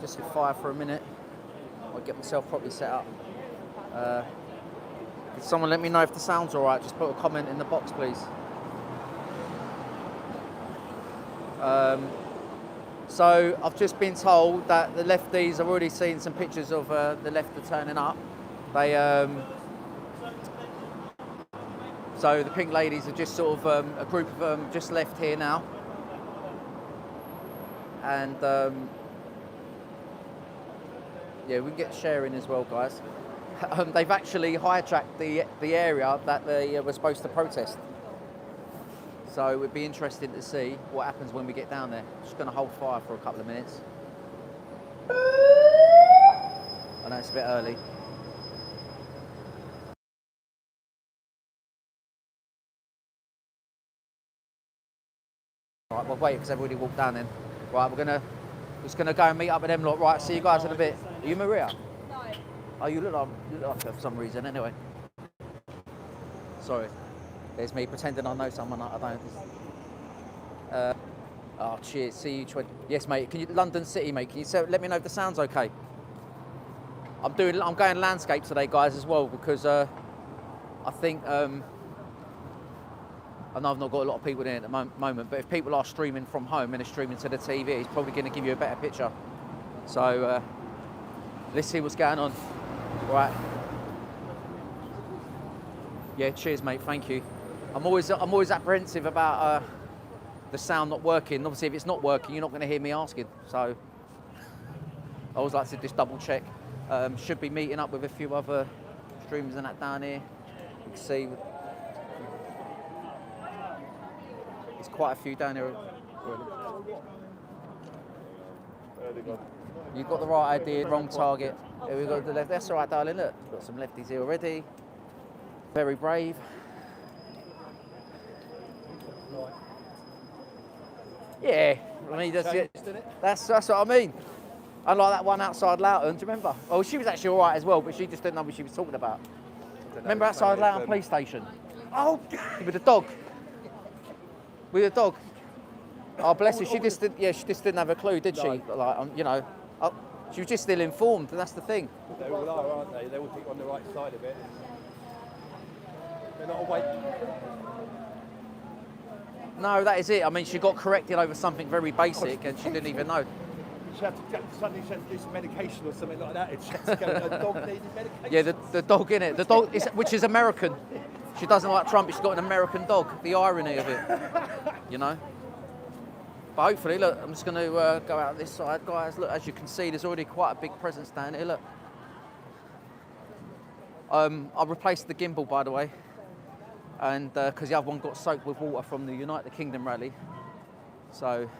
just hit fire for a minute. I'll get myself properly set up. Can someone let me know if the sound's alright? Just put a comment in the box, please. So I've just been told that the lefties, I've already seen some pictures of the left are turning up. They, so the pink ladies are just sort of a group of them just left here now. And yeah, we can get sharing as well, guys. They've actually hijacked the area that they were supposed to protest. So it would be interesting to see what happens when we get down there. Just going to hold fire for a couple of minutes. I know it's a bit early. Right, we'll wait because they've already walked down then. Right, we're just gonna go and meet up with them lot. Right, see you guys in a bit. Are you Maria? No. Oh, you look like her for some reason. Anyway. Sorry. There's me pretending I know someone I don't. Oh, cheers. See you. Yes, mate. Can you London City, mate? Can you let me know if the sound's okay? I'm going landscape today, guys, as well because I think I know I've not got a lot of people in at the moment, but if people are streaming from home and are streaming to the TV, it's probably going to give you a better picture. So let's see what's going on. Right. Yeah, cheers, mate. Thank you. I'm always apprehensive about the sound not working. Obviously, if it's not working, you're not going to hear me asking. So I always like to just double check. Should be meeting up with a few other streamers and that down here. You can see there's quite a few down here. You've got the right idea, wrong target. Here we go to the left. That's all right, darling. Look, got some lefties here already. Very brave. Yeah, I mean that's what I mean. Unlike that one outside Loughton, do you remember? Oh, she was actually all right as well, but she just didn't know what she was talking about. Remember outside Loughton police station? Oh, with the dog. With the dog. Oh, bless her. She just didn't have a clue, did she? Like, you know, she was just still informed, and that's the thing. They all are, aren't they? They all think on the right side of it. They're not awake. No, that is it. I mean, she got corrected over something very basic, and she didn't even know. She had to do some medication or something like that. She had to go, the dog needed medication. Yeah, the dog in it. The dog, which is American. She doesn't like Trump, but she's got an American dog. The irony of it, you know. But hopefully, look, I'm just going to go out this side, guys. Look, as you can see, there's already quite a big presence down here. Look. I replaced the gimbal, by the way, and because the other one got soaked with water from the United Kingdom rally. So,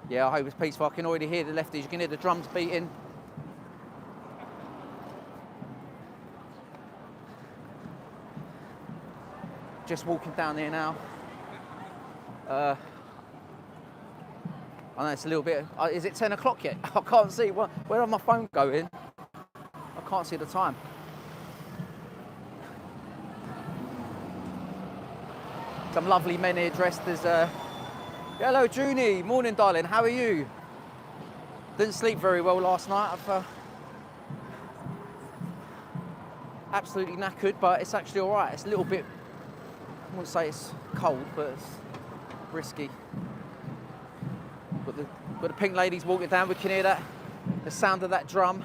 yeah, I hope it's peaceful. I can already hear the lefties. You can hear the drums beating. Just walking down here now. I know it's a little bit. Is it 10 o'clock yet? I can't see. Where on my phone going? I can't see the time. Some lovely men here dressed as. Hello, Junie. Morning, darling. How are you? Didn't sleep very well last night. I've absolutely knackered, but it's actually all right. It's a little bit. I wouldn't say it's cold, but it's risky. But the pink ladies walking down, we can hear that, the sound of that drum.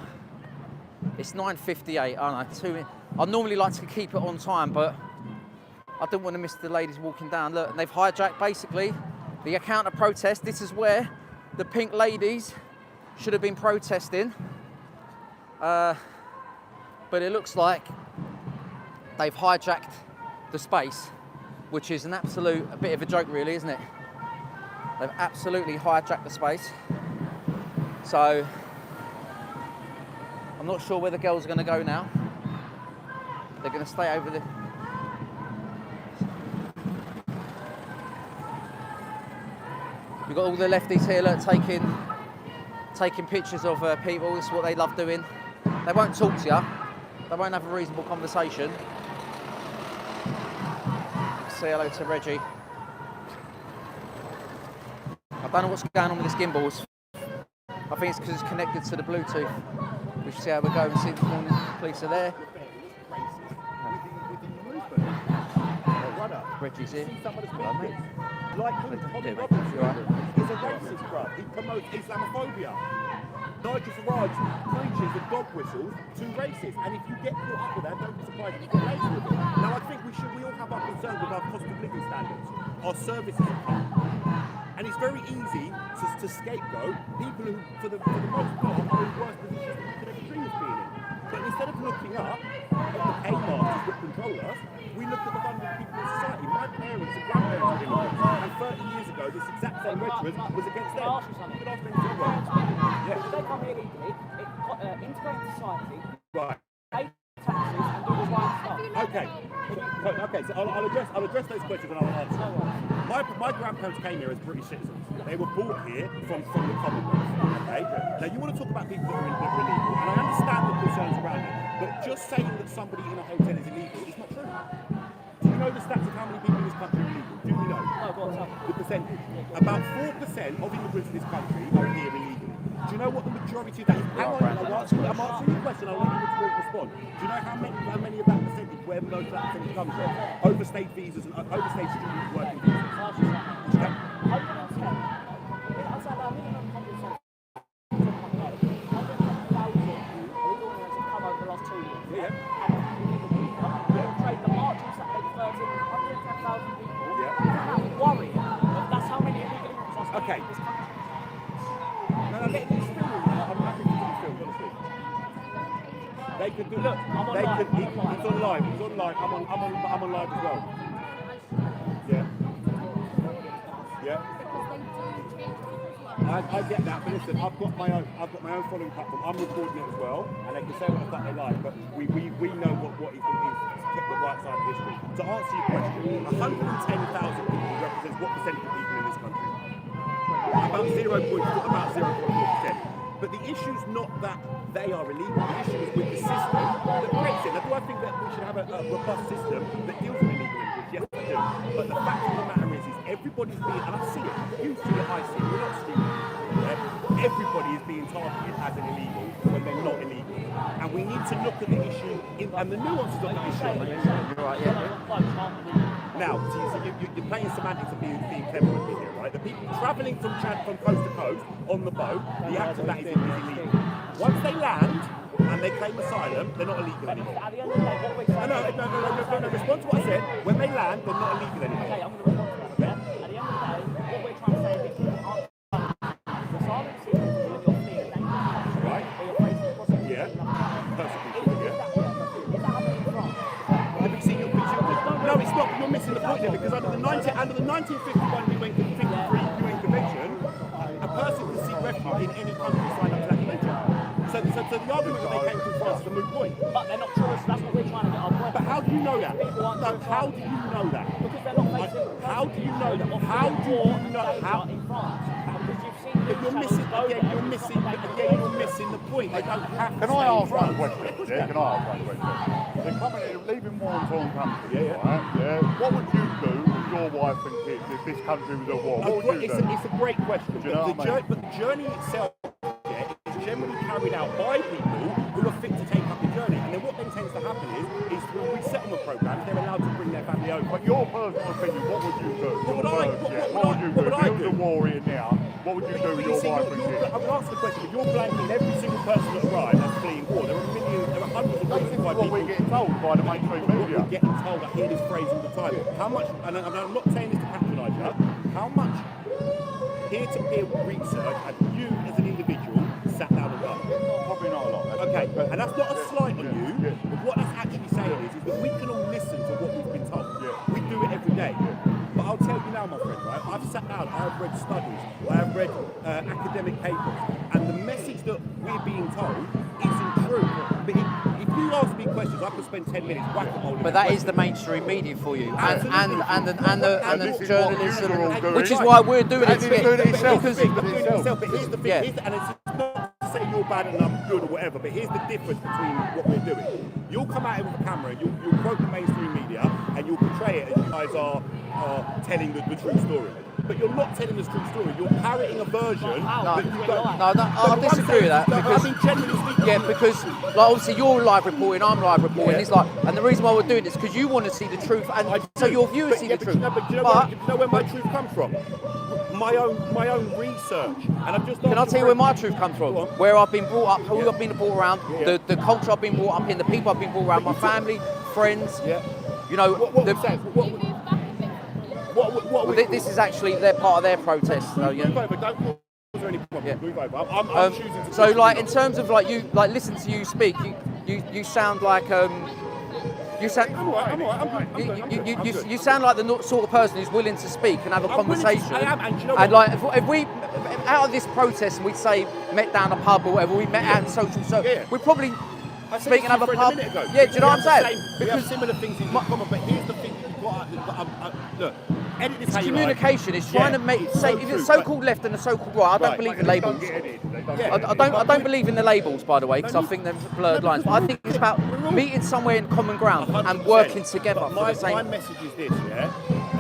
It's 9:58, I know, I normally like to keep it on time, but I didn't want to miss the ladies walking down. Look, and they've hijacked basically the counter protest. This is where the pink ladies should have been protesting. But it looks like they've hijacked the space, which is a bit of a joke really, isn't it? They've absolutely hijacked the space. So, I'm not sure where the girls are going to go now. They're going to stay over the... We've got all the lefties here, look, taking pictures of people. This is what they love doing. They won't talk to you. They won't have a reasonable conversation. Say hello to Reggie. I Don't know what's going on with this gimbal. I think it's because it's connected to the Bluetooth. We should see how we go and see if the police are there. Reggie's here. Like Tommy Robinson is a racist, bro. He promotes Islamophobia. Nigel Farage preaches with dog whistles to racists, and if you get caught up with that, don't be surprised if you get lazy with it. Now, I think we all have our concerns with our cost of living standards. Our services are cut. And it's very easy to scapegoat people who, for the most part, are in worse positions than you could ever dream of being in. But instead of looking up at the paymasters that control us, we look at the vulnerable people in society. My parents and grandparents were immigrants, and 30 years ago, this exact same rhetoric was against them. You could ask them to work. If they come here illegally, integrate society, Right. pay taxes, and do the right stuff. Okay. Okay, so I'll address those questions and I'll answer. My grandparents came here as British citizens. They were brought here from the Commonwealth. Okay? Now you want to talk about people that are illegal, and I understand the concerns around it, but just saying that somebody in a hotel is illegal is not true. Do you know the stats of how many people in this country are illegal? Do you know? No, what's up? The percentage. About 4% of immigrants in this country are here illegally. Do you know what the majority of that is? Hang on, I'm answering your question, I'll let you respond. Do you know how many of that percentage, where most of that percentage comes from? Overstayed visas and overstayed students working visas. Okay. 110. I'd say about minimum 110,000 illegal immigrants have come over the last 2 years. Yeah. And trade the margins that they refer to 110,000 people. Yeah. That would worry you. That's how many illegal immigrants are Okay. in this country. No, let me spill with you. I'm happy to do film, honestly. They could do. Look, I'm on they live, could. I'm on live. It's on live. It's on live. I'm on live as well. Yeah. Yeah. I get that, but listen, I've got my own following platform. I'm recording it as well, and they can say what the fuck they like, but we know what is the right side of history. To answer your question, 110,000 people represents what percentage of people in this country? About 0.4%. But the issue's not that they are illegal. The issue is with the system that creates it. Now, do I think that we should have a robust system that deals with illegal immigrants? Yes, I do. But the fact of the matter is everybody's being, and I see it, you see it, I see it, we're not stupid. Yeah? Everybody is being targeted as an illegal when they're not illegal. And we need to look at the issue and the nuances of the issue. You're right, yeah. Now, so you're playing semantics and being clever with me here, right? The people travelling from coast to coast on the boat, the act of that is illegal. Once they land and they claim asylum, they're not illegal anymore. At the end of the day, what we're saying... No, respond to what I said. When they land, they're not illegal anymore. Okay, I'm going to respond to that. At the end of the day, what we're trying to say is people aren't... The asylum seekers when you're fleeing a dangerous country, Right. or you're facing prosecution. Yeah. Persecution, yeah. Is that happening in France? Have you seen your picture? No, it's not. You're missing the point there because under the 1951 UN Convention, a person can seek refuge in any country signed up to that convention. So the argument that they came to France is a moot point. But they're not tourists, that's what we're trying to get our point. But how do you know that? People aren't No, tourists. how do you know that? Because they're not facing... How do you know that? How do you know? How? in France. Because you've seen... But you're missing the point. They don't have to Can stay I in ask one France. question? Yeah, can I ask one question? They're coming in, leaving war and torn countries, Yeah. right? Yeah. What would you do with your wife and kids if this country was at war? What would you do? It's a great question. Do you know what I mean? But the journey itself is generally carried out by people who are fit to take up the journey. And then what then tends to happen is through resettlement programs, they're allowed to bring their family over. But your personal opinion, what would you do? What would I do? What would you do? If there was a war here now, what would you do with your wife and kids? I will answer the question. If you're blanking every single person that arrived as fleeing war, there are hundreds of reasons why What people... we're getting told by the mainstream media. We're getting told, I hear this phrase all the time. How much, and I'm not saying this to patronise you, how much peer-to-peer research have you as an individual sat down and done? Probably not a lot. Okay, and that's not a slight on you, yeah. but what that's actually saying is that we can all listen to what we've been told. Yeah. We do it every day. But I'll tell you now, my friend, right? I've sat down, I have read studies, I have read academic papers, and the message that we're being told isn't true. But if you ask me questions, I could spend 10 minutes whack-a-mole. But that is the mainstream media for you, and this the is what journalists, you're all doing. which is why we're doing it. Actually doing it yourself. Because But here's the thing, Yeah. and it's not to say you're bad and I'm good or whatever, but here's the difference between what we're doing. You'll come out here with a camera and you'll quote the mainstream media and you'll portray it as you guys are telling the true story. but you're not telling the true story. You're parroting a version that you don't. No, I disagree with that because generally speaking, because like obviously you're live reporting, I'm live reporting. Yeah. It's like, and the reason why we're doing this is because you want to see the truth, and so your viewers see the truth. But do you know where my truth comes from? My own research, and I'm just. Can I tell you where my truth comes from? Where I've been brought up, who I've been brought around, Yeah. the culture I've been brought up in, the people I've been brought around, my family, friends. Yeah. You know, What the, we say? What this is actually they're part of their protest. So, yeah. Move over, don't cause any problem. Yeah. Move over. I'm choosing to. So like in terms of like you like listen to you speak, you sound like you sound. I'm alright. I'm good. You sound like the sort of person who's willing to speak and have a conversation. I am, and do you know And what? like if we out of this protest and we say met down a pub or whatever, we met out in social, so Yeah. we probably I said speak this and have to a your friend pub. minute ago. Yeah, do you know what I'm saying? We have similar things in common, but here's the thing that you've got. Look, edit this how you like. Communication is trying to make say if true, it's so-called left and the so-called right. I don't believe in labels. I don't believe in the labels, by the way, because I think they're blurred lines. But I think it's about meeting somewhere in common ground and 100%. working together But for the same. My message is this, yeah.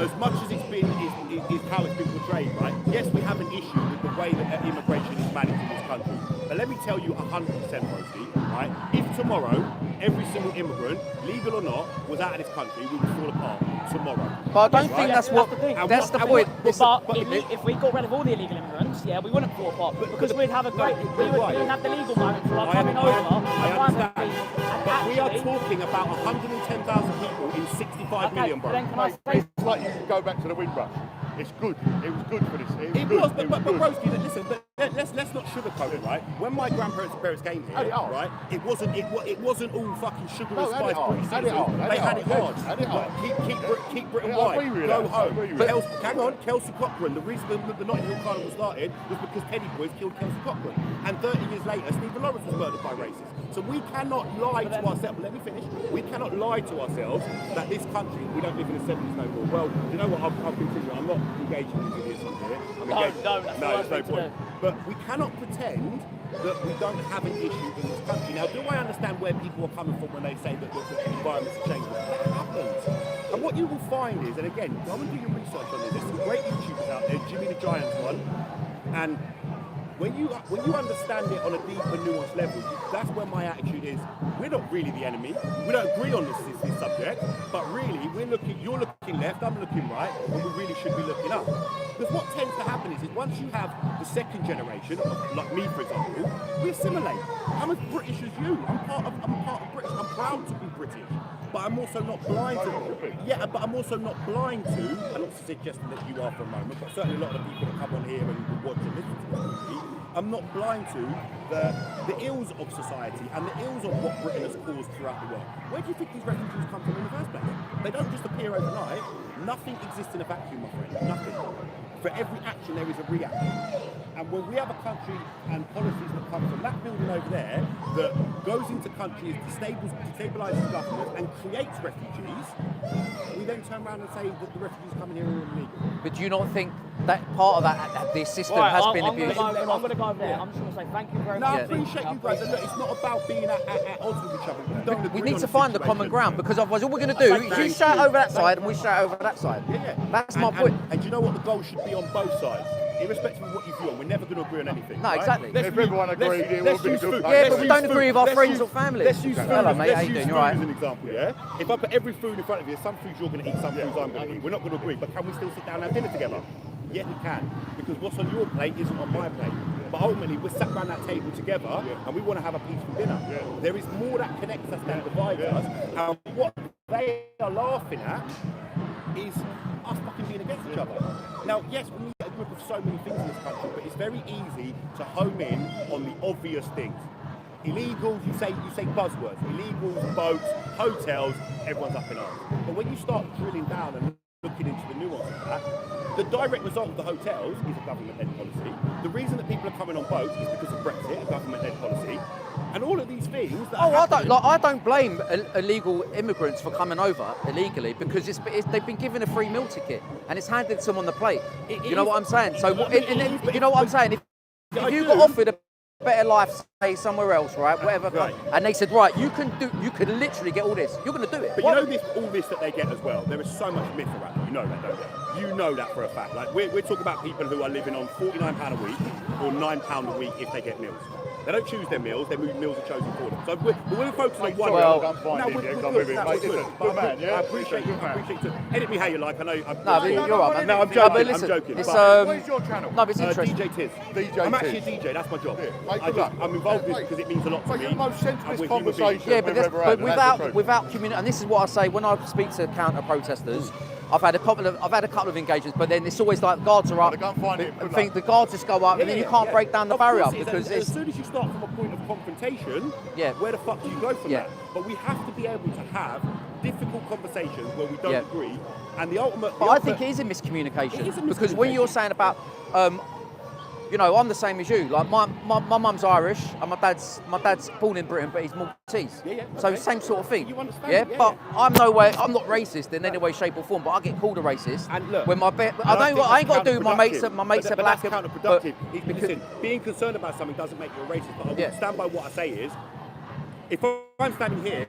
As much as it's been is how it's been portrayed, right? Yes, we have an issue with the way that immigration is managed in this country. But let me tell you 100%, Rosie, right? If tomorrow every single immigrant, legal or not, was out of this country, we would fall apart tomorrow. But I don't think that's what. That's the point. If we got rid of all the illegal immigrants, yeah, we wouldn't fall apart because we'd have a great, we would have the legal migrants who are coming over. I understand. But we are talking about 110,000 people in 65 million, bro. Then can I say, It's like you can go back to the Windrush. It's good. It was good for this. It was, but Broski, listen, but let's not sugarcoat it, right? When my grandparents and parents came here, right, it wasn't all fucking sugar and spice preseason. They had it hard. Keep Britain wide. Go home. Kelsey Cochran. The reason the Notting Hill Carnival started was because Teddy Boys killed Kelsey Cochran, and 30 years later, Stephen Lawrence was murdered by racists. So we cannot lie to ourselves. Let me finish. We cannot lie to ourselves that this country, we don't live in the 70s no more. Well, you know what? I'll continue. I'm not engaging in this here. There's no point. But we cannot pretend that we don't have an issue in this country. Now, do I understand where people are coming from when they say that the environment's changing? That happens. And what you will find is, and again, go and do your research on this. There's some great YouTubers out there. Jimmy the Giant's one, and when you understand it on a deeper, nuanced level, that's where my attitude is. We're not really the enemy. We don't agree on this subject, but really, you're looking left, I'm looking right, and we really should be looking up. Because what tends to happen is once you have the second generation, like me, for example, we assimilate. I'm as British as you. I'm part of British. I'm proud to be British. But I'm also not blind to. Yeah, but I'm also not blind to. I'm not suggesting that you are for a moment, but certainly a lot of the people that come on here and watch and listen to this movie, I'm not blind to the ills of society and the ills of what Britain has caused throughout the world. Where do you think these refugees come from in the first place? They don't just appear overnight. Nothing exists in a vacuum, my friend. Nothing. For every action, there is a reaction. And when we have a country and policies that come from that building over there that goes into countries, destabilises government and creates refugees, we then turn around and say that the refugees coming here are illegal. But do you not think that part of that this system has been abused? I'm going to go over there. I'm just going to say thank you very No, much. I appreciate you guys. And look, it's not about being at odds with each other. We need to find the common ground because otherwise all we're going to do is you shout over that side and we shout over that side. Yeah. That's my point. And do you know what the goal should be on both sides? Irrespective of what you view on, we're never going to agree on anything. No, right? exactly. If everyone agreed, it would be good. Yeah, but we don't agree with our friends or family. Let's use food. Hello, mate. How you doing? You all right? As an example, yeah. If I put every food in front of you, some foods you're going to eat, some foods I'm going to eat. We're not going to agree, but can we still sit down and have dinner together? Yeah, we can, because what's on your plate isn't on my plate. But ultimately, we're sat around that table together, and we want to have a peaceful dinner. There is more that connects us than divides us, and what they are laughing at is us fucking being against each other. Now, yes, we need a grip of so many things in this country, but it's very easy to home in on the obvious things. Illegals, you say buzzwords. Illegals, boats, hotels, everyone's up in arms. But when you start drilling down and looking into the nuance of that, the direct result of the hotels is a government-led policy. The reason that people are coming on boats is because of Brexit, a government-led policy. And all of these things that I don't blame illegal immigrants for coming over illegally because they've been given a free meal ticket and it's handed to them on the plate. You know what I'm saying? So, you know what I'm saying? If you got offered a better life, say somewhere else, right? Whatever. Right. And they said, right, you can literally get all this. You're going to do it. But Why you know all this that they get as well. There is so much myth around it. You know that, don't you? You know that for a fact. Like we're talking about people who are living on £49 a week or £9 a week if they get meals. They don't choose their meals; their meals are chosen for them. So we're focusing on one. Well, I appreciate you. Edit me how you like. I know. You're right, man. No, I'm But joking. listen, I'm joking. it's, Where's your channel? No, but it's interesting. DJ Tiz. DJ I'm actually a Tiz. DJ. That's my job. Mate, I'm involved with this because it means a lot to Mate, me. you're the most And sensitive we're human beings. conversation Yeah, we've but, ever had. and that's the truth. without community, and this is what I say when I speak to counter protesters. I've had a couple of engagements, but then it's always like guards are up. They can't find it. I think the guards just go up, and then you can't break down the Of barrier course it is. because as it's. soon as you start from a point of confrontation, where the fuck do you go from Yeah. that? But we have to be able to have difficult conversations where we don't Yeah. agree, and the ultimate. But I think it is a miscommunication. It is a Because when you're miscommunication. saying about, you know, I'm the same as you. Like my mum's Irish and my dad's born in Britain, but he's Maltese. Yeah, So okay. same sort of thing. You understand Yeah, it, yeah, but I'm not racist in any way, shape or form. But I get called a racist. And look, when I ain't got to do with my mates are black. That's counterproductive. Listen, being concerned about something doesn't make you a racist. But I will stand by what I say is, if I'm standing here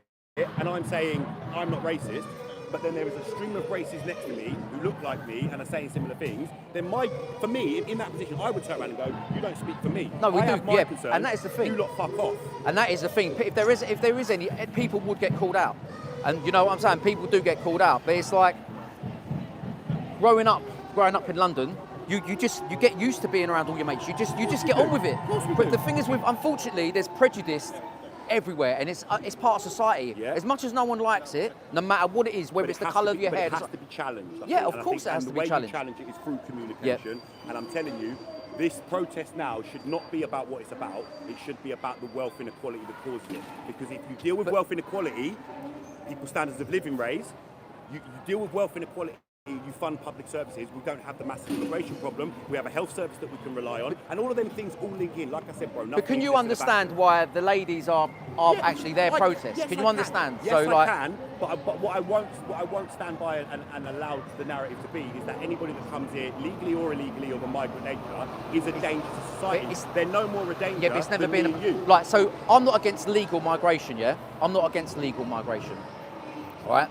and I'm saying I'm not racist, but then there is a stream of racists next to me who look like me and are saying similar things, then for me, in that position, I would turn around and go, you don't speak for me. No, we I do, have my yeah, concerns, and that is the thing. You lot fuck off. And that is the thing. If there is any, people would get called out. And you know what I'm saying? People do get called out. But it's like growing up in London, you get used to being around all your mates. You just get on with it. But the thing is, unfortunately, there's prejudice everywhere, and it's part of society. Yeah. As much as no one likes it, no matter what it is, whether it's the colour of your hair. It has to be challenged. I Yeah, think. of And I course think- it has and to be challenged. The way you challenge it is through communication. And I'm telling you, this protest now should not be about what it's about. It should be about the wealth inequality that causes it. Because if you deal with wealth inequality, people's standards of living raise. You deal with wealth inequality. You fund public services. We don't have the massive immigration problem. We have a health service that we can rely on, and all of them things all link in. Like I said, bro. But can you understand why the ladies are actually there protest? Yes, can you I understand? Yes, So I can. But what I won't stand by and allow the narrative to be is that anybody that comes here legally or illegally of a migrant nature is a danger to society. They're no more a danger. Yeah, but it's never than been me and you. like. So I'm not against legal migration. Yeah, I'm not against legal migration. All right,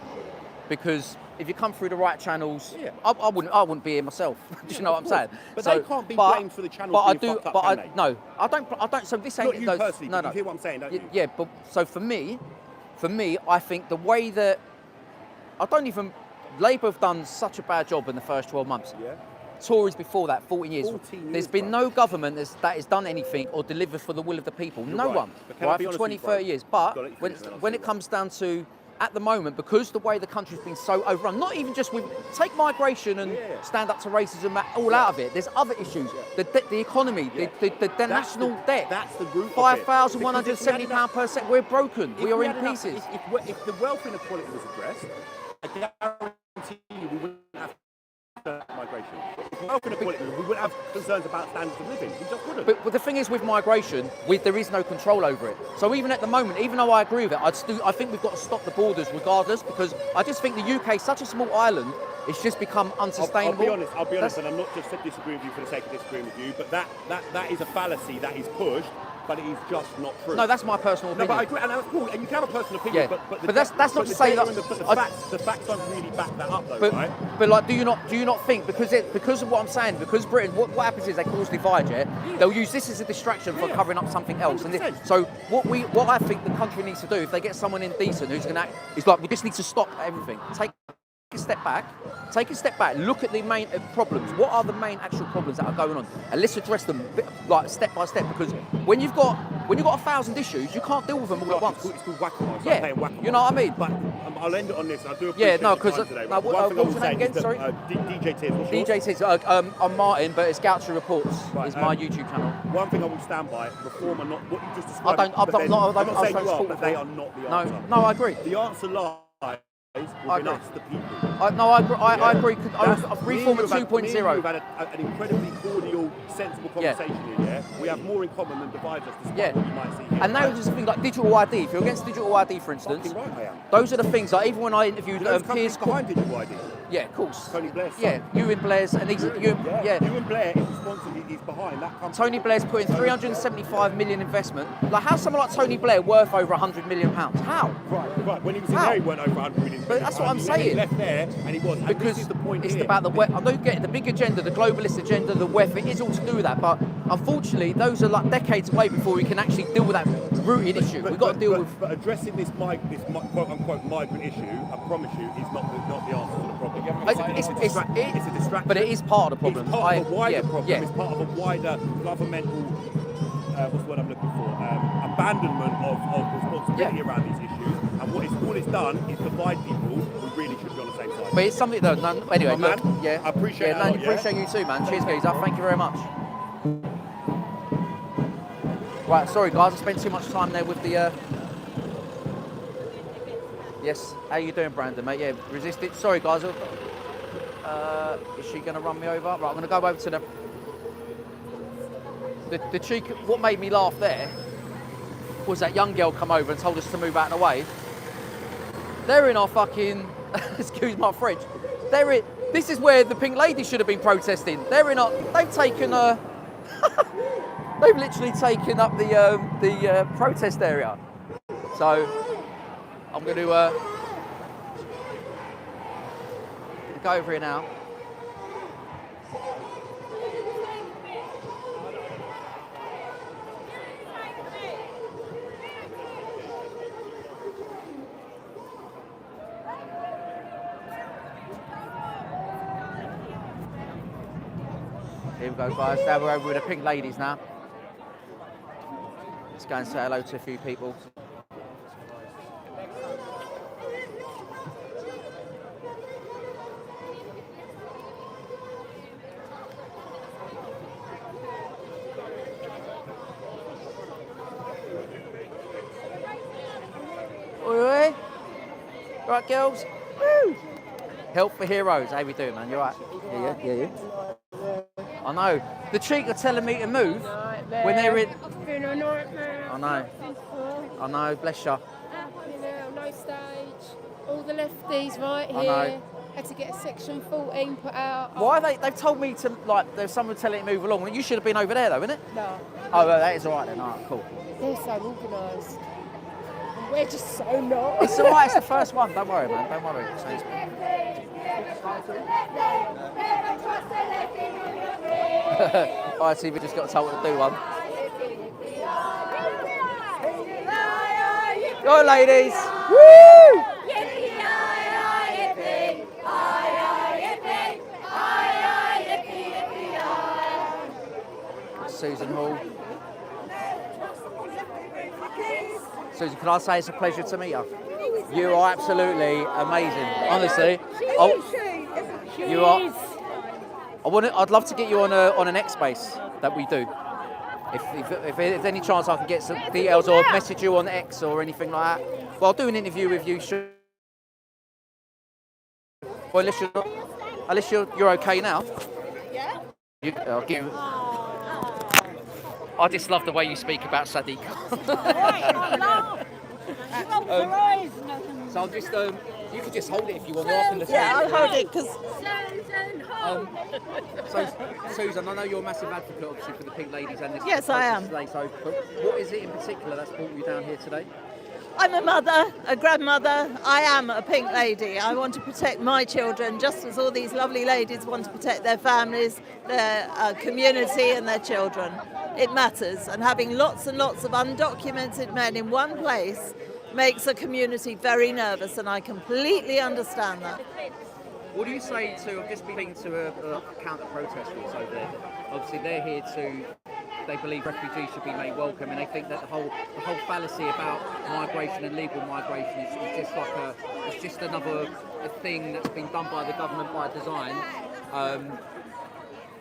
because if you come through the right channels, I wouldn't be here myself. Do you know what I'm saying? But so, they can't be blamed for the channels But being I do. fucked up, But can they? no, I don't. So this ain't Not you those, personally. No, but no. You hear what I'm saying, don't you? Yeah, but so for me, I think the way that Labour have done such a bad job in the first 12 months. Yeah. Tories before that, 14 years. 14 years, There's been bro. no government that has done anything or delivered for the will of the people. You're no right. one. But can I Right, be for honest 20, with you, bro? 30 years. But Gotta let you when, finish, then I'll when say it that. comes down to, at the moment, because the way the country's been so overrun, not even just with, take migration and stand up to racism, all out of it. There's other issues. The economy, the national debt. That's the root of it. £5,170 per second. We're broken. We are in pieces. If the wealth inequality was addressed, I guarantee you we wouldn't have migration. If wealth inequality, we wouldn't have concerns about standards of living. We just wouldn't. But the thing is with migration, there is no control over it. So even at the moment, even though I agree with it, I think we've got to stop the borders regardless, because I just think the UK is such a small island, it's just become unsustainable. I'll be honest, and I'm not just disagreeing with you for the sake of disagreeing with you, but that is a fallacy that is pushed, but it is just not true. No, that's my personal opinion. No, but I agree, and that's cool, and you can have a personal opinion, Yeah. but that's not to say that. The facts don't really back that up, though, right? But like, do you not think because of what I'm saying? Because Britain, what happens is they cause divide. Yeah, they'll use this as a distraction for covering up something else. 100%. And so what I think the country needs to do, if they get someone indecent who's going to act, is like we just need to stop everything. Take a step back, look at the main problems. What are the main actual problems that are going on? And let's address them like step by step, because when you've got 1,000 issues, you can't deal with them all at once. It's called whack-a-mole. Yeah, playing whack-a-mole. you know what I mean? But I'll end it on this. I do appreciate no, your 'cause, time today. no, One what thing I was will your name say again? is that, Sorry? DJ Tiz. What's yours? DJ says I'm Martin, but it's Gauci Reports is my YouTube channel. One thing I will stand by: reform are not what you just I described. don't- I'm but then- not- I'm I'm not saying not you are, supportive but of they it. are not the No, answer. no, I agree. The answer lies I within agree. us, the people. I agree. That's- Reform at me and you have 2.0. had an incredibly cordial, sensible conversation here. Yeah? We have more in common than divides us, despite Yeah. what you might see here. And now there's a thing like digital ID. If you're against digital ID, for instance, Fucking right I am. those are the things. Like even when I interviewed Those Piers companies behind digital ID. Yeah, of course. Tony Blair's son. Yeah, Ewan Blair's, and he's yeah. Ewan Blair is responsible. He's behind that company. Tony Blair's put in 375 million investment. Like, how's someone like Tony Blair worth over 100 million pounds? How? Right. When he was in How? there, he weren't over 100 million. But that's what I'm He saying. left there, and he was. And Because this is the point it's here. about the I don't get it, the big agenda, the globalist agenda, the WEF, it is all to do with that. But unfortunately, those are like decades away before we can actually deal with that rooted issue. We've got to deal with. But addressing this quote unquote migrant issue, I promise you, is not the answer to the problem. It's a distraction. But it is part of the problem. It's part of a wider problem. Yeah. It's part of a wider governmental, what's the word I'm looking for? Abandonment of responsibility around these issues. And all it's done is divide people who really should be on the same side. But it's something that, anyway, Man, look, yeah. I appreciate it a lot, appreciate you too, man. Cheers, geezer. Thank you very much. Right, sorry, guys. I spent too much time there with the... Yes, how you doing, Brandon, mate? Yeah, resist it. Sorry, guys. Is she going to run me over? Right, I'm going to go over to the cheek. What made me laugh there was that young girl come over and told us to move out of the way. They're in our fucking... excuse my French. They're in... This is where the pink lady should have been protesting. They're in our... They've taken... they've literally taken up the protest area. So... I'm going to go over here now. Here we go, guys. Now we're over with the pink ladies now. Let's go and say hello to a few people. Oi. Right, girls. Woo. Help for heroes. How we doing, man? You right? Yeah, you. I know. The cheek are telling me to move when they're in. It's been a nightmare. I know. I know. Bless you. No stage. All the lefties right here. I know. Had to get a section 14 put out. Why they've told me to, like, there's someone telling me to move along. You should have been over there though, isn't it? No. Oh, well, that is all right then. All right, cool. They're so organised. We're just so not. It's all right. It's the first one. Don't worry, man. Don't worry. So it's... ITV just got told to do one. Go, ladies! Woo! Susan Hall. Susan, can I say it's a pleasure to meet you? You are absolutely amazing, honestly. You are. I'd love to get you on an X space that we do. If there's any chance I can get some details or message you on X or anything like that. Well, I'll do an interview with you. Well, unless you're okay now. Yeah? I'll give. I just love the way you speak about Sadiq. So I'll just, you could just hold it if you want. Yeah, I'll hold it because. So, Susan, I know you're a massive advocate, obviously, for the pink ladies and this. Yes, I am. Today, so, but what is it in particular that's brought you down here today? I'm a mother, a grandmother. I am a pink lady. I want to protect my children just as all these lovely ladies want to protect their families, their community and their children. It matters, and having lots and lots of undocumented men in one place makes a community very nervous, and I completely understand that. What do you say to, I've just been speaking to a counter-protesters over there. Obviously they're here they believe refugees should be made welcome, and they think that the whole fallacy about migration and legal migration is just like it's just another thing that's been done by the government by design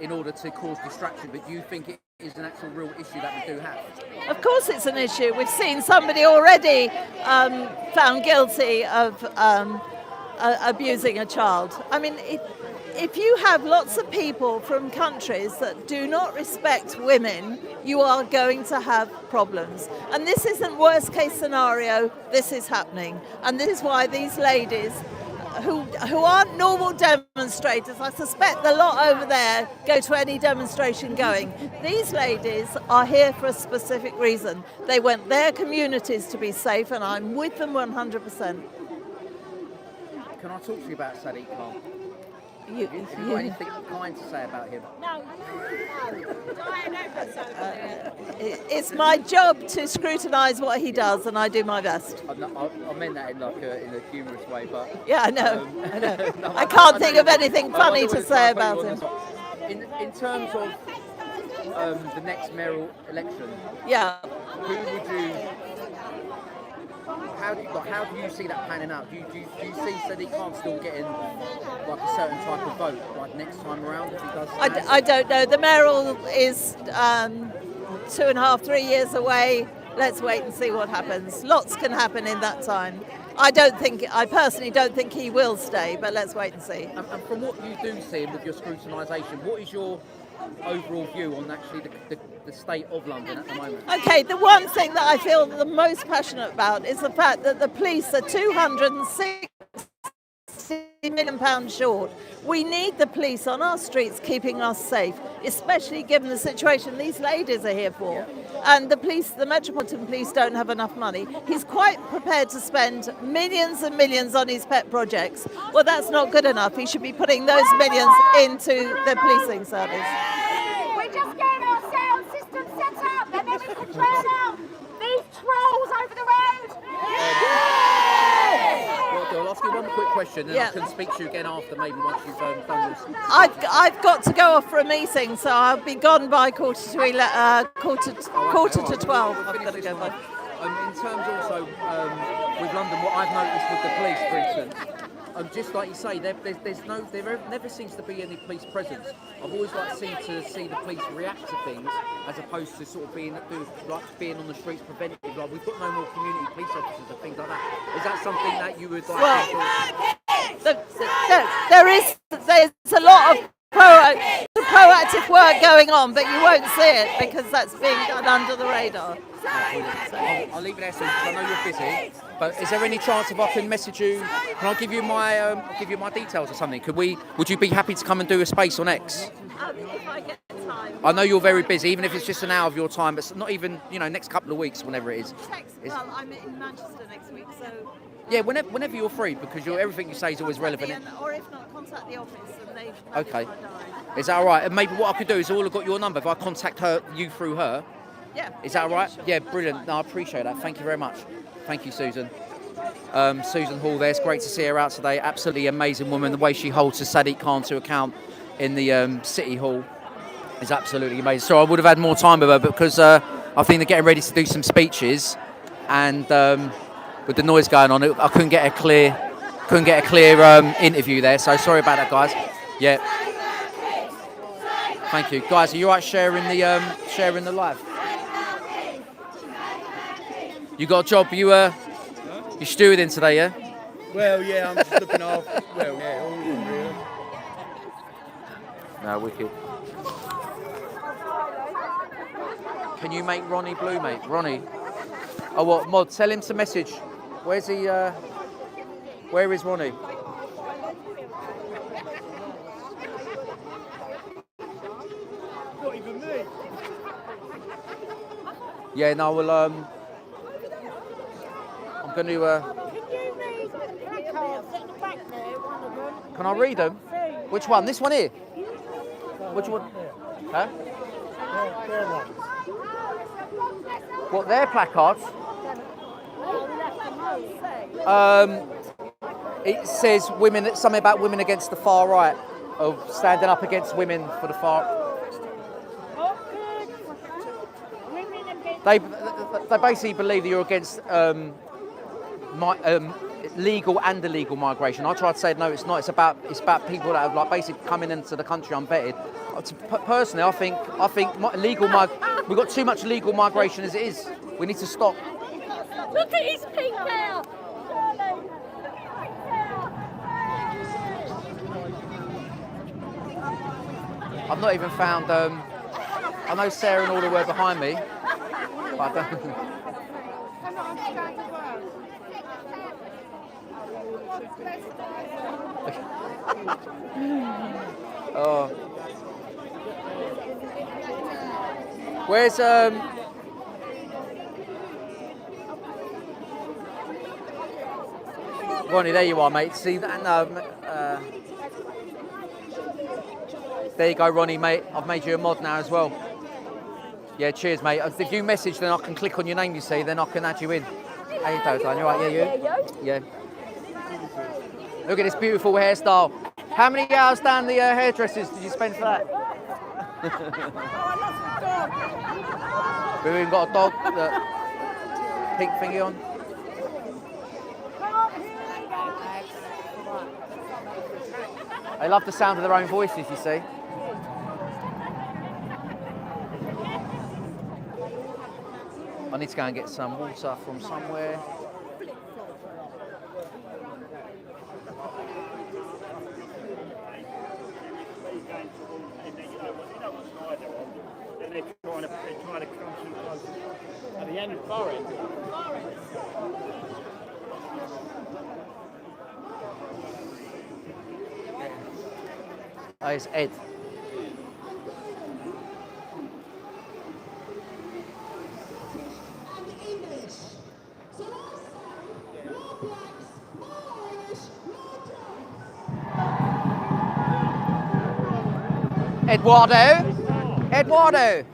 in order to cause distraction. But do you think it is an actual real issue that we do have? Of course it's an issue. We've seen somebody already found guilty of abusing a child. I mean, if you have lots of people from countries that do not respect women, you are going to have problems. And this isn't worst case scenario, this is happening. And this is why these ladies who aren't normal demonstrators. I suspect the lot over there go to any demonstration going. These ladies are here for a specific reason. They want their communities to be safe, and I'm with them 100%. Can I talk to you about Sadiq Khan? Have you got You- anything kind to say about him? It's my job to scrutinise what he does, and I do my best. I meant that in a humorous way, but Yeah, I know. I know. no, I can't think know- of anything I funny know to it's say hard to put about you on him. the spot. In terms of the next mayoral election, Yeah. who would you? How do you see that panning out? Do you see Sadiq Khan still getting like a certain type of vote like next time around if he does? I don't know. The mayoral is 2.5, 3 years away. Let's wait and see what happens. Lots can happen in that time. I personally don't think he will stay, but let's wait and see. And from what you do see with your scrutinisation, what is your overall view on actually the state of London at the moment? Okay, the one thing that I feel the most passionate about is the fact that the police are £260 million short. We need the police on our streets keeping us safe, especially given the situation these ladies are here for. And the police, the Metropolitan Police, don't have enough money. He's quite prepared to spend millions and millions on his pet projects. Well, that's not good enough. He should be putting those millions into the policing service. We're just getting our sound system set up, and then we can drown out these trolls over the road. Well, I'll ask you one quick question, and Yeah. I can speak to you again after, maybe once you've done this. I've got to go off for a meeting, so I'll be gone by quarter to 12. I've got to go by. In terms also with London, what I've noticed with the police, for instance, just like you say, there never seems to be any police presence. I've always seemed to see the police react to things as opposed to sort of being on the streets preventive. Like we've got no more community police officers and things like that. Is that something that you would like? There's a lot of proactive work going on, but you won't see it because that's being done under the radar. I'll leave it there, Susan, because I know you're busy. But is there any chance if I can message you? Can I give you my details or something? Would you be happy to come and do a space on X? If I get time. I know you're very busy, even if it's just an hour of your time, but not even next couple of weeks, whenever it is. Well, I'm in Manchester next week, so. Yeah, whenever you're free, because everything you say is always relevant. Or if not, contact the office and they. Okay. Is that all right? And maybe what I could do is I've got your number. If I contact you through her. Yeah. Is that all right? Yeah, brilliant. No, I appreciate that. Thank you very much. Thank you, Susan. Susan Hall there. It's great to see her out today. Absolutely amazing woman. The way she holds the Sadiq Khan to account in the City Hall is absolutely amazing. So I would have had more time with her, but because I think they're getting ready to do some speeches, and with the noise going on, I couldn't get a clear interview there. So sorry about that, guys. Yeah. Thank you, guys. Are you all right sharing the live? You got a job? You stewarding today, yeah? Well, yeah, I'm just looking after. Well, yeah, all of them, really. No, wicked. Can you make Ronnie blue, mate? Ronnie. Oh, what? Mod, tell him to message. Where's he? Where is Ronnie? Not even me. Yeah, no, well, I'm going to. Can you read the placards at the back there, one of them? Can I read them? Which one? This one here? Which one? Huh? Fair one. What, their placards? It says something about women against the far right, of standing up against women for the far. They basically believe that you're against legal and illegal migration. I tried to say no, it's not. It's about people that have basically coming into the country unvetted. Personally, I think we've got too much illegal migration as it is. We need to stop. Look at his pink hair! I've not even found. I know Sarah and all were behind me, but I don't. Oh. Where's Ronnie, there you are, mate. See that? No, there you go, Ronnie, mate. I've made you a mod now as well. Yeah, cheers, mate. If you message, then I can click on your name, you see, then I can add you in. How you doing, Dan? You all right? Yeah, you? Yeah. Look at this beautiful hairstyle. How many hours down the hairdressers did you spend for that? We've even got a dog, pink thingy on. They love the sound of their own voices, you see. I need to go and get some water from somewhere. At the end of Forest. Oh, it's Ed. Eduardo!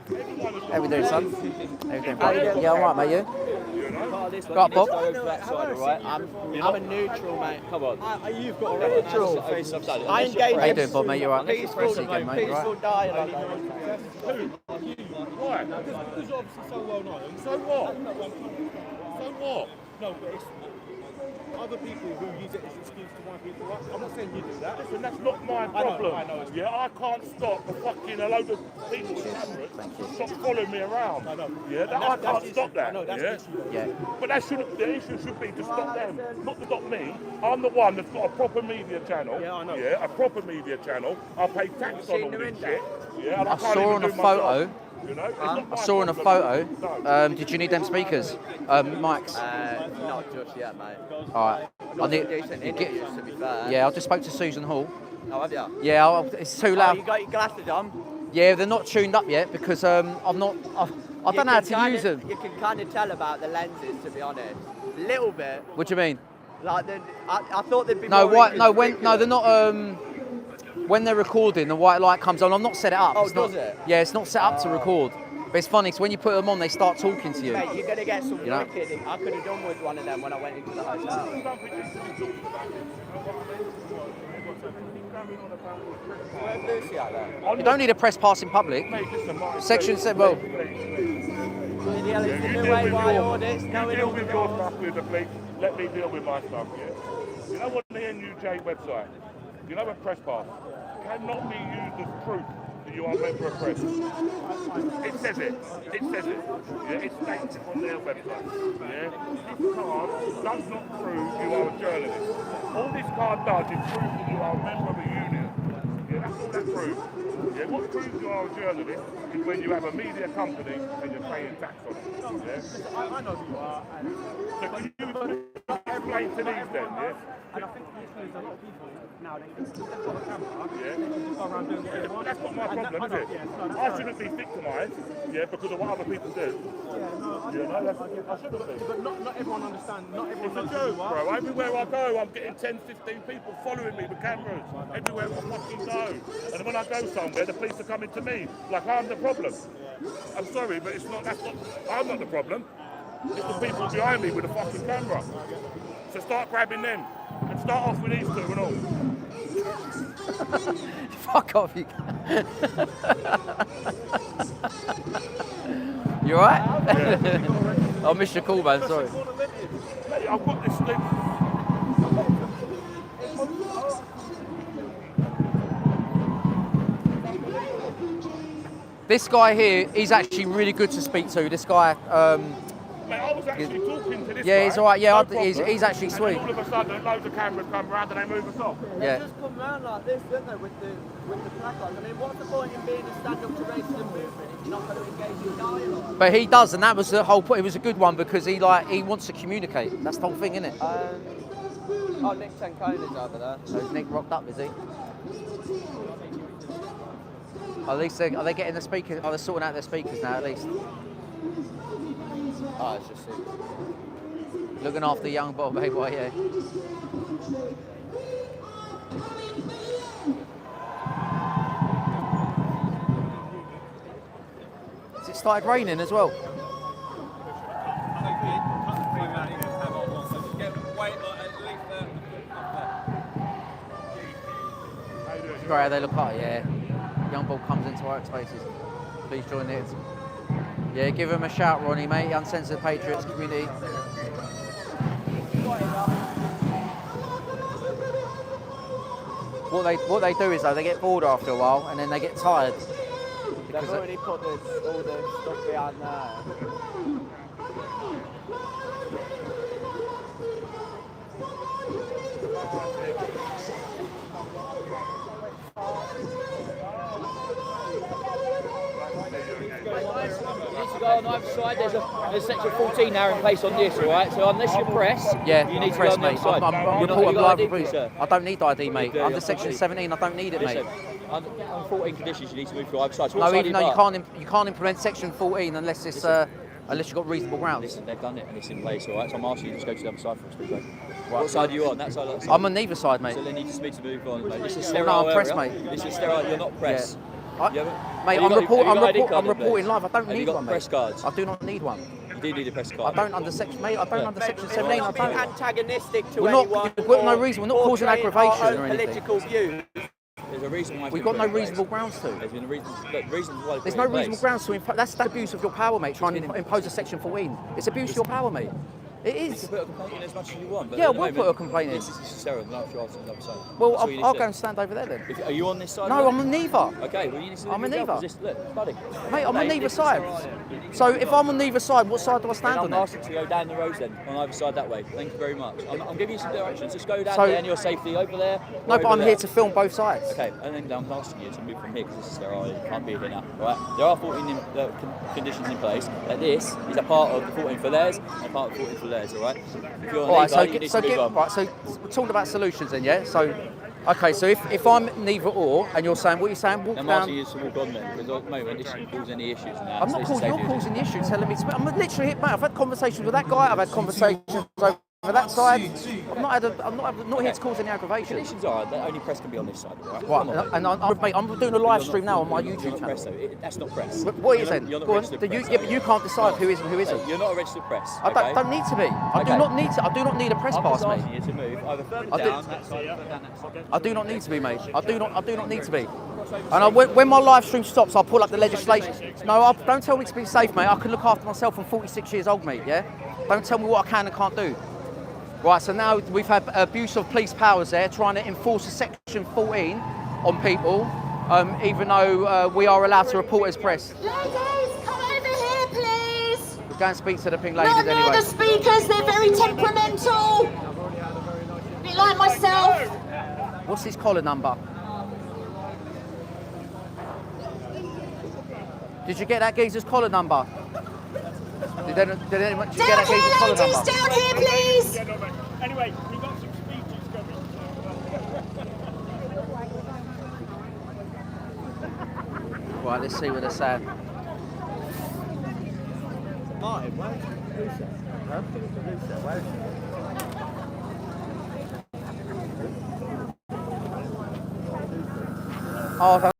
How we doing, son? How you doing, bro? Yeah, all right, mate, you? Got up, Bob? I'm a neutral, mate. Come on. You've got a neutral. I engage. How you doing, Bob, mate? You all right? Peaceful, Again, mate, you all peaceful right? dialogue. Why? Because obviously so well known. So what? So what? No, but it's other people who use it as an excuse to wind people up. I'm not saying you do that. And that's not my problem. I know. Yeah, I can't stop a fucking a load of people with cameras stop following me around. I know. Yeah, I can't stop that. I know, that's yeah? the issue. Yeah. But that the issue should be to stop them, not to stop me. I'm the one that's got a proper media channel. Yeah, I know. Yeah, a proper media channel. I pay tax on all this shit. Yeah, and I I can't saw even on a do my photo. job, you know? It's not my I saw on a problem. photo. No. Did you need them speakers? Mics? Not just yet, mate. All right. I need. Decent interviews, to be fair. Yeah, I just spoke to Susan Hall. Oh, have you? Yeah, it's too Oh, loud. you got your glasses on? Yeah, they're not tuned up yet because I don't know how to use them. You can kind of tell about the lenses, to be honest. A little bit. What do you mean? Like, I thought they'd be No, more white. No, when inconspicuous. they're not. When they're recording, the white light comes on. I'm not set it up. Oh, It's not, does it? Yeah, it's not set up to record. But it's funny, because when you put them on, they start talking to you. Mate, you're going to get some You know? wicked. I could have done with one of them when I went into the hotel. Where's Lucy out there? You don't need a press pass in public. Section 7. Well, The new way why audits, You knowing deal all the with your rules. stuff with the police, let me deal with my stuff, yeah? You know what, the NUJ website, you know a press pass cannot be used as proof that you are a member of press. It says it. It says it. Yeah, it states it on their website. Yeah? This card does not prove you are a journalist. All this card does is prove that you are a member of a union. Yeah, that's all that proves. Yeah, what proves you are a journalist is when you have a media company and you're paying tax on it. Yeah? I know who you are. So can you explain to these then, yeah? And I think there's a lot of people now that if they've got a camera, Yeah. they can just go around doing what they want. That's not my problem, is it? I shouldn't be victimised, yeah, because of what other people do. Yeah, no, I You know, I shouldn't be. but not everyone understands. Not everyone It's a knows who joke, you are. bro. Everywhere I go, I'm getting 10, 15 people following me with cameras. Everywhere I fucking go. And when I go somewhere, the police are coming to me like I'm the problem. I'm sorry, but it's not. That's not. I'm not the problem. It's the people behind me with the fucking camera. So start grabbing them and start off with these two and all. fuck off, you. You alright? Yeah. I missed your call, man. Sorry. Mate, I've got this thing. This guy here, he's actually really good to speak to. This guy. Mate, I was actually talking to this Yeah, guy. he's all right, yeah, no he's problem. actually And sweet. then all of a sudden, loads of cameras come around and they move us off. They Yeah. just come round like this, don't they, with the placards. I mean, what's the point in being a stand-up to racism movement if you're not going to engage in dialogue? But he does, and that was the whole point. It was a good one because he wants to communicate. That's the whole thing, isn't it? Oh, Nick Tanconi's over there. So is Nick rocked up, is he? At least are they getting the speakers? Are they sorting out their speakers now? At least Oh, it's just looking after young Bob, hey boy, yeah. Has it started raining as well? It's great how they look up, yeah. Young Bob comes into our spaces. Please join it. Yeah, give him a shout, Ronnie, mate. Uncensored Patriots community. What they do is though they get bored after a while and then they get tired. they've already put all the stuff behind there. Go on either side. There's section 14 now in place on this, all right? So unless you press, yeah, you need to press, go on the mate. other side. I'm You're not- reporting you got live ID, for sir? I don't need ID, mate. You do, Under yeah, section please. 17, I don't need it, Listen, mate. on 14 conditions, you need to move to either side. So what No, side even are though you got? you can't implement section 14 unless it's unless you've got reasonable grounds. Listen, they've done it and it's in place, all right? So I'm asking you to just go to the other side for us, please, mate. What side are you on? That side or that side? I'm on neither side, mate. So they need me to move on, mate. This is Well, sterile no, I'm press, area. mate. This is sterile. You're not press. Mate, Have you got ID card I'm then, reporting please? live. I don't Have you need got one, mate. press cards? I do not need one. You do need a press I card. don't under section, mate. I don't under section 17. I Be don't. antagonistic to We're not- anyone. we've got no reason. We're not causing portraying aggravation our or own anything. political views. There's a reason why it's We've been got no put in place. reasonable grounds to. There's been a reason. Look, reasons why it's There's put no in place. reasonable grounds to impose. That's the abuse of your power, mate. Trying to impose a section 14. It's abuse of your power, mate. It You is. can put a complaint in as much as you want. But Yeah, at I the will moment, put a complaint in. This is sterile. No, if you're on the other side. Well, That's what you need I'll to go do. and stand over there then. Are you on this side? No, I'm on neither. Okay, well you need to. I'm on neither. Look, buddy. Mate, I'm on Mate, neither this is side. sterile. So if I'm on neither side, what side do I stand Then on I'm then? asking to go down the roads then, on either side that way. Thank you very much. I'm giving you some directions. Just go down So- there and your safety over there. No, or but over I'm there. here to film both sides. Okay, and then I'm asking you to move from here because this is sterile. You can't be here now. Right? There are 14 conditions in place. That this is a part of the 14 for theirs and a part of the 14 for theirs. All right. If you're on All right, either, you need to move on. right, so we're talking about solutions then, yeah? So, okay, so if I'm neither or, and you're saying, what are you saying? Walk I'm down. asking you to walk on then because at the moment this shouldn't cause any issues now. I'm not causing, you're causing the issue, telling me to. I'm literally hit, mate. I've had conversations with that guy. I've had conversations over that side. I'm not here to cause any aggravation. Conditions are that only press can be on this side. Right? Right, Come on, and I'm doing a live stream now on my YouTube You're not channel. press, though. That's not press. But what is You're it? not- You're not Go on. registered Yeah, press, but you can't decide who is and who isn't. You're not a registered press. I okay? don't need to be. I do Okay. not need to. I do not need a press I'm pass, just mate. asking you to move either further I do- down that side or further down that side. I do not need to be, mate. I do not need to be. And when my live stream stops, I'll pull up the legislation. No, don't tell me to be safe, mate. I can look after myself. I'm 46 years old, mate, yeah? Don't tell me what I can and can't do. Right, so now we've had abuse of police powers there, trying to enforce a section 14 on people, even though we are allowed to report as press. Ladies, come over here, please. We'll go and speak to the pink ladies Not near anyway. the speakers, they're very temperamental. A bit like myself. What's his collar number? Did you get that geezer's collar number? Did you get that Down geezer's here, collar ladies, number? down here, please. Anyway, we've got some speeches coming. Right, let's see what they're saying. Martin, where's Lucia? Huh? Lucia, where is she? Oh,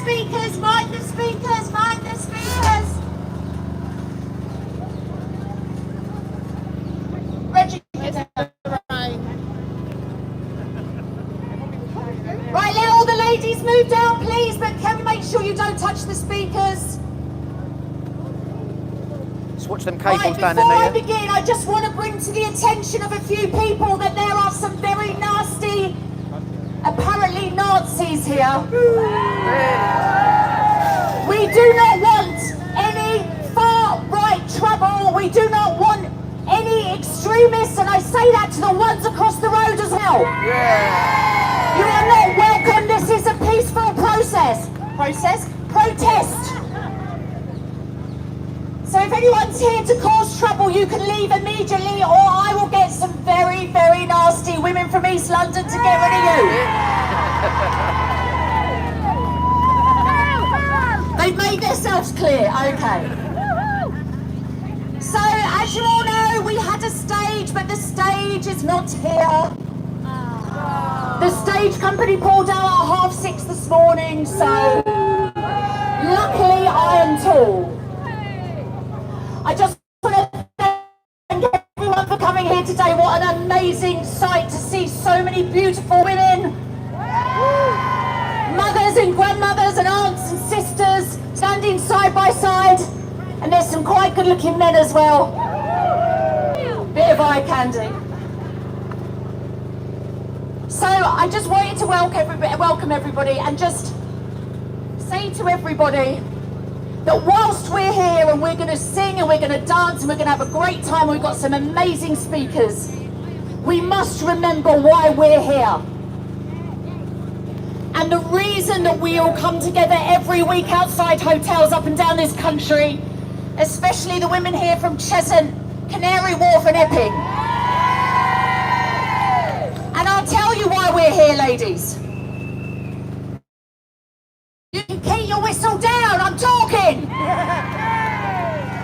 speakers, mind the speakers, mind the speakers. Reggie, right, let all the ladies move down, please, but can we make sure you don't touch the speakers? Just watch them cables Right, down there, before I Nita. begin, I just want to bring to the attention of a few people that there are some very nasty, apparently Nazis here. We do not want any far-right trouble. We do not want any extremists, and I say that to the ones across the road as well. You are not welcome. This is a peaceful protest. So if anyone's here to cause trouble, you can leave immediately, or I will get some very, very nasty women from East London to get rid of you. They've made themselves clear, okay. So, as you all know, we had a stage, but the stage is not here. The stage company pulled out at 6:30 this morning, so luckily I am tall. I just want to thank everyone for coming here today. What an amazing sight to see so many beautiful women. Mothers and grandmothers and aunts and sisters standing side by side. And there's some quite good looking men as well. Bit of eye candy. So I just wanted to welcome everybody and just say to everybody that whilst we're here and we're going to sing and we're going to dance and we're going to have a great time, we've got some amazing speakers, we must remember why we're here. And the reason that we all come together every week outside hotels up and down this country, especially the women here from Cheshunt, Canary Wharf and Epping. And I'll tell you why we're here, ladies. You can keep your whistle down, I'm talking.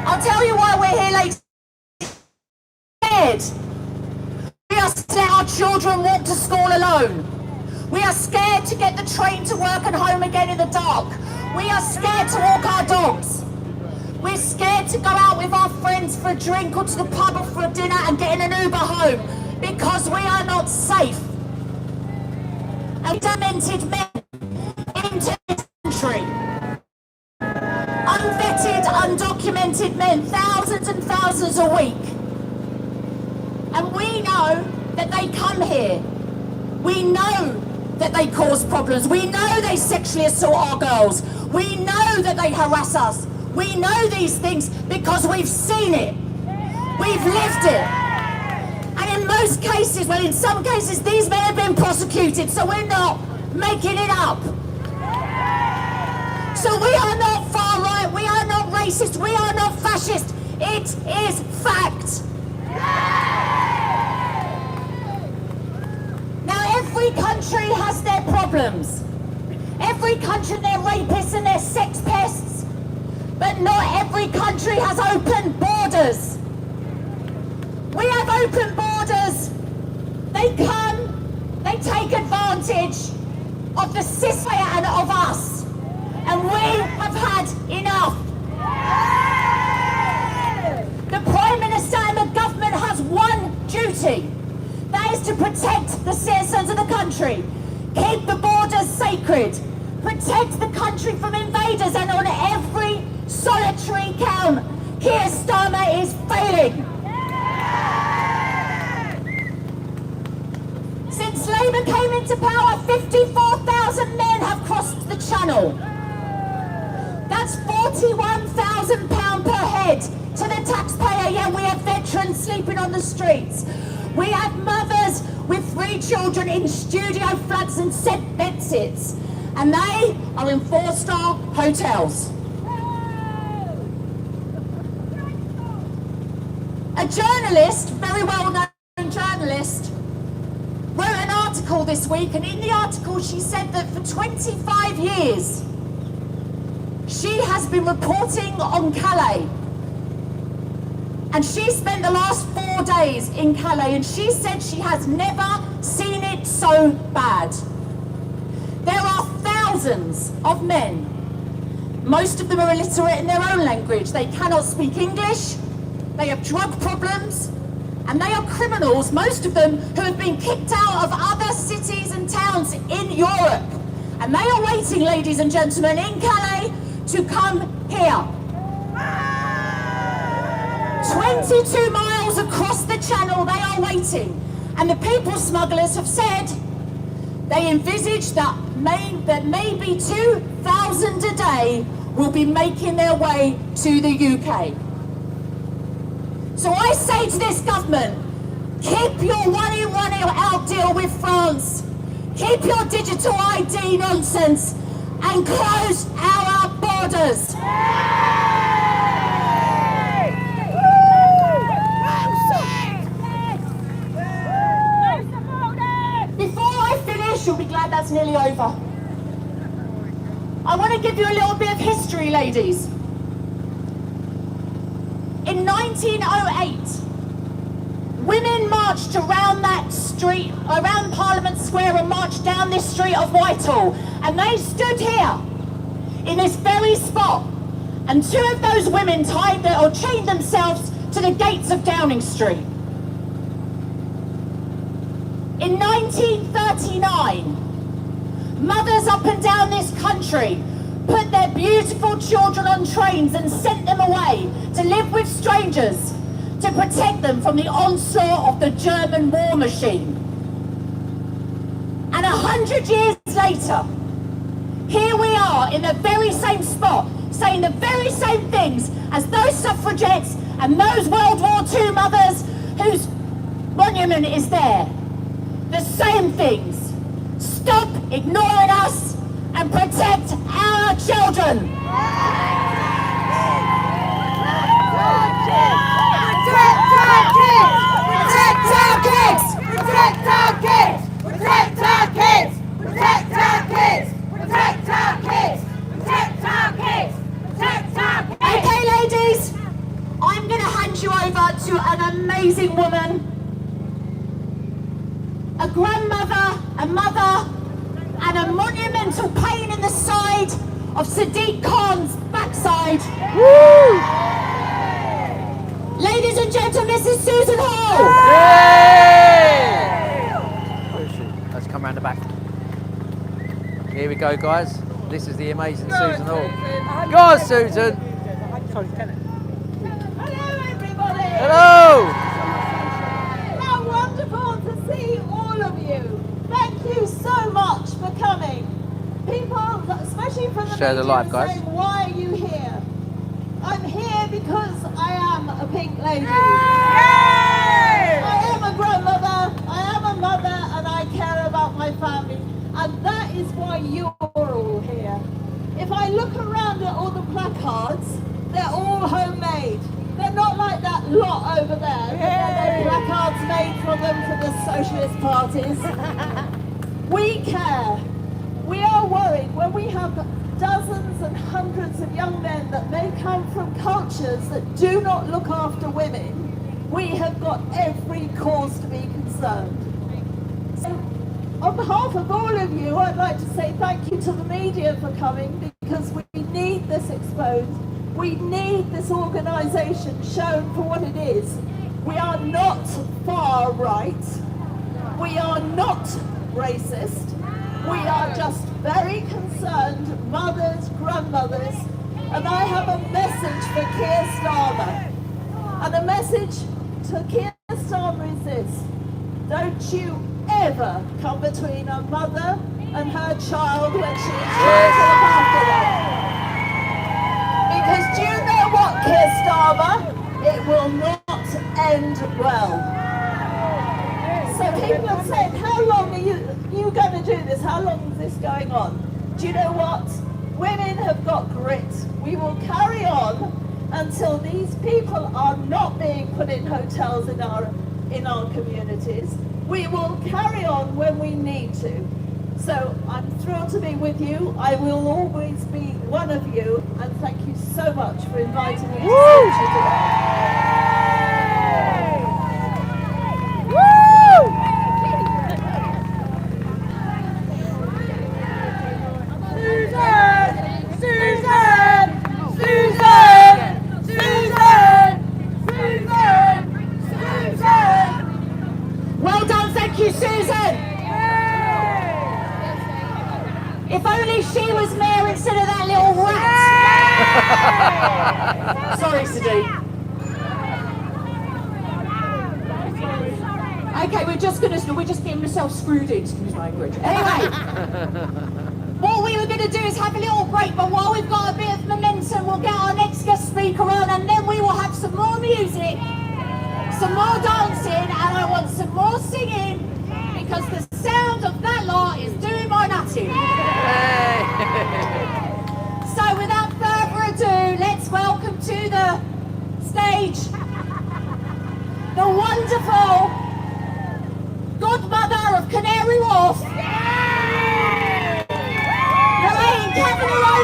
I'll tell you why we're here, ladies. We are scared our children walk to school alone. We are scared to get the train to work and home again in the dark. We are scared to walk our dogs. We're scared to go out with our friends for a drink or to the pub or for a dinner and get in an Uber home because we are not safe. And demented men into this country. Unvetted, undocumented men, thousands and thousands a week. And we know that they come here. We know that they cause problems. We know they sexually assault our girls. We know that they harass us. We know these things because we've seen it. We've lived it. And in most cases, well, in some cases, these men have been prosecuted, so we're not making it up. So we are not far right, we are not racist, we are not fascist. It is fact. Now, every country has their problems. Every country, their rapists and their sex pests. But not every country has open borders. We have open borders. They come, they take advantage of the ceasefire and of us. And we have had enough. The Prime Minister and the government has one duty. That is to protect the citizens of the country. Keep the borders sacred. Protect the country from invaders, and on every solitary count, Keir Starmer is failing. Since Labour came into power, 54,000 men have crossed the Channel. That's £41,000 per head to the taxpayer. Yeah, we have veterans sleeping on the streets. We have mothers with 3 children in studio flats and set bedsits. And they are in 4-star hotels. A journalist, very well-known journalist, wrote an article this week, and in the article she said that for 25 years she has been reporting on Calais. And she spent the last 4 days in Calais, and she said she has never seen it so bad. There are thousands of men. Most of them are illiterate in their own language. They cannot speak English, they have drug problems, and they are criminals, most of them who have been kicked out of other cities and towns in Europe. And they are waiting, ladies and gentlemen, in Calais to come here. 22 miles across the channel they are waiting. And the people smugglers have said they envisage that maybe 2,000 a day will be making their way to the UK. So I say to this government, keep your one-in, one-out deal with France, keep your digital ID nonsense, and close our borders. Before I finish, you'll be glad that's nearly over. I want to give you a little bit of history, ladies. In 1908, women marched around that street, around Parliament Square, and marched down this street of Whitehall. And they stood here, in this very spot. And two of those women chained themselves to the gates of Downing Street. In 1939, mothers up and down this country put their beautiful children on trains and sent them away to live with strangers to protect them from the onslaught of the German war machine. And 100 years later, here we are in the very same spot, saying the very same things as those suffragettes and those World War II mothers whose monument is there. The same things. Stop ignoring us and protect our children. Protect our kids! Protect our kids! Protect our kids! Protect our kids! Protect our kids! Protect our kids! Protect our kids! Protect our kids! Okay, ladies, I'm going to hand you over to an amazing woman, a grandmother, a mother, and a monumental pain in the side of Sadiq Khan's backside. Woo! Ladies and gentlemen, this is Susan Hall. Where is she? Let's come round the back. Here we go, guys. This is the amazing Susan Hall. Go on, Susan. Hello, everybody. Hello. How wonderful to see all of you. Thank you so much for coming. People, especially from the Share the live, media, guys. saying, why are you here? I'm here because I am a pink lady. Yay! I am a grandmother, I am a mother, and I care about my family. And that is why you're all here. If I look around at all the placards, they're all homemade. They're not like that lot over there. They're placards made for them for the socialist parties. We care. We are worried when we have dozens and hundreds of young men that may come from cultures that do not look after women. We have got every cause to be concerned. So, on behalf of all of you, I'd like to say thank you to the media for coming, because we need this exposed. We need this organisation shown for what it is. We are not far right. We are not racist. We are just very concerned mothers, grandmothers, and I have a message for Keir Starmer. And the message to Keir Starmer is this: don't you ever come between a mother and her child when she is trying to look after them. Because do you know what, Keir Starmer? It will not end well. So people have said, how long are you going to do this? How long is this going on? Do you know what? Women have got grit. We will carry on until these people are not being put in hotels in our communities. We will carry on when we need to. So I'm thrilled to be with you. I will always be one of you, and thank you so much for inviting me to speak to you today. electricity. Okay, we're just getting ourselves screwed in, excuse my language. Anyway, what we were going to do is have a little break, but while we've got a bit of momentum, we'll get our next guest speaker on, and then we will have some more music, some more dancing, and I want some more singing, because the sound of that lot is doing my nutting. So without further ado, let's welcome to the stage the wonderful godmother of Canary Wharf, Lorraine Kavanagh.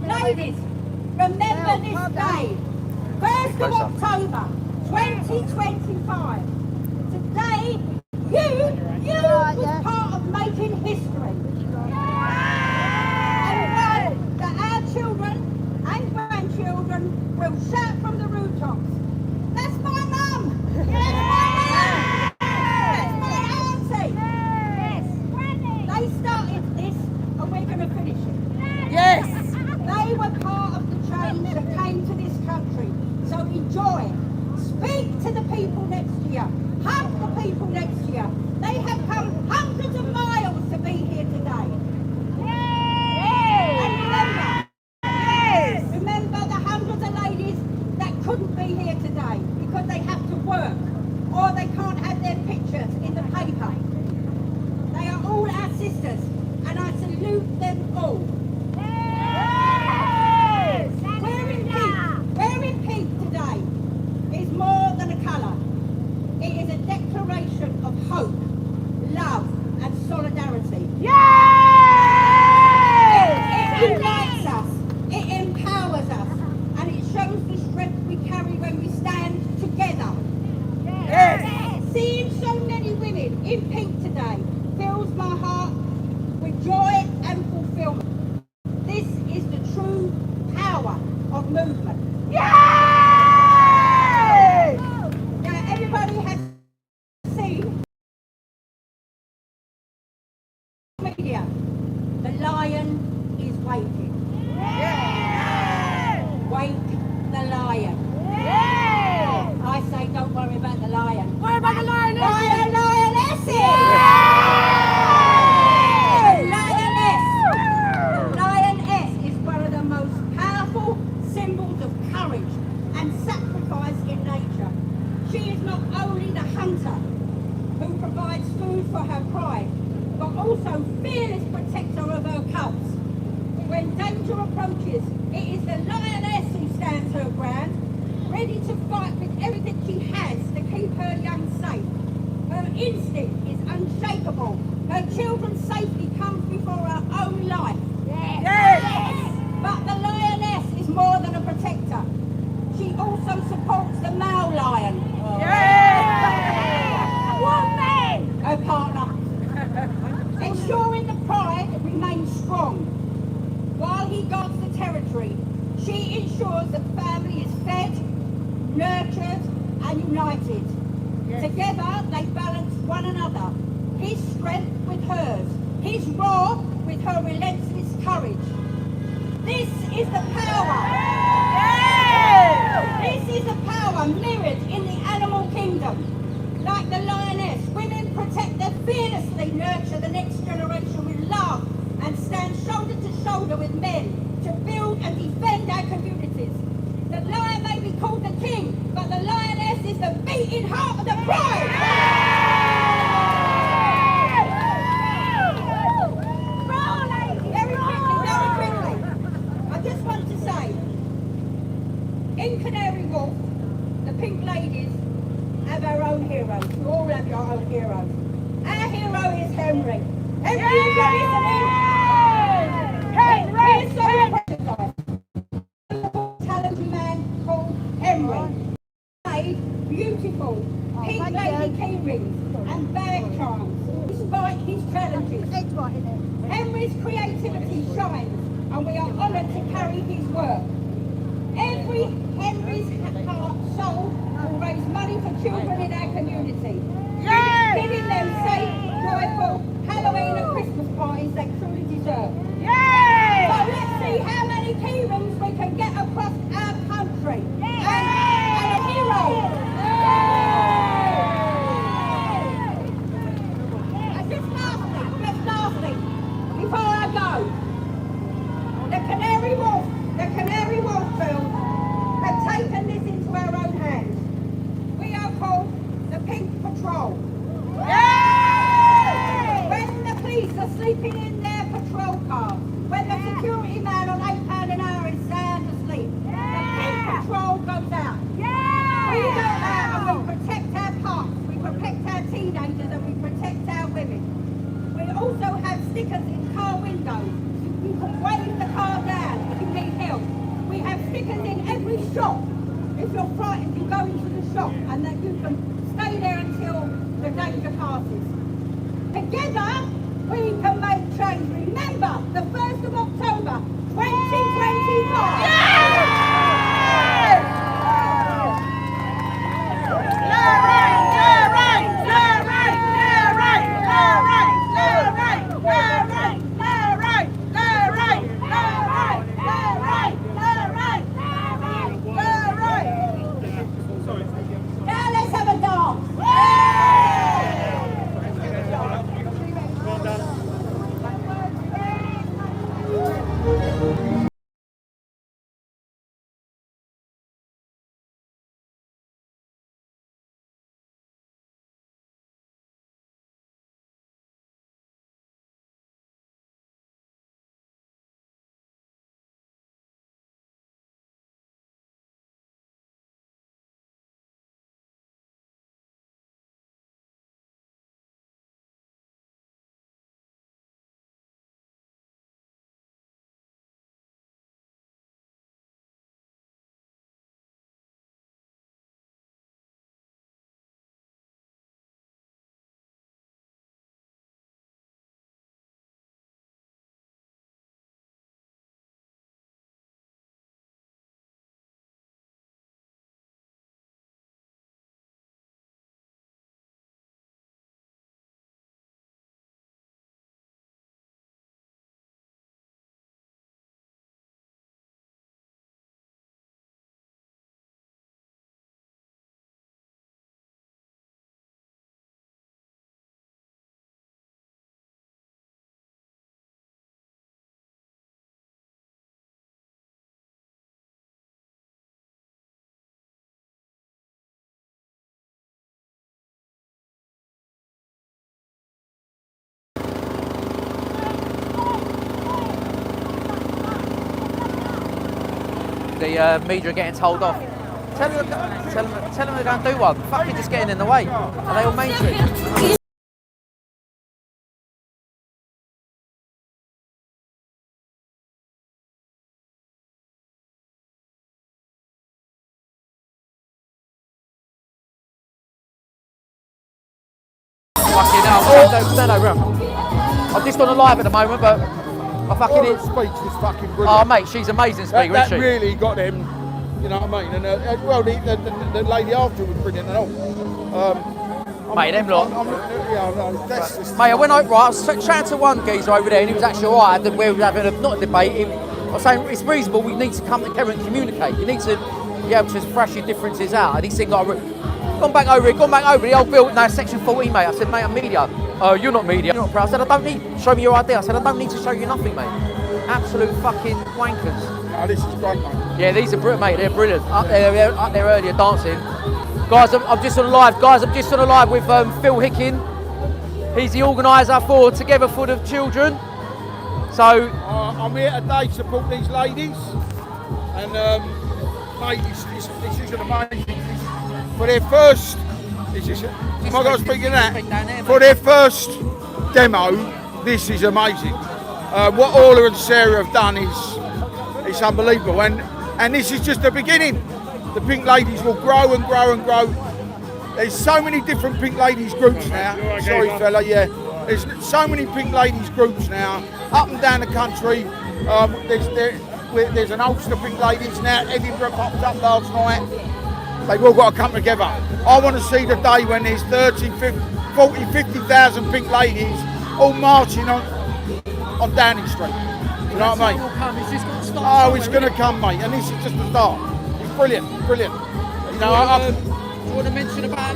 Ladies, remember this day, 1st of October 2025. Today, you was part of making history. And know that our children and grandchildren will shout from the rooftops, "That's my mum! That's my mum! That's my auntie!" They started this and we're going to finish it. Yes! They were part of the change that came to this country. So enjoy it. Speak to the people next to you. Hug the people next to you. They have come hundreds of miles to be here today. And remember the hundreds of ladies that couldn't be here today because they have to work or they can't have their pictures in the paper. They are all our sisters and I salute them all. Wearing pink today is more than a colour. It is a declaration of hope, love and solidarity. It unites us, it empowers us, and it shows the strength we carry when we stand together. Seeing so many women in pink today fills my heart with joy and fulfilment. This is the true power of movement. Now everybody has seen media. The lion is waiting. Wake the lion. I say don't worry about the lion. Worry about the lionesses. The lioness is one of the most powerful symbols of courage and sacrifice in nature. She is not only the hunter who provides food for her pride, but also fearless protector of her cubs. When danger approaches, it is the lioness who stands her ground, ready to fight with everything she has to keep her young safe. Her instinct is unshakable. Her children's safety comes before her own life. But the lioness is more than a protector. She also supports the male lion. Woman! Her partner. Ensuring the pride remains strong. While he guards the territory, she ensures the family is fed, nurtured and united. Together they balance one another. His strength with hers. His roar with her relentless courage. This is the power. This is the power mirrored in the animal kingdom. Like the lioness, women protect them fearlessly, nurture the next generation with love, and stand shoulder to shoulder with men to build and defend our communities. The lion may be called the king, but the lioness is the beating heart of the pride. Very quickly, I just want to say, in Canary Wharf, the Pink Ladies have our own heroes. You all have your own heroes. Our hero is Henry. Henry, if you're listening, Henry is so talented man called Henry. Made beautiful Pink Lady key rings and bag charms despite his challenges. Henry's creativity shines and we are honoured to carry his work. Every every Henry's Heart sold will raise money for children in our community. Yay! Giving them safe, joyful Halloween and Christmas parties they truly deserve. Yay! So let's see how many key rooms we can get across our country. And a hero. And just lastly, before I go, the Canary Wharf Bill have taken this into our own hands. We are called the Pink Patrol. Yay! When the police are sleeping in their patrol cars, when the security man on £8 an hour is sound asleep, the Pink Patrol goes out. We go out and we protect our parks, we protect our teenagers and we protect our women. We also have stickers in car windows. You can wave the car down if you need help. We have stickers in every shop. If you're frightened, you go into the shop and that you can stay there until the danger passes. Together, we can make change. Remember, the 1st of October, 2025. Now let's have a dance. The media are getting told off. Tell them to go and do one. Fucking just getting in the way. Are they all mainstream? Fucking hell, stand over. I'm just on a live at the moment, but I fucking Her speech was fucking brilliant. Oh mate, she's amazing speaker, that isn't she? really got them, you know what I mean? And well, the lady after was brilliant and all. Mate, them lot. That's just, Mate, I went over, I was chatting to one geezer over there and he was actually alright, we were having not a debate, I was saying it's reasonable, we need to come together and communicate. You need to be able to thrash your differences out. And he said, like, gone back over, the old bill, no, section 14, mate. I said, mate, I'm media. Oh, you're not media. You're not proud. I said, I don't need, show me your idea. I said, I don't need to show you nothing, mate. Absolute fucking wankers. Oh, this is great, mate. Yeah, these are brilliant, mate. They're brilliant. Up there earlier dancing. Guys, I'm just on a live. Guys, I'm just on a live with Phil Hickin. He's the organiser for Together for the Children. So I'm here today to support these ladies, and mate, this is an amazing. For their first, am I going to speak in that? For their first demo, this is amazing. What Orla and Sarah have done is unbelievable, and this is just the beginning. The Pink Ladies will grow and grow and grow. There's so many different Pink Ladies groups now. Sorry, fella, yeah. There's so many Pink Ladies groups now, up and down the country. there's an Ulster Pink Ladies now. Edinburgh popped up last night. They've all got to come together. I want to see the day when there's 30, 50, 40, 50,000 Pink Ladies all marching on Downing Street. You know what I mean? Oh, it's going to come, mate, and this is just the start. It's brilliant. You know, you want to mention about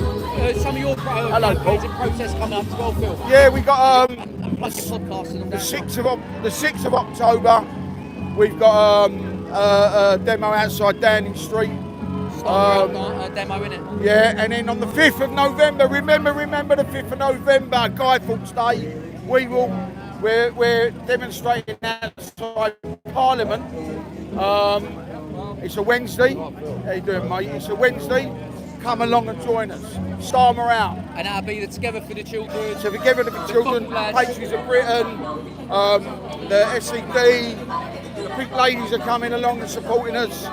some of your protests coming up as well, Phil? Yeah, we got Plus your podcast and all the that. 6th of October. We've got a demo outside Downing Street. Demo, innit? Yeah, and then on the 5th of November, remember the 5th of November, Guy Fawkes Day, we're demonstrating outside Parliament. It's a Wednesday. How you doing, mate? It's a Wednesday. Come along and join us. Storm her out. And that'll be the Together for the Children. So Together for the Children, Patriots of Britain, the SED, the Pink Ladies are coming along and supporting us.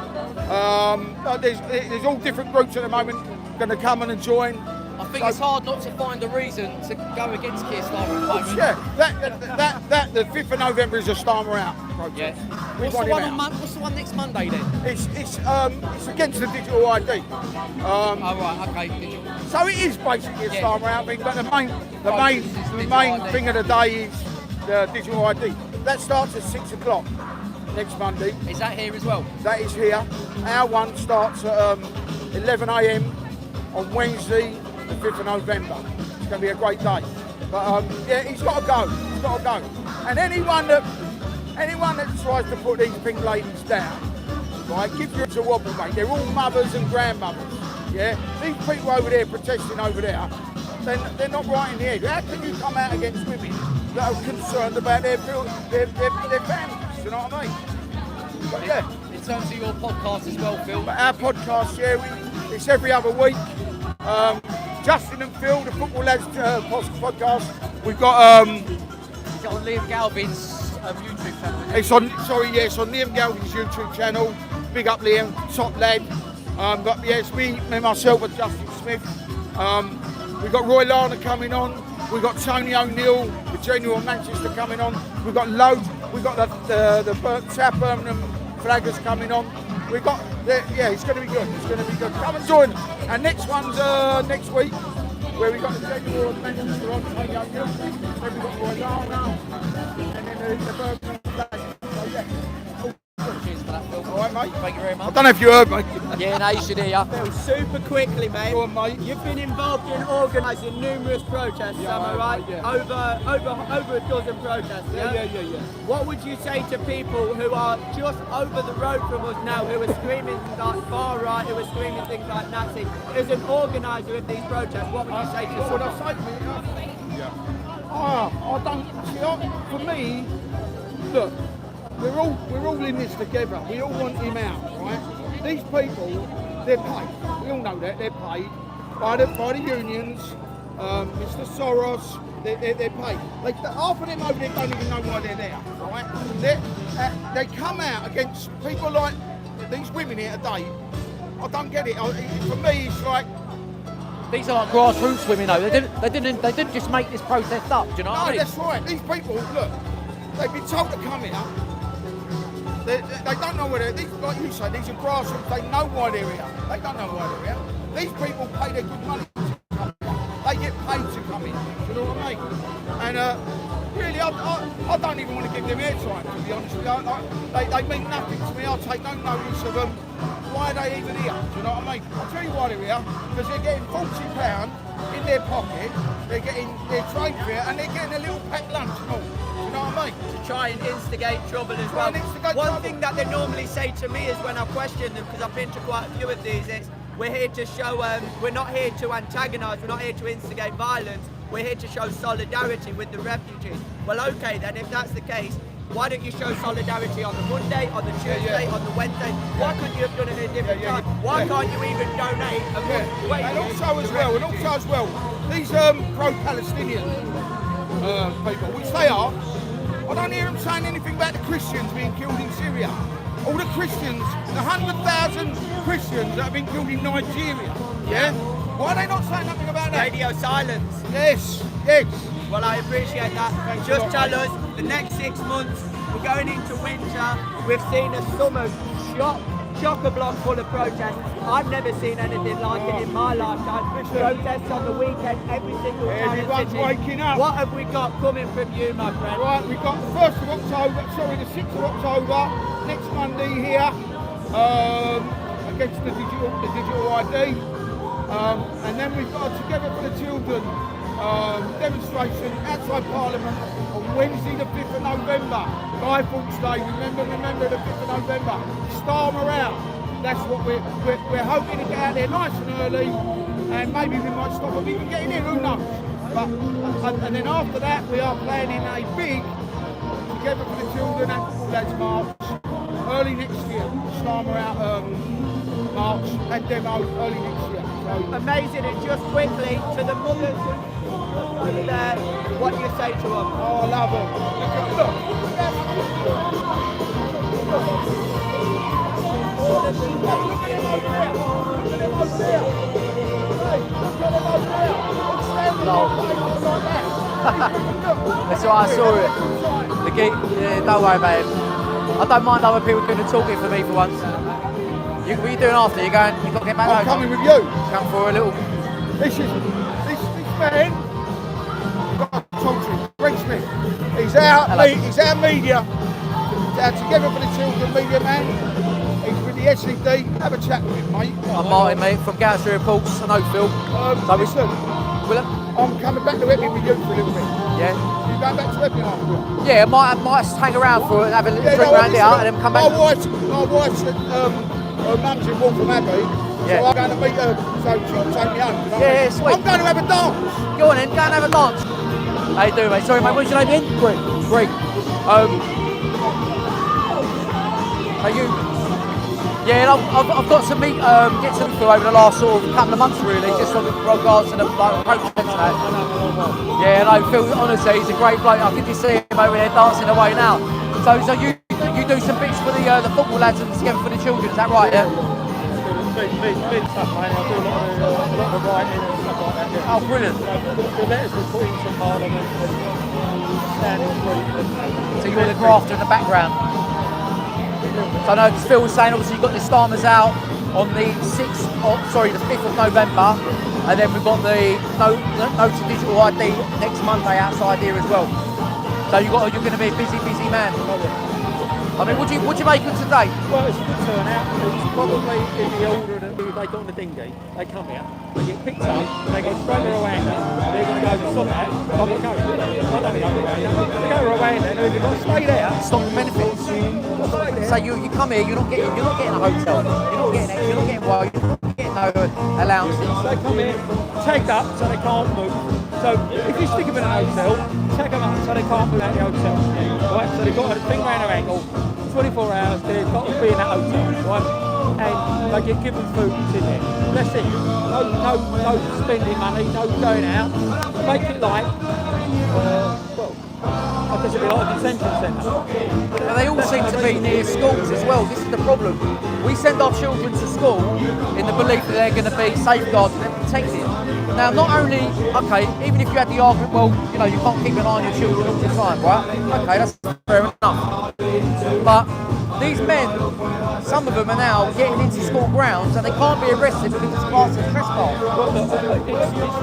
There's all different groups at the moment going to come and join. I think it's hard not to find a reason to go against Keir Starmer at the moment. Yeah, the 5th of November is a Starmer out protest. Yeah. What's the one next Monday then? It's against the digital ID. Okay. So it is basically a Starmer out thing, but the main thing of the day is the digital ID. That starts at 6 o'clock next Monday. Is that here as well? That is here. Our one starts at 11 a.m. on Wednesday, the 5th of November. It's going to be a great day. But yeah, he's got to go. And anyone that tries to put these Pink Ladies down, right, give yours a wobble, mate. They're all mothers and grandmothers. Yeah, these people over there protesting over there, they're not right in the head. How can you come out against women that are concerned about their families? You know what I mean? But yeah. In terms of your podcast as well, Phil. But our podcast, yeah, it's every other week. Justin and Phil, the Football Lads podcast. We've got Is it on Liam Galvin's YouTube channel? It's on Liam Galvin's YouTube channel. Big up Liam, top lad. It's me, myself and Justin Smith. We've got Roy Lana coming on. We've got Tony O'Neill, the General of Manchester, coming on. We've got loads. We've got the South Birmingham Flaggers coming on. We've got, it's going to be good. Come and join us. And next one's next week, where we've got the General of Manchester on, Tony O'Neill. Then we've got Roy Lana, and then the Birmingham Flaggers. So yeah. Cheers for that, Phil. All right, mate. Thank you very much. I don't know if you heard, mate. Yeah, no, you should hear. Phil, super quickly, mate. Go on, mate. You've been involved in organising numerous protests, am I right? Yeah. Over a dozen protests, yeah? Yeah. What would you say to people who are just over the road from us now, who are screaming things like far right, who are screaming things like Nazi? As an organiser of these protests, what would you say to someone? What would I say to you? I don't, for me, look, we're all in this together. We all want him out, right? These people, they're paid. We all know that they're paid by the unions. Mr. Soros, they're paid. Half of them over there don't even know why they're there, right? They come out against people like these women here today. I don't get it. For me, it's like. These are like grassroots women, though. They didn't just make this protest up. Do you know what I mean? No, that's right. These people, look, they've been told to come here. They don't know where they're. Like you say, these are grassroots. They know why they're here. They don't know why they're here. These people pay their good money to come here. They get paid to come in. You know what I mean? And really, I don't even want to give them airtime, to be honest with you. They mean nothing to me. I take no notice of them. Why are they even here? Do you know what I mean? I'll tell you why they're here. Because they're getting £40 in their pocket. They're getting their train fare and they're getting a little packed lunch and all. You know what I mean? To try and instigate trouble as well. One thing that they normally say to me is when I question them, because I've been to quite a few of these, it's we're here to show, we're not here to antagonise, we're not here to instigate violence, we're here to show solidarity with the refugees. Well, okay then, if that's the case, why don't you show solidarity on the Monday, on the Tuesday, on the Wednesday? Why couldn't you have done it at a different time? Why can't you even donate a month's wages? And also as well, these pro-Palestinian people, which they are, I don't hear them saying anything about the Christians being killed in Syria. All the Christians, the 100,000 Christians that have been killed in Nigeria, yeah? Why are they not saying nothing about that? Radio silence. Yes. Well, I appreciate that. Just tell us, the next 6 months, We're going into winter. We've seen a summer chock-a-block full of protests. I've never seen anything like it in my lifetime. Protests on the weekend, every single time. Everyone's waking up. What have we got coming from you, my friend? Right, we've got the 1st of October, sorry, the 6th of October, next Monday here, against the digital ID. And then we've got a Together for the Children demonstration outside Parliament on Wednesday the 5th of November. Guy Fawkes Day, remember the 5th of November. Storm around. That's what we're hoping to get out there nice and early, and maybe we might stop them even getting in, who knows. But, and then after that we are planning a big Together for the Children and Football Lads March early next year. Storm out march and demo early next year. So, amazing. And just quickly to the mothers, what do you say to them? Oh, I love them. Look. That's what I saw it. Yeah, don't worry about it. I don't mind other people doing the talking for me for once. What are you doing after? You've got to get back home? I'm coming with you. Come for a little. This man, Greg Smith. He's out media. He's out Together for the Children media man. He's with the SED. Have a chat with him, mate. I'm Martin, mate, from Gauci Reports. I know Phil. Listen, I'm coming back to Epping with you for a little bit. Yeah. You going back to Epping after? Yeah, I might hang around for it, have a little drink around here, and then come back. My wife's her mum's in Waltham Abbey, so I'm going to meet her, so she'll take me home. You know Yeah, sweet. I'm going to have a dance. Go on then, go and have a dance. How you doing, mate? Sorry, mate, what's your name again? Greg. Are you? Yeah, I've got some get some info over the last sort of couple of months really, just on regards to the protests and that. Yeah, and I feel honestly he's a great bloke. I can just see him over there dancing away now. So you do some bits for the football lads and Together for the Children, is that right? Yeah. Big stuff, mate. I do a lot of writing and stuff like that. Yeah. Oh, brilliant. The letters were put into Parliament and standing street. So you're the grafter in the background. So I know Phil was saying obviously you've got the Starmers out on the 5th of November, and then we've got the no to digital ID next Monday outside here as well. So you're going to be a busy man. I mean, would you make of today? Well, it's a good turnout. It's probably in the order that they got on the dinghy. They come here, they get picked up, and they go straight to Rwanda. They're going to go to Somalia. I'm not going. They go to Rwanda, and they're going to stay there. Stop the benefits. So you come here, you're not getting a hotel. You're not getting no allowances. They come here, tagged up so they can't move. So if you stick them in a hotel, tag them up so they can't move out the hotel. Right? So they've got a thing around their ankle. 24 hours, they've got to be in that hotel, right? And they get given food in there. That's it. No spending money, no going out. Make it like, I guess it'd be like a detention centre. And they all seem to be near schools as well. This is the problem. We send our children to school in the belief that they're going to be safeguarded and protected. Now, not only, even if you had the argument, well, you can't keep an eye on your children all the time, right? Okay, that's fair enough. But these men, some of them are now getting into school grounds and they can't be arrested because it's classed as trespass. It's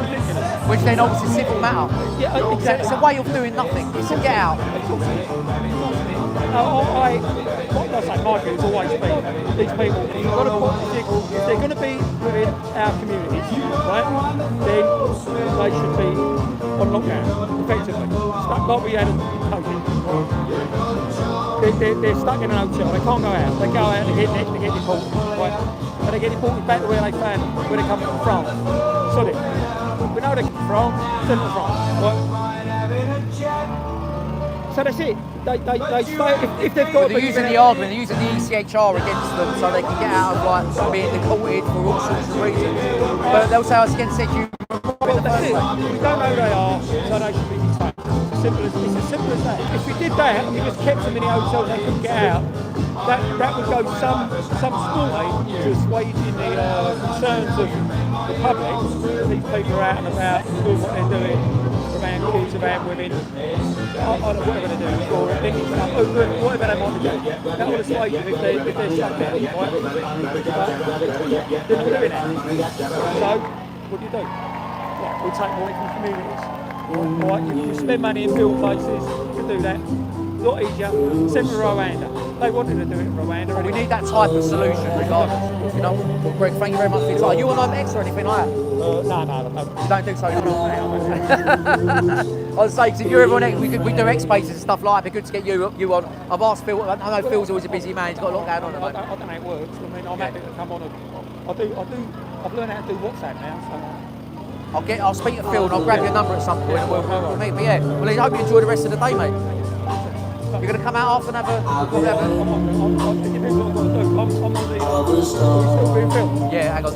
ridiculous. Which then obviously civil matter. Yeah, exactly. It's a way of doing nothing. It's a get out. What I say, my view has always been these people, you've got to put, if they're going to be within our communities, right, then they should be on lockdown, effectively. Like we had in COVID. They're stuck in an hotel, they can't go out. They go out, they get deported, right? And they get deported back to where they found them, where they come from France. So we know they're from France, they're from France, right? So that's it. They stay, if they've got. They're using the argument, they're using the ECHR against them so they can get out of being deported for all sorts of reasons. But they'll say it's against human rights. Well, that's it. We don't know who they are, so they should be detained. It's as simple as that. If we did that and we just kept them in the hotel and they couldn't get out, that would go some small way to assuaging the concerns of the public. These people are out and about doing what they're doing around kids, around women, whatever they're doing for it. think, whatever they want to do, that will assuage them if they're shut down, right? But they're not doing that. So, what do? Right, we take money from communities. Right, you spend money in build places, you can do that. A lot easier. Send to Rwanda. They wanted to do it in Rwanda. We need that type of solution regardless. You know, Greg, thank you very much for your time. You on X or anything like that? No. You don't do so? I was saying, if you're ever on X, we do X spaces and stuff like that. It'd be good to get you on. I've asked Phil, I know Phil's always a busy man, he's got a lot going on. I don't know how it works. I mean, I'm happy to come on. I've learned how to do WhatsApp now, so. I'll speak to Phil and I'll grab your number at some point and we'll meet. But yeah, well, I hope you enjoy the rest of the day, mate. You're going to come out after and have a... Yeah, hang on.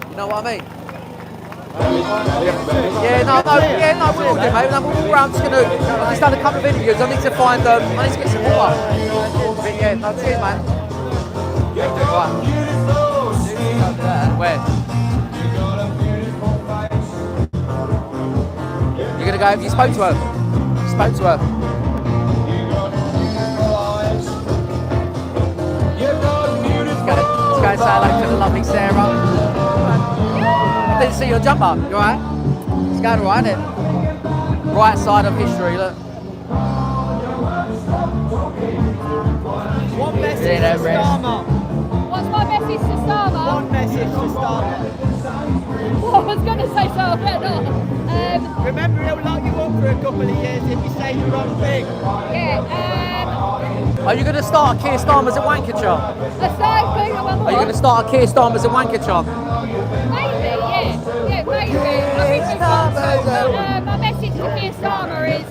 You know what I mean? No, we're all good, mate. We'll walk around. Just done a couple of interviews. I need to find I need to get some water. But yeah, no, cheers, man. Right. Where? You're gonna go? You spoke to her? You spoke to her? Let's go and say hello to the lovely Sarah. I didn't see your jumper. You alright? It's going alright, isn't it? Right side of history, look. One message to Starmer. What's my message to Starmer? One message to Starmer. Well, I was going to say so, I better not. Remember, he'll lock you up for a couple of years if you say the wrong thing. Yeah, Are you going to start a Keir Starmer's at Wankershire? Are you going to start a Keir Starmer's at Wankershire? Maybe, yeah, maybe. I think we've got to. My message to Keir Starmer is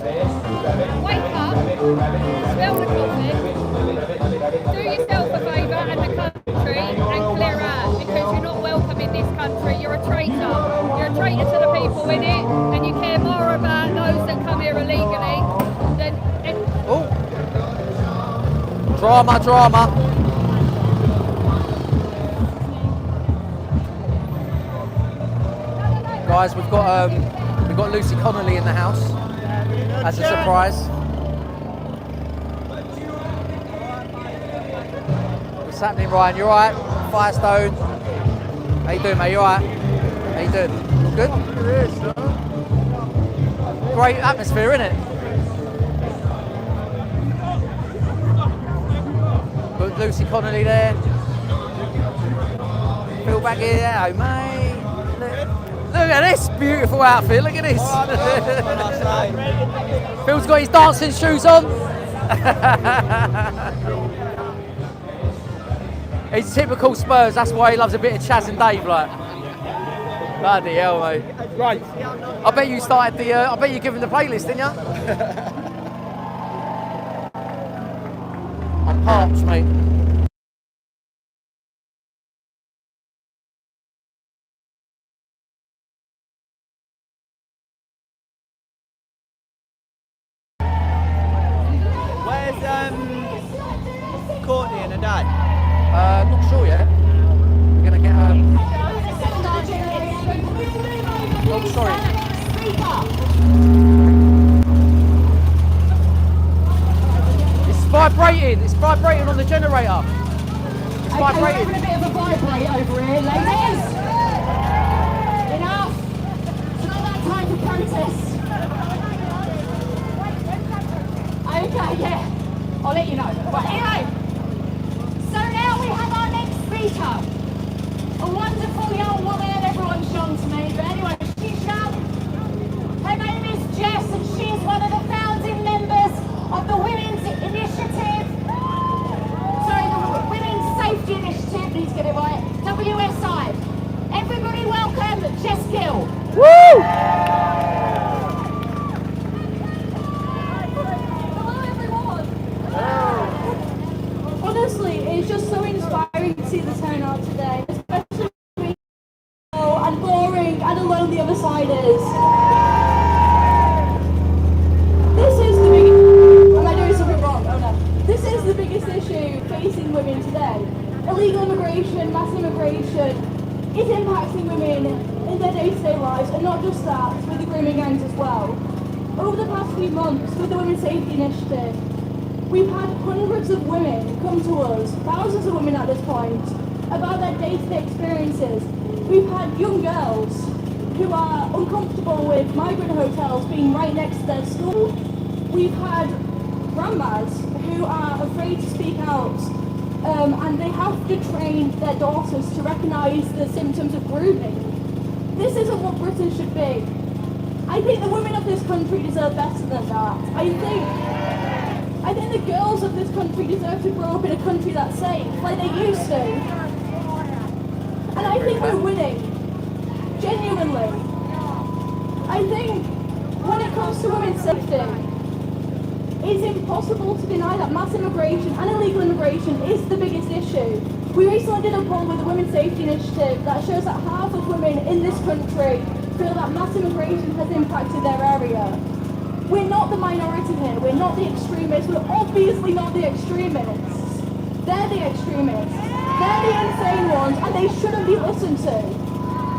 wake up, smell the coffee, do yourself a favour and the country and clear out, because you're not welcome in this country. You're a traitor. You're a traitor to the people in it, and you care more about those that come here illegally than... Drama. Guys, we've got Lucy Connolly in the house as a surprise. What's happening, Ryan? You alright? Firestone. How you doing, mate? You alright? How you doing? Good? Great atmosphere, isn't it? Got Lucy Connolly there. Phil back here, hello, mate. Look. Look at this beautiful outfit, look at this. Phil's got his dancing shoes on. He's typical Spurs, that's why he loves a bit of Chaz and Dave, like. Bloody hell, mate. Right. I bet you started the, I bet you given the playlist, didn't you? I'm parched, mate. Where's Courtney and her dad? Not sure yet. We're gonna get oh, sorry. It's vibrating on the generator. It's vibrating. We're having a bit of a vibrate over here, ladies. Enough. It's not that time for protest. Okay, yeah. I'll let you know. But anyway, so now we have our next speaker. A wonderful young woman, everyone's shown to me. But anyway, she's young. Her name is Jess, and she's one of the founding members of the Women's Initiative. Sorry, the Women's Safety Initiative, please get it right. WSI. Everybody welcome Jess Gill. Woo! Honestly, it's just so inspiring to see the turnout today, especially being slow and boring and alone the other side is. This is the biggest. Am I doing something wrong? Oh no. This is the biggest issue facing women today. Illegal immigration, mass immigration is impacting women in their day-to-day lives, and not just that, with the grooming gangs as well. Over the past few months, with the Women's Safety Initiative, we've had hundreds of women come to us, thousands of women at this point, about their day-to-day experiences. We've had young girls who are uncomfortable with migrant hotels being right next to their school. We've had grandmas who are afraid to speak out, and they have to train their daughters to recognise the symptoms of grooming. This isn't what Britain should be. I think the women of this country deserve better than that. I think the girls of this country deserve to grow up in a country that's safe, like they used to. And I think we're winning. Genuinely. I think when it comes to women's safety, it's impossible to deny that mass immigration and illegal immigration is the biggest issue. We recently did a poll with the Women's Safety Initiative that shows that half of women in this country feel that mass immigration has impacted their area. We're not the minority here, we're not the extremists, we're obviously not the extremists. They're the extremists. They're the insane ones, and they shouldn't be listened to.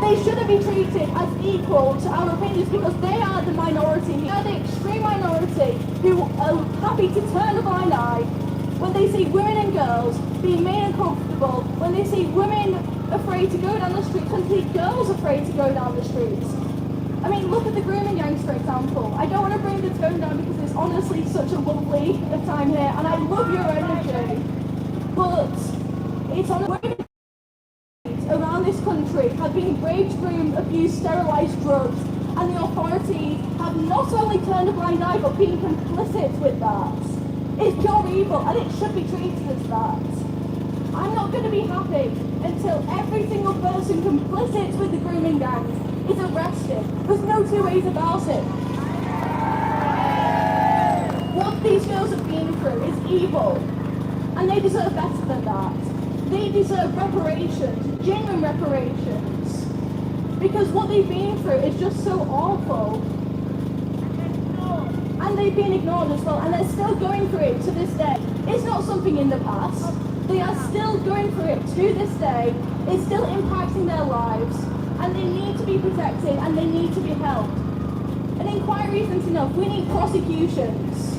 They shouldn't be treated as equal to our opinions because they are the minority. They are the extreme minority who are happy to turn a blind eye when they see women and girls being made uncomfortable, when they see women afraid to go down the streets, and see girls afraid to go down the streets. I mean, look at the grooming gangs, for example. I don't want to bring the tone down because it's honestly such a lovely time here, and I love your energy. But it's on the way around this country have been raped, groomed, abused, sterilised, drugs, and the authorities have not only turned a blind eye but been complicit with that. It's pure evil, and it should be treated as that. I'm not going to be happy until every single person complicit with the grooming gangs is arrested. There's no two ways about it. What these girls have been through is evil, and they deserve better than that. They deserve reparations, genuine reparations, because what they've been through is just so awful. And they've been ignored as well, and they're still going through it to this day. It's not something in the past. They are still going through it to this day. It's still impacting their lives, and they need to be protected, and they need to be helped. An inquiry isn't enough. We need prosecutions.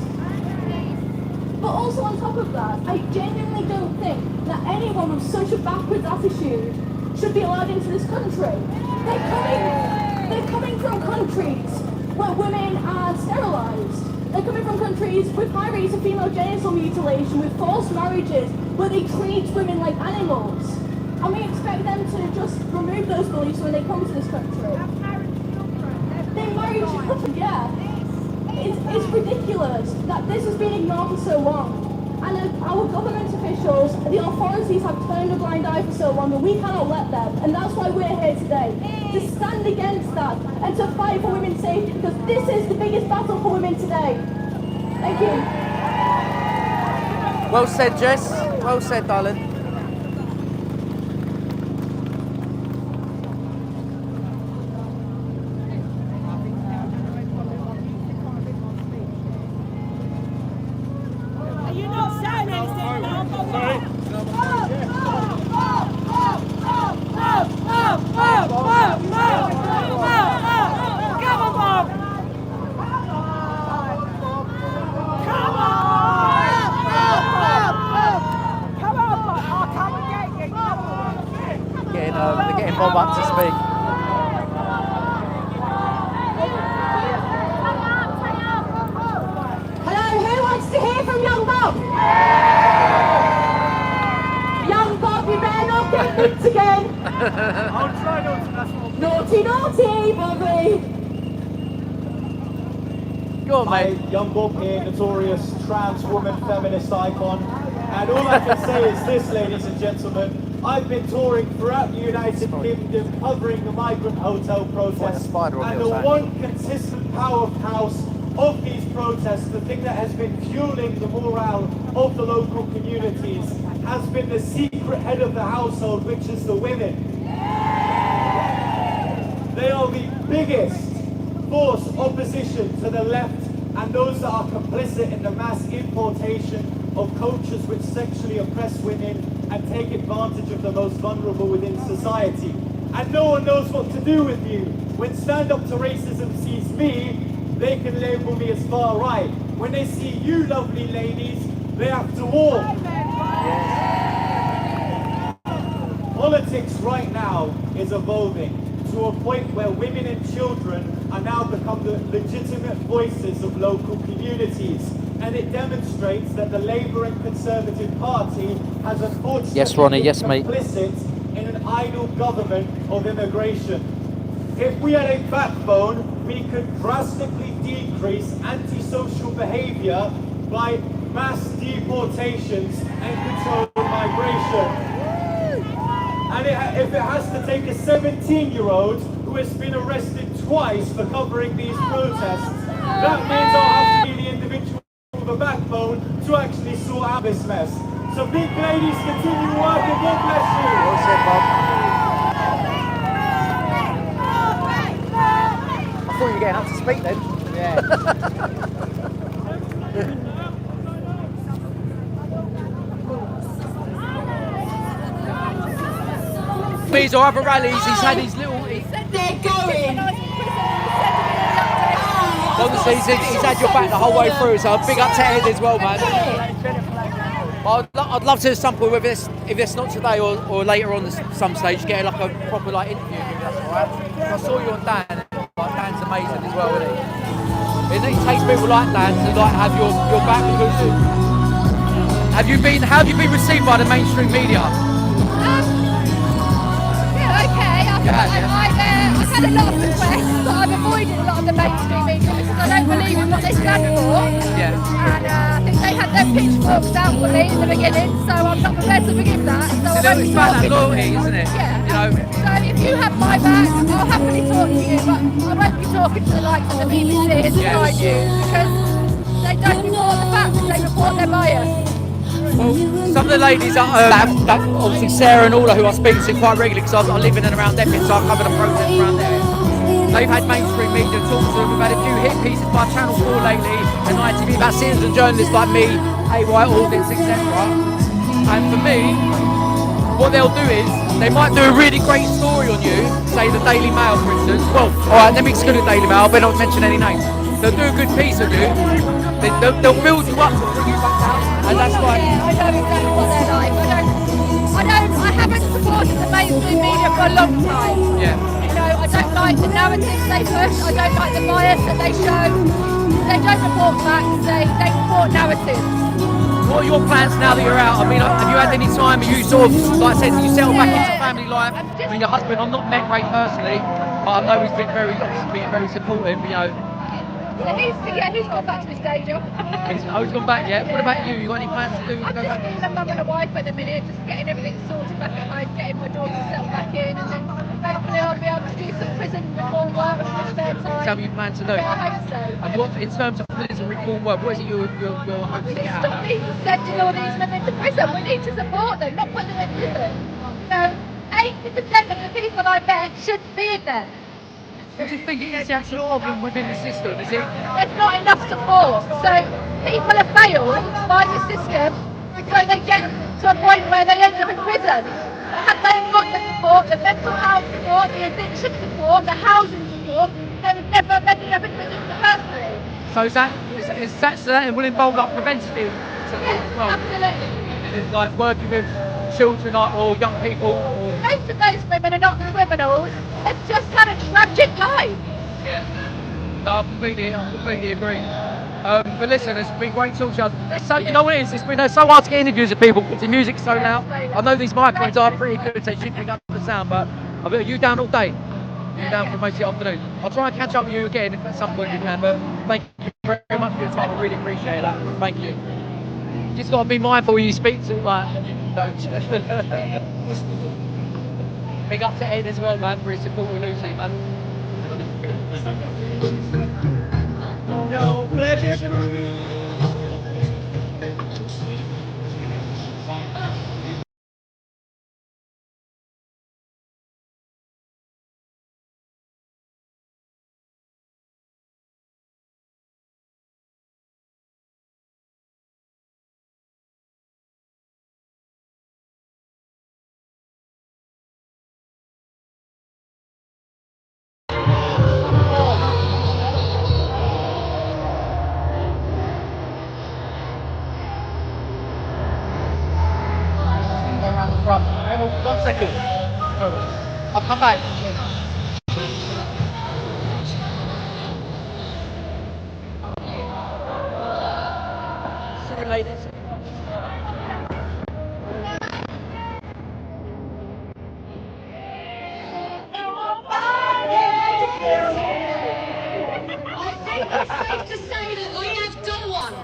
But also on top of that, I genuinely don't think that anyone with such a backwards attitude should be allowed into this country. They're coming from countries where women are sterilised. They're coming from countries with high rates of female genital mutilation, with forced marriages, where they treat women like animals. And we expect them to just remove those beliefs when they come to this country. They marry children, yeah. It's ridiculous that this has been ignored for so long. And our government officials, the authorities have turned a blind eye for so long, and we cannot let them. And that's why we're here today, to stand against that and to fight for women's safety, because this is the biggest battle for women today. Thank you. Well said, Jess. Well said, darling. They're getting Bob up to speak. Hello, who wants to hear from young Bob? Young Bob, you better not get nicked again. I'll try not to, that's all. Naughty, naughty, Bobby. Go on, Hi, mate. young Bob here, notorious trans woman feminist icon. And all I can say is this, ladies and gentlemen, I've been touring throughout the United Kingdom covering the migrant hotel protests, and the one consistent powerhouse of these protests, the thing that has been fueling the morale of the local communities, has been the secret head of the household, which is the women. They are the biggest force opposition to the left and those that are complicit in the mass importation of cultures which sexually oppress women and take advantage of the most vulnerable within society. And no one knows what to do with you. When Stand Up to Racism sees me, they can label me as far right. When they see you lovely ladies, they have to walk. Politics right now is evolving to a point where women and children are now become the legitimate voices of local communities. And it demonstrates that the Labour and Conservative Party has unfortunately Yes, Ronnie, yes, mate. been complicit in an idle government of immigration. If we had a backbone, we could drastically decrease antisocial behaviour by mass deportations and controlled migration. And if it has to take a 17-year-old who has been arrested twice for covering these protests, that means I'll have to be the individual with a backbone to actually sort out this mess. So big ladies, continue working. God bless you. Well said, Bob. I thought you were getting up to speak then. These or other rallies, he's had his little. They're going. Obviously, he's had your back the whole way through, so big up to Ed as well, man. I'd love to at some point, if it's not today or later on some stage, get like a proper interview with you, that's alright. I saw you on Dan, Dan's amazing as well, isn't he? It takes people like Dan to have your back, because how have you been received by the mainstream media? I've had a lot of requests, but I've avoided a lot of the mainstream media because I don't believe in what they stand for. Yeah. And I think they had their pitchforks out for me in the beginning, so I'm not prepared to forgive that. So I won't it's about that loyalty, isn't it? Yeah. So if you have my back, I'll happily talk to you, but I won't be talking to the likes of the BBC and Sky News because they don't report the facts, they report their bias. Well, some of the ladies that obviously Sarah and Ola, who I speak to quite regularly, because I live in and around Epping, so I cover the protests around there. They've had mainstream media talk to them. We've had a few hit pieces by Channel 4 lately and ITV about citizen journalists like me, A.Y. Audits, etc. And for me, what they'll do is they might do a really great story on you, say the Daily Mail, for instance. Well, all right, let me exclude the Daily Mail, but not mention any names. They'll do a good piece of you. They'll build you up to bring you back down, and that's why. Yeah, I know exactly what they're like. I haven't supported the mainstream media for a long time. Yeah. You know, I don't like the narratives they push. I don't like the bias that they show. They don't report facts. They report narratives. What are your plans now that you're out? I mean, have you had any time? Are you sort of, like I said, you settle back into family life? I mean, your husband, I'm not met Ray personally, but I know he's been very, obviously been very supportive, you know. He's gone back to his day job. He's gone back yet. What about you? You got any plans to do? I'm just being a mum and a wife at the minute, just getting everything sorted back at home, getting my daughter settled back in, and then hopefully I'll be able to do some prison reform work in my spare time. Is that what you plan to do? Yeah, I hope so. And what, in terms of prison reform work, what is it you're hoping to get out? Stop people sending all these men into prison. We need to support them, not put them in prison. You know, 80% of the people I met shouldn't be in there. What do you think is the actual problem within the system? Is it? There's not enough support. So people are failed by the system, so they get to a point where they end up in prison. Had they got the support, the mental health support, the addiction support, the housing support, they would never have ended up in prison in the first place. So so that will involve like preventative as well? Absolutely. Like working with children or young people? Or... Most of those women are not criminals, they've just had a tragic life. No, I completely agree. But listen, it's been great talking to you. So, you know what it is? It's been so hard to get interviews with people because the music's so loud. I know these microphones are pretty good, so you should pick up the sound, but I bet you down all day. You're down for most of the afternoon. I'll try and catch up with you again at some point if you can, but thank you very much for your time. I really appreciate that. Thank you. Just got to be mindful when you speak to, like, don't. Big up to Ed as well, man, for his support with Lucy, man. No pleasure. Around 1 second. I'll come back. Sorry, ladies. Safe to say that we have done one.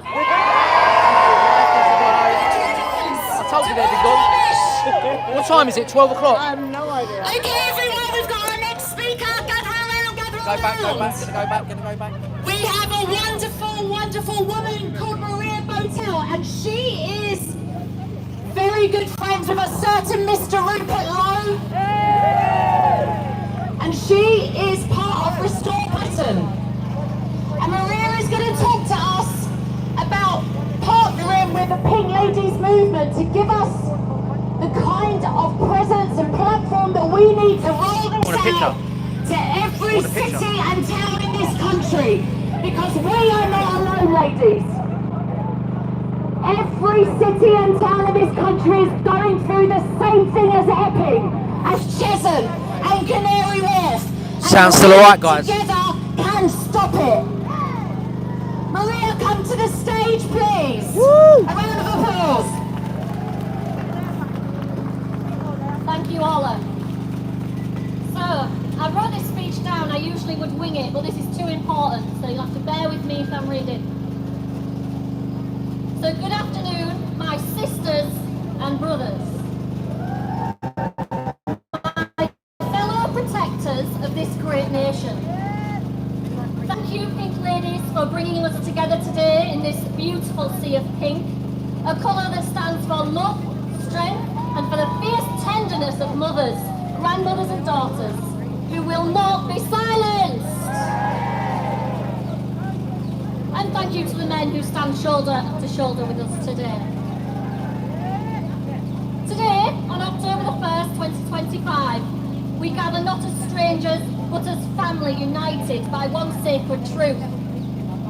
I told you they'd be gone. What time is it? 12 o'clock? I have no idea. Okay, everyone, we've got our next speaker. Gather around, gather around. Gonna go back. We have a wonderful, wonderful woman called Maria Botel, and she is very good friends with a certain Mr. Rupert Lowe. And she is part of Restore Britain. And Maria is going to talk to us about partnering with the Pink Ladies movement to give us the kind of presence and platform that we need to roll this out to every city and town in this country. Because we are not alone, ladies. Every city and town in this country is going through the same thing as Epping, as Chesham and Canary Wharf. Sounds still alright, guys. Together can stop it. Maria, come to the stage, please. Woo! A round of applause. Thank you, Ola. So, I wrote this speech down. I usually would wing it, but this is too important, so you'll have to bear with me if I'm reading. So, good afternoon, my sisters and brothers. My fellow protectors of this great nation. Thank you, Pink Ladies, for bringing us together today in this beautiful sea of pink, a colour that stands for love, strength, and for the fierce tenderness of mothers, grandmothers and daughters, who will not be silenced. And thank you to the men who stand shoulder to shoulder with us today. Today, on October the 1st, 2025, we gather not as strangers, but as family united by one sacred truth.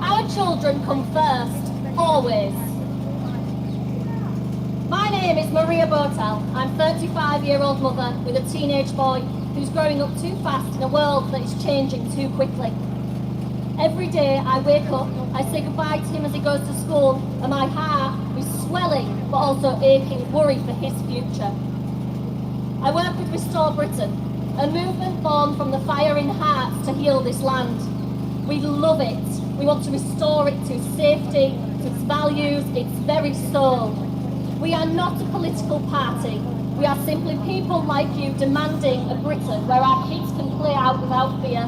Our children come first, always. My name is Maria Botel. I'm a 35-year-old mother with a teenage boy who's growing up too fast in a world that is changing too quickly. Every day I wake up, I say goodbye to him as he goes to school, and my heart is swelling but also aching worry for his future. I work with Restore Britain, a movement born from the fire in hearts to heal this land. We love it. We want to restore it to safety, to its values, its very soul. We are not a political party. We are simply people like you demanding a Britain where our kids can play out without fear,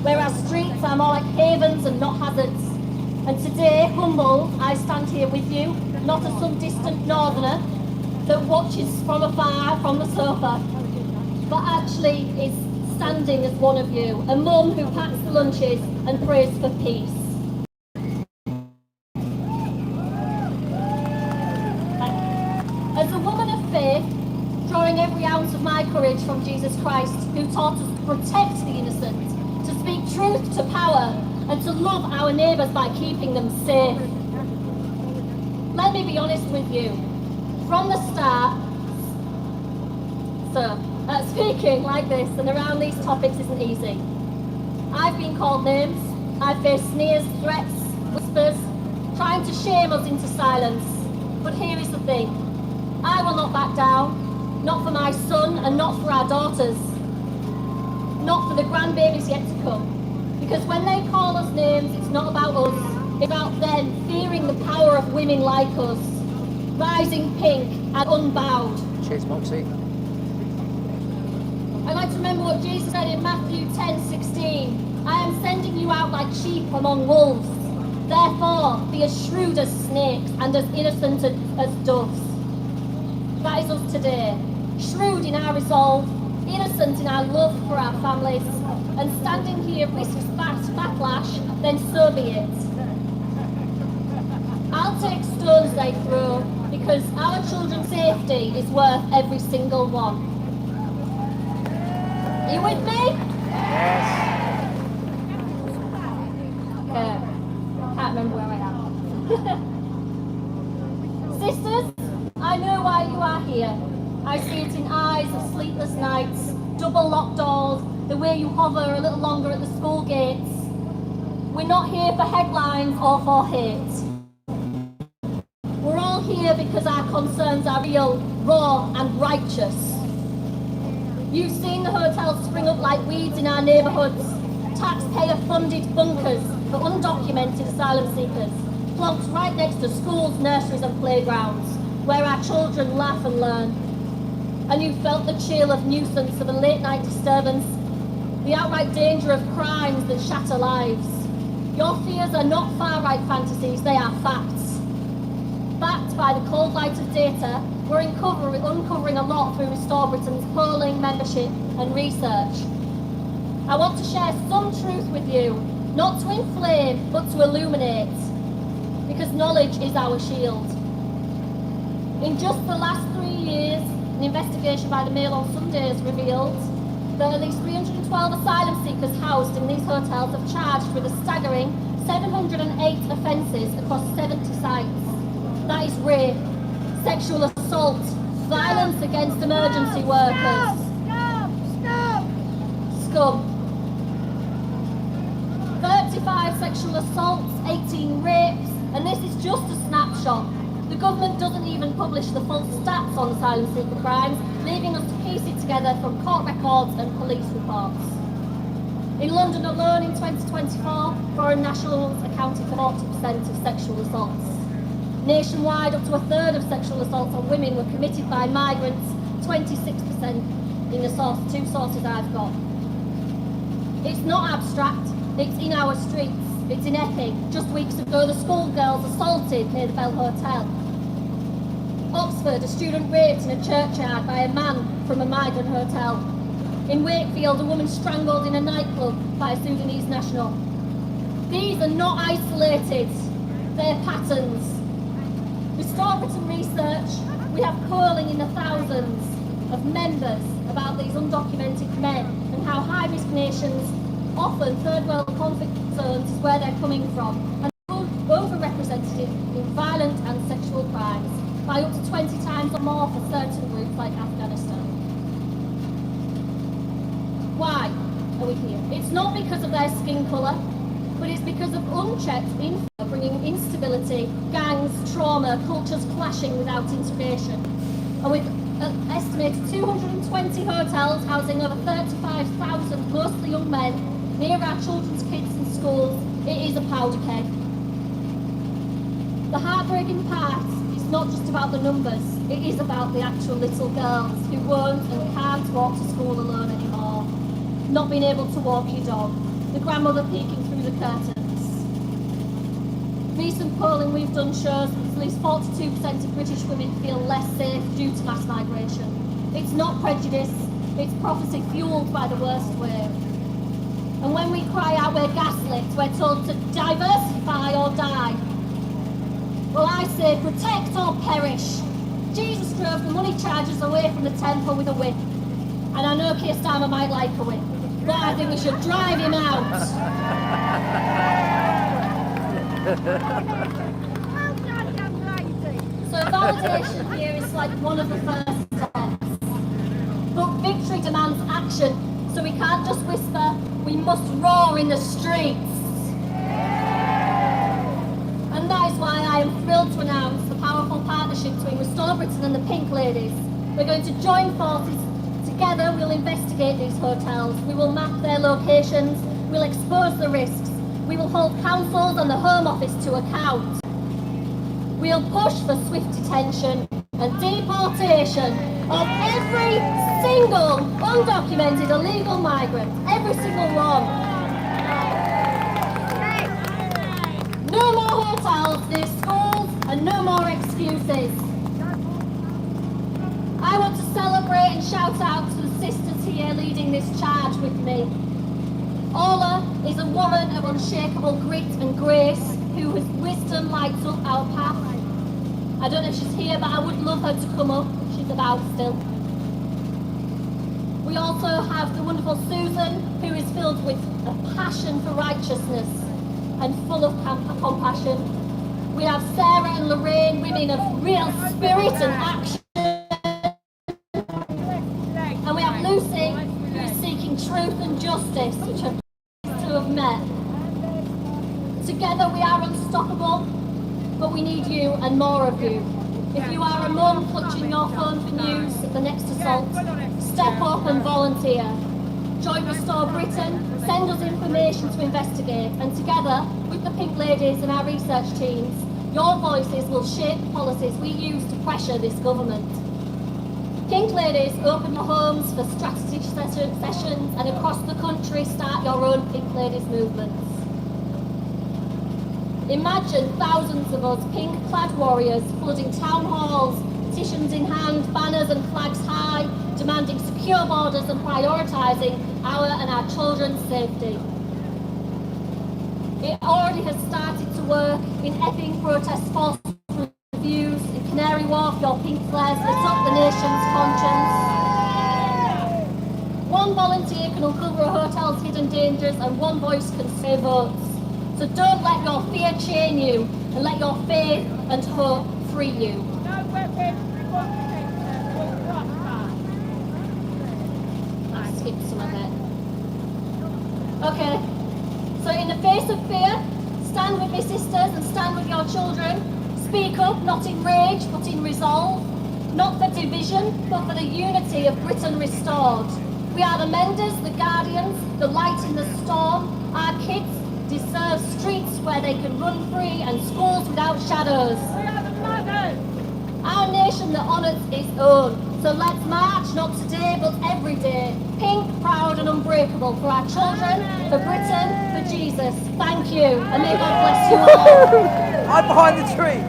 where our streets are more like havens and not hazards. And today, humble, I stand here with you, not as some distant northerner that watches from afar from the sofa, but actually is standing as one of you, a mum who packs the lunches and prays for peace. As a woman of faith, drawing every ounce of my courage from Jesus Christ, who taught us to protect the innocent, to speak truth to power, and to love our neighbours by keeping them safe. Let me be honest with you. From the start, speaking like this and around these topics isn't easy. I've been called names, I've faced sneers, threats, whispers, trying to shame us into silence. But here is the thing, I will not back down, not for my son and not for our daughters, not for the grandbabies yet to come. Because when they call us names, it's not about us, it's about them fearing the power of women like us, rising pink and unbowed. Cheers, Moxie. I like to remember what Jesus said in Matthew 10:16. I am sending you out like sheep among wolves. Therefore, be as shrewd as snakes and as innocent as doves. That is us today. Shrewd in our resolve, innocent in our love for our families, and standing here risks backlash, then so be it. I'll take stones they throw, because our children's safety is worth every single one. Are you with me? Yes. Can't remember where I am. Sisters, I know why you are here. I see it in eyes of sleepless nights, double locked doors, the way you hover a little longer at the school gates. We're not here for headlines or for hate. We're all here because our concerns are real, raw and righteous. You've seen the hotels spring up like weeds in our neighbourhoods, taxpayer-funded bunkers for undocumented asylum seekers, plonked right next to schools, nurseries and playgrounds, where our children laugh and learn. And you felt the chill of nuisance of a late-night disturbance, the outright danger of crimes that shatter lives. Your fears are not far-right fantasies, they are facts. Backed by the cold light of data, we're uncovering a lot through Restore Britain's polling, membership and research. I want to share some truth with you, not to inflame, but to illuminate, because knowledge is our shield. In just the last 3 years, an investigation by the Mail on Sunday has revealed that at least 312 asylum seekers housed in these hotels have charged with a staggering 708 offences across 70 sites. That is rape, sexual assault, violence against emergency workers. Scum. 35 sexual assaults, 18 rapes, and this is just a snapshot. The government doesn't even publish the full stats on asylum seeker crimes, leaving us to piece it together from court records and police reports. In London alone in 2024, foreign nationals accounted for 40% of sexual assaults. Nationwide, up to a third of sexual assaults on women were committed by migrants, 26% in the two sources I've got. It's not abstract, it's in our streets, it's in Epping. Just weeks ago, the schoolgirls assaulted near the Bell Hotel. Oxford, a student raped in a churchyard by a man from a migrant hotel. In Wakefield, a woman strangled in a nightclub by a Sudanese national. These are not isolated, they're patterns. Restore Britain research, we have calling in the thousands of members about these undocumented men and how high-risk nations, often third world conflict zones, is where they're coming from, and overrepresented in violent and sexual crimes by up to 20 times or more for certain groups like Afghanistan. Why are we here? It's not because of their skin colour, but it's because of unchecked info bringing instability, gangs, trauma, cultures clashing without integration. And with an estimated 220 hotels housing over 35,000 mostly young men near our children's kids and schools, it is a powder keg. The heartbreaking part is not just about the numbers, it is about the actual little girls who won't and can't walk to school alone anymore, not being able to walk your dog, the grandmother peeking through the curtains. Recent polling we've done shows that at least 42% of British women feel less safe due to mass migration. It's not prejudice, it's prophecy fuelled by the worst wave. And when we cry out we're gaslit, we're told to diversify or die. Well, I say protect or perish. Jesus drove the money chargers away from the temple with a whip. And I know Keir Starmer might like a whip, but I think we should drive him out. So validation here is like one of the first steps. But victory demands action, so we can't just whisper, we must roar in the streets. And that is why I am thrilled to announce the powerful partnership between Restore Britain and the Pink Ladies. We're going to join forces. Together we'll investigate these hotels, we will map their locations, we'll expose the risks, we will hold councils and the Home Office to account. We'll push for swift detention and deportation of every single undocumented illegal migrant, every single one. No more hotels near schools and no more excuses. I want to celebrate and shout out to the sisters here leading this charge with me. Ola is a woman of unshakable grit and grace whose wisdom lights up our path. I don't know if she's here, but I would love her to come up. She's about still. We also have the wonderful Susan, who is filled with a passion for righteousness and full of compassion. We have Sarah and Lorraine, women of real spirit and action. And we have Lucy, who is seeking truth and justice, which are to have met. Together we are unstoppable, but we need you and more of you. If you are a mum clutching your phone for news at the next assault, step up and volunteer. Join Restore Britain, send us information to investigate, and together with the Pink Ladies and our research teams, your voices will shape the policies we use to pressure this government. Pink Ladies open the homes for strategy sessions and across the country start your own Pink Ladies movements. Imagine thousands of us pink-clad warriors flooding town halls, petitions in hand, banners and flags high, demanding secure borders and prioritising our and our children's safety. It already has started to work in Epping protests forced reviews, in Canary Wharf your pink flares lit up the nation's conscience. One volunteer can uncover a hotel's hidden dangers and one voice can sway votes. So don't let your fear chain you and let your faith and hope free you. No weapon I skipped some of it. Okay, so in the face of fear, stand with me sisters and stand with your children. Speak up, not in rage, but in resolve. Not for division, but for the unity of Britain restored. We are the menders, the guardians, the light in the storm. Our kids deserve streets where they can run free and schools without shadows. We are the mothers. Our nation that honours its own. So let's march, not today, but every day. Pink, proud and unbreakable for our children, for Britain, for Jesus. Thank you, and may God bless you all. I'm behind the tree.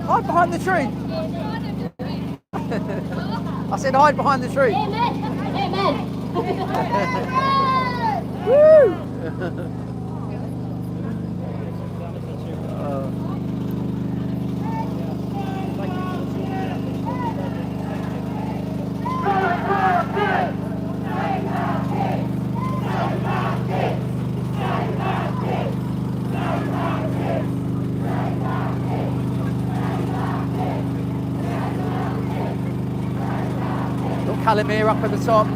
Hide behind the tree. I said hide behind the tree. Amen. Amen. Woo! Calimere up at the top,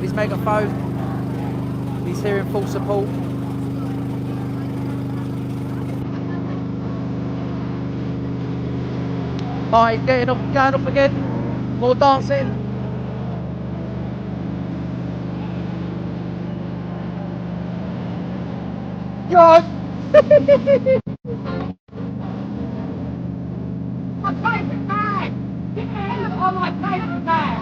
his megaphone. ladies here in full support. Right, going up again. More dancing. John! My favourite man! You are my favourite man!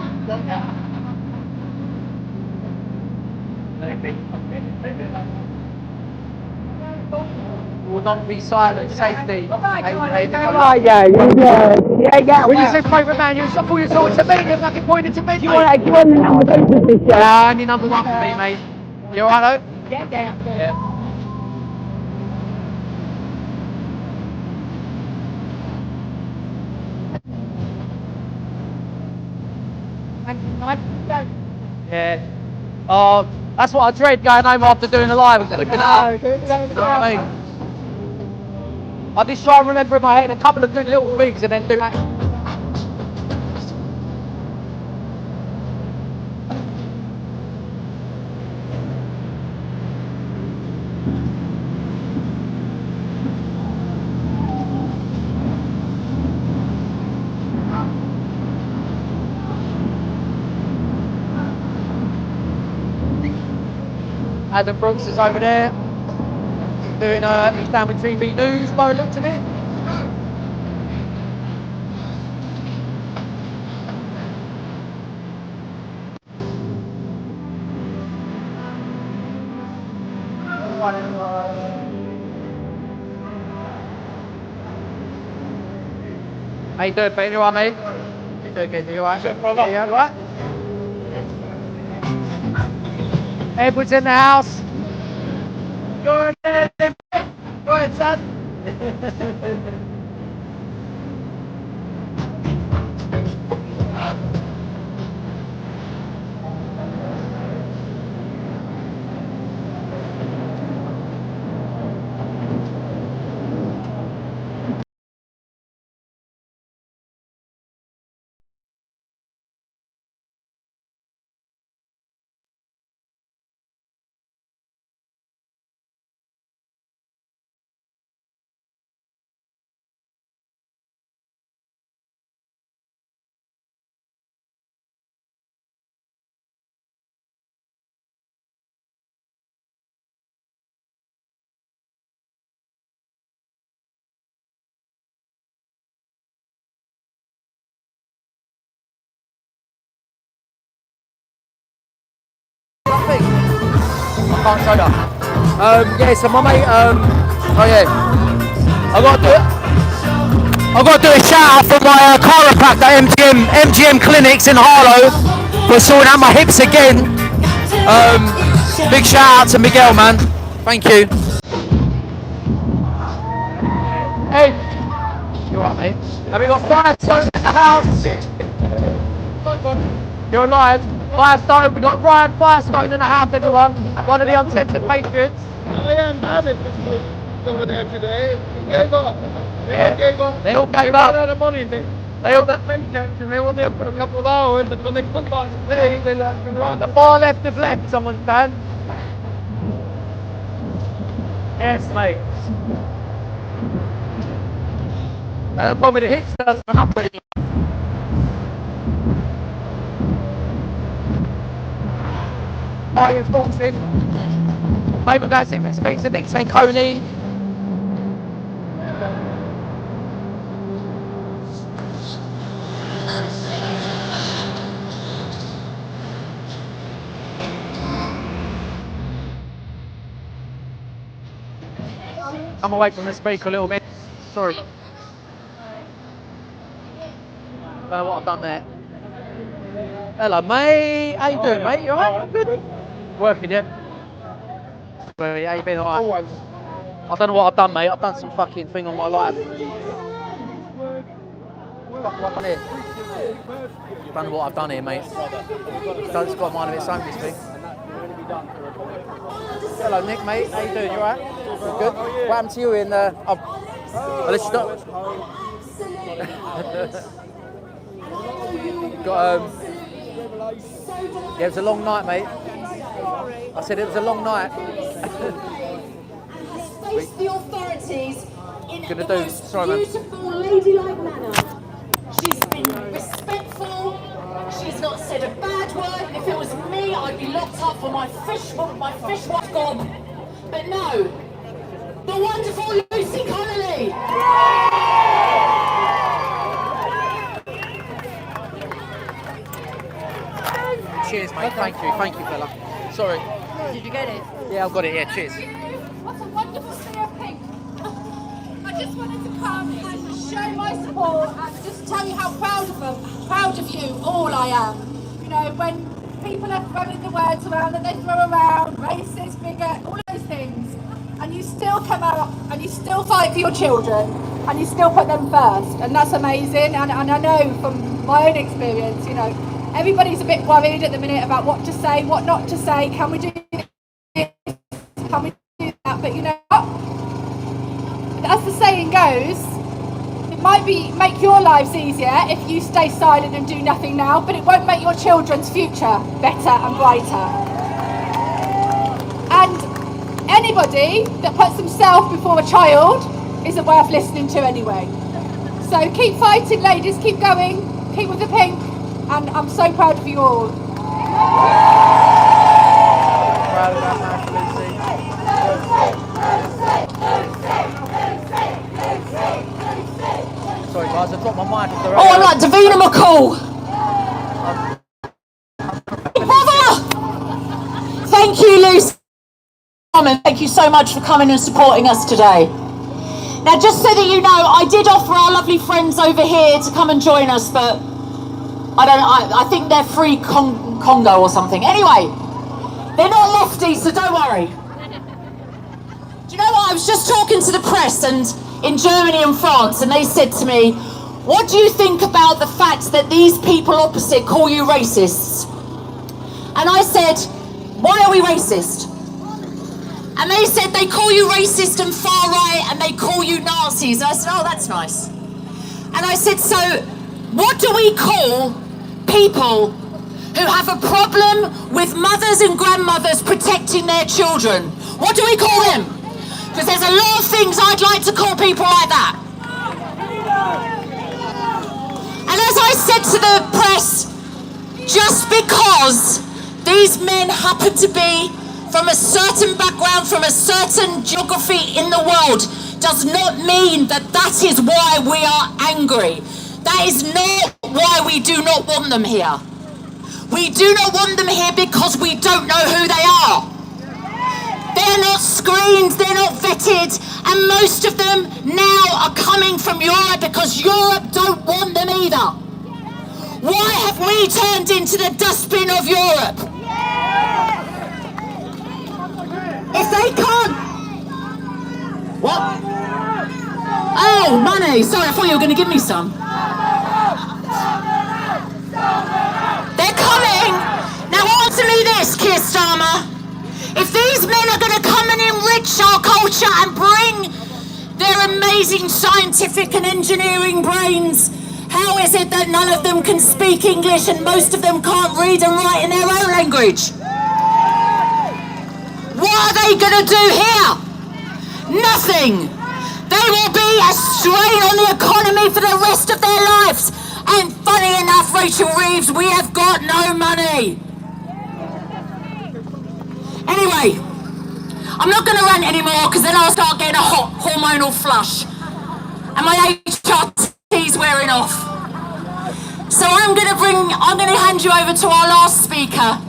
Will not be silent, safety. Yeah. When you say favourite man, you're talking to me, you're fucking pointing to me. Do you want the number one for this, Yeah, only number one for me, mate. You alright, though? Get down. Yeah. Yeah. Oh, that's what I dread going home after doing a live. You know what I mean? I just try and remember in my head a couple of good little things and then do that. Adam Brooks is over there doing he's down with TV News by the looks of it. How you doing, Peter? You alright, mate? You doing good? You alright? Yeah, you alright? Edward's in the house. Go ahead, go ahead, son. I can't show you. Yeah, so my mate, oh yeah, I got to do a shout out for my chiropractor MGM Clinics in Harlow for sorting out my hips again. Big shout out to Miguel, man. Thank you. Hey, you alright, mate? Have we got Firestone in the house? You're alive. Firestone, we got Ryan Firestone in the house, everyone. One of the uncensored patriots. I am having over there today. Gave up. They all gave up. They money. They all that mention. They were there for a couple of hours, but when they come back today, they left and right. The far left have left, someone's done. Yes, mate. Probably the hits doesn't up with it. Are you forcing? Maybe that's it. Speaks to Nick Coney. I'm away from the speaker a little bit. Sorry. What I've done there. Hello, mate. How you doing, mate? You alright? Good. Working, yeah? Well, how you been? Alright? I don't know what I've done, mate. I've done some fucking thing on my life. What I've done here? I don't know what I've done here, mate. It's got mind of its own, this thing. Hello, Nick, mate. How you doing? You alright? Good. What happened to you in let's stop. Got yeah, it was a long night, mate. I said it was a long night. Face the authorities in Gonna the do. most Sorry, man. beautiful, ladylike manner. She's been respectful. She's not said a bad word. And if it was me, I'd be locked up for my fish wife gob. But no, the wonderful Lucy Connolly. Cheers, mate. Thank you, fella. Sorry. Did you get it? Yeah, I've got it. Yeah, cheers. What a wonderful sea of pink. I just wanted to come and show my support and just tell you how proud of you all I am. You know, when people are throwing the words around that they throw around, racist, bigot, all those things, and you still come out and you still fight for your children and you still put them first, and that's amazing. And I know from my own experience, you know, everybody's a bit worried at the minute about what to say, what not to say. Can we do this? Can we do that? But you know what? As the saying goes, it might make your lives easier if you stay silent and do nothing now, but it won't make your children's future better and brighter. And anybody that puts himself before a child isn't worth listening to anyway. So keep fighting, ladies, keep going, keep with the pink. And I'm so proud of you all. Proud of that man, Lucy. Sorry guys, I dropped my mic off the radio. Oh, I like Davina McCall. Brother! Thank you, Lucy. Thank you so much for coming and supporting us today. Now, just so that you know, I did offer our lovely friends over here to come and join us, but I think they're free Congo or something. Anyway, they're not lefties, so don't worry. Do you know what? I was just talking to the press and in Germany and France, and they said to me, what do you think about the fact that these people opposite call you racists? And I said, why are we racist? And they said they call you racist and far right, and they call you Nazis. And I said, oh, that's nice. And I said, so what do we call people who have a problem with mothers and grandmothers protecting their children? What do we call them? Because there's a lot of things I'd like to call people like that. And as I said to the press, just because these men happen to be from a certain background, from a certain geography in the world, does not mean that that is why we are angry. That is not why we do not want them here. We do not want them here because we don't know who they are. They're not screened, they're not vetted, and most of them now are coming from Europe because Europe don't want them either. Why have we turned into the dustbin of Europe? If they can't... What? Oh, money! Sorry, I thought you were going to give me some. They're coming! Now answer me this, Keir Starmer. If these men are going to come and enrich our culture and bring their amazing scientific and engineering brains, how is it that none of them can speak English and most of them can't read and write in their own language? What are they going to do here? Nothing. They will be a strain on the economy for the rest of their lives. And funny enough, Rachel Reeves, we have got no money. Anyway, I'm not going to rant anymore because then I'll start getting a hot hormonal flush. And my HRT's wearing off. So I'm going to hand you over to our last speaker.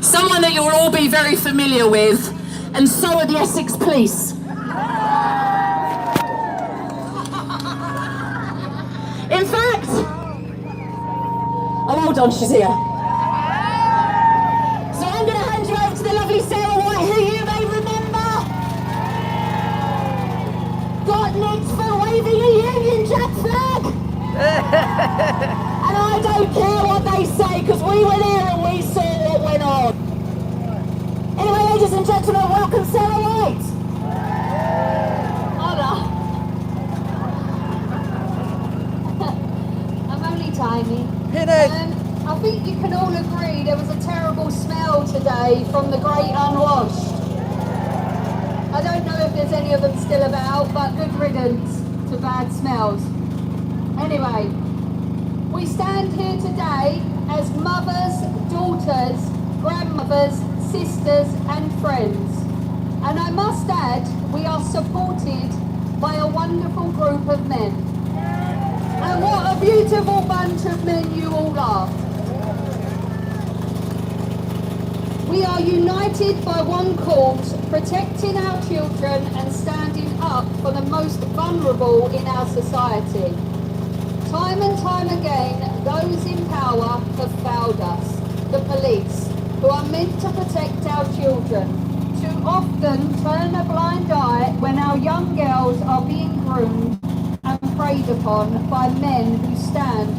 Someone that you'll all be very familiar with, and so are the Essex Police. In fact, oh, hold on, she's here. So I'm going to hand you over to the lovely Sarah White, who you may remember got nicked for waving a Union Jack flag. And I don't care what they say, because we were there and we saw what went on. Anyway, ladies and gentlemen, welcome Sarah White. Hola. I'm only tiny. Hit it. I've I think you can all agree there was a terrible smell today from the Great Unwashed. I don't know if there's any of them still about, but good riddance to bad smells. Anyway, we stand here today as mothers, daughters, grandmothers, sisters and friends. And I must add, we are supported by a wonderful group of men. And what a beautiful bunch of men you all are. We are united by one cause, protecting our children and standing up for the most vulnerable in our society. Time and time again, those in power have failed us, the police, who are meant to protect our children, too often turn a blind eye when our young girls are being groomed and preyed upon by men who stand,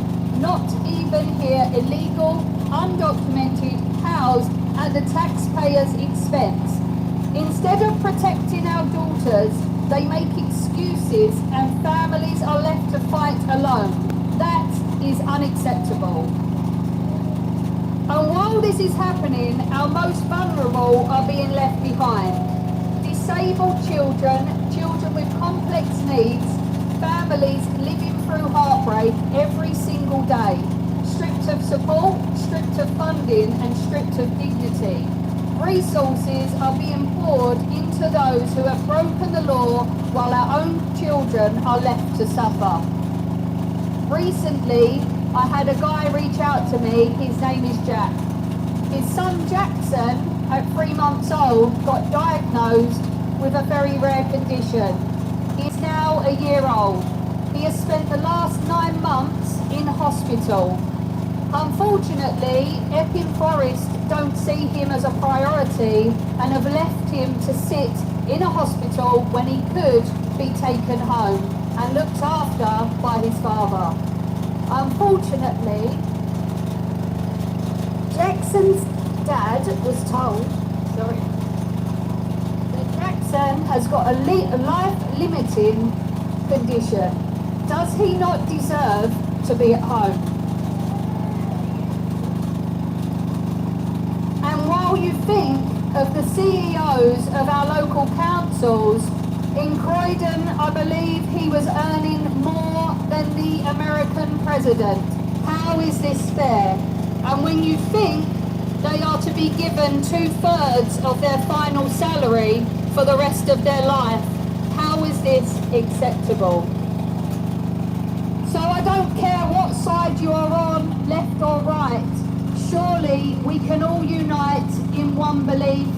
not even here illegal, undocumented, housed at the taxpayers' expense. Instead of protecting our daughters, they make excuses and families are left to fight alone. That is unacceptable. And while this is happening, our most vulnerable are being left behind. Disabled children, children with complex needs, families living through heartbreak every single day. Stripped of support, stripped of funding and stripped of dignity. Resources are being poured into those who have broken the law while our own children are left to suffer. Recently, I had a guy reach out to me, his name is Jack. His son Jackson, at 3 months old, got diagnosed with a very rare condition. He is now a year old. He has spent the last 9 months in hospital. Unfortunately, Epping Forest don't see him as a priority and have left him to sit in a hospital when he could be taken home and looked after by his father. Unfortunately, Jackson's dad was told, that Jackson has got a life-limiting condition. Does he not deserve to be at home? And while you think of the CEOs of our local councils, in Croydon, I believe he was earning more than the American president. How is this fair? And when you think they are to be given 2/3 of their final salary for the rest of their life, how is this acceptable? So I don't care what side you are on, left or right, surely we can all unite in one belief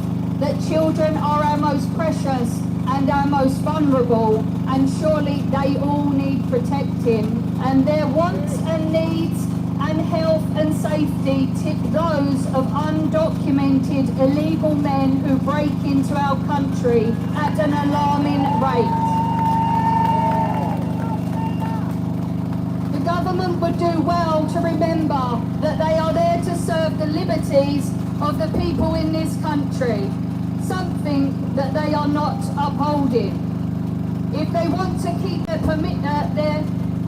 that children are our most precious and our most vulnerable, and surely they all need protecting, and their wants and needs and health and safety tip those of undocumented illegal men who break into our country at an alarming rate. The government would do well to remember that they are there to serve the liberties of the people in this country, something that they are not upholding. If they want to keep their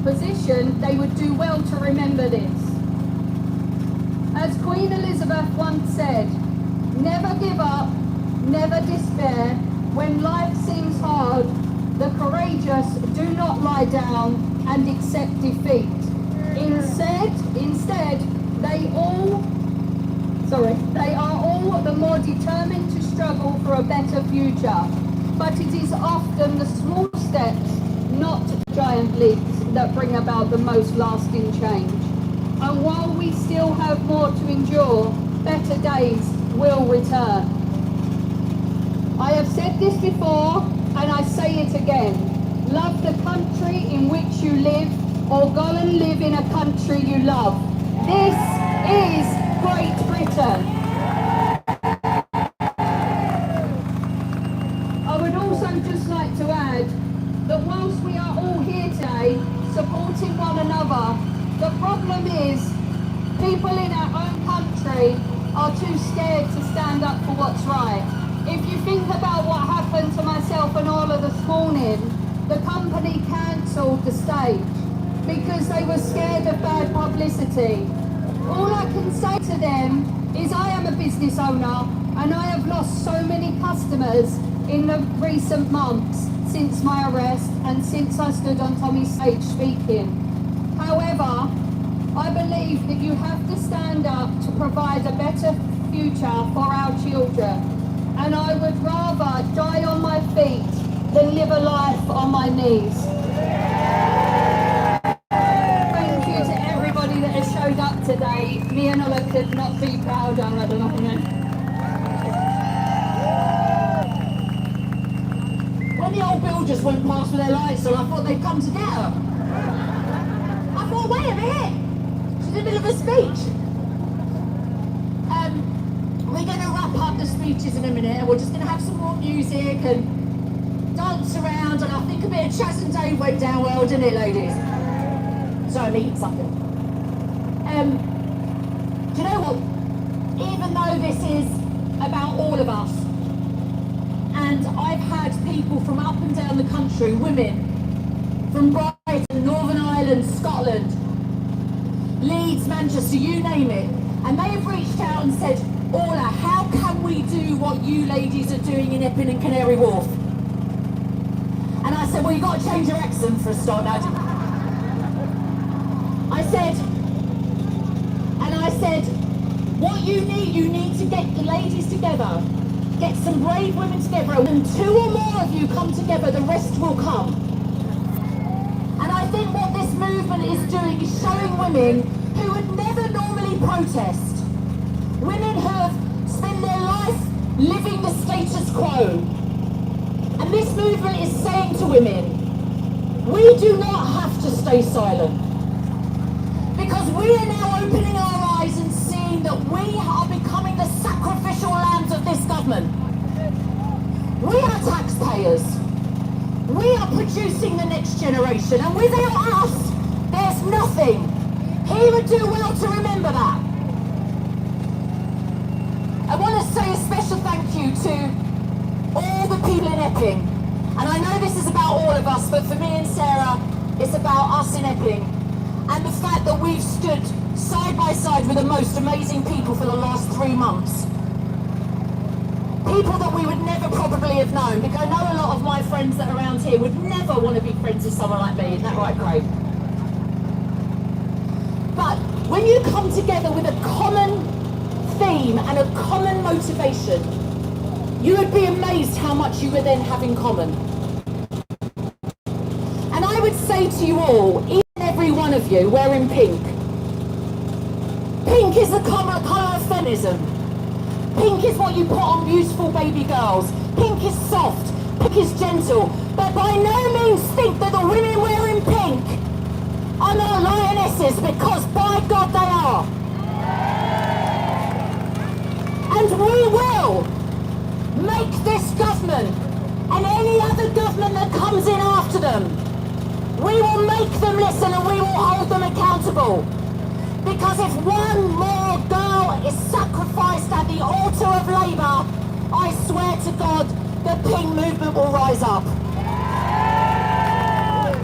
position, they would do well to remember this. As Queen Elizabeth once said, never give up, never despair. When life seems hard, the courageous do not lie down and accept defeat. Instead, they are all the more determined to struggle for a better future. But it is often the small steps, not giant leaps, that bring about the most lasting change. And while we still have more to endure, better days will return. I have said this before, and I say it again. Love the country in which you live, or go and live in a country you love. This is Great Britain. I would also just like to add that whilst we are all here today supporting one another, the problem is people in our own country are too scared to stand up for what's right. If you think about what happened to myself and Orla this morning, the company cancelled the stage because they were scared of bad publicity. All I can say to them is I am a business owner and I have lost so many customers in the recent months since my arrest and since I stood on Tommy's stage speaking. However, I believe that you have to stand up to provide a better future for our children. And I would rather die on my feet than live a life on my knees. Thank you to everybody that has showed up today. Me and Ola could not be prouder at the moment. When the old bill just went past with their lights on, I thought they'd come to get her. I thought, wait a minute, she's in the middle of a speech. We're going to wrap up the speeches in a minute, and we're just going to have some more music and dance around, and I think a bit of Chaz and Dave went down well, didn't it, ladies? So I'm eating something. Do you know what? Even though this is about all of us, and I've had people from up and down the country, women from Brighton, Northern Ireland, Scotland, Leeds, Manchester, you name it, and they have reached out and said, Orla, how can we do what you ladies are doing in Epping and Canary Wharf? And I said, well, you've got to change your accent for a start now. I said, what you need to get the ladies together. Get some brave women together, and when 2 or more of you come together, the rest will come. And I think what this movement is doing is showing women who would never normally protest, women who have spent their life living the status quo. And this movement is saying to women, we do not have to stay silent. Because we are now opening our eyes and seeing that we are becoming the sacrificial lambs of this government. We are taxpayers. We are producing the next generation, and without us, there's nothing. He would do well to remember that. I want to say a special thank you to all the people in Epping. And I know this is about all of us, but for me and Sarah, it's about us in Epping. And the fact that we've stood side by side with the most amazing people for the last 3 months. People that we would never probably have known, because I know a lot of my friends that are around here would never want to be friends with someone like me, isn't that right, Craig? But when you come together with a common theme and a common motivation, you would be amazed how much you would then have in common. And I would say to you all, each and every one of you wearing pink, pink is the colour of feminism. Pink is what you put on beautiful baby girls. Pink is soft, pink is gentle, but by no means think that the women wearing pink are not lionesses, because by God they are. And we will make this government and any other government that comes in after them, we will make them listen and we will hold them accountable. Because if one more girl is sacrificed at the altar of Labour, I swear to God, the pink movement will rise up.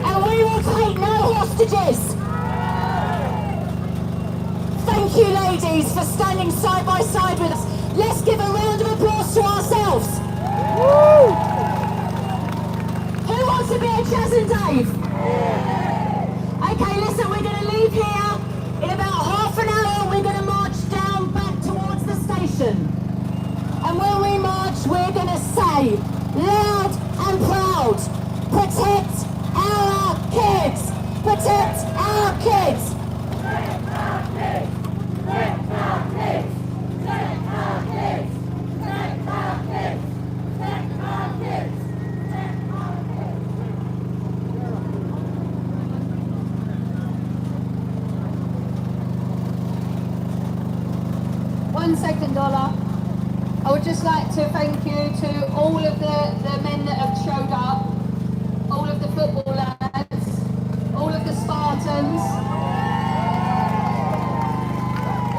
And we will take no hostages. Thank you, ladies, for standing side by side with us. Let's give a round of applause to ourselves. Woo! Who wants to be a Chaz and Dave? Okay, listen, we're going to leave here in about half an hour. We're going to march down back towards the station. And when we march, we're going to say, loud and proud, protect our kids. Protect our kids. Protect our kids. Protect our kids. Protect our kids. Protect our kids. Protect our kids. Protect our kids. 1 second, Ola. I would just like to thank you to all of the men that have showed up, all of the football lads, all of the Spartans,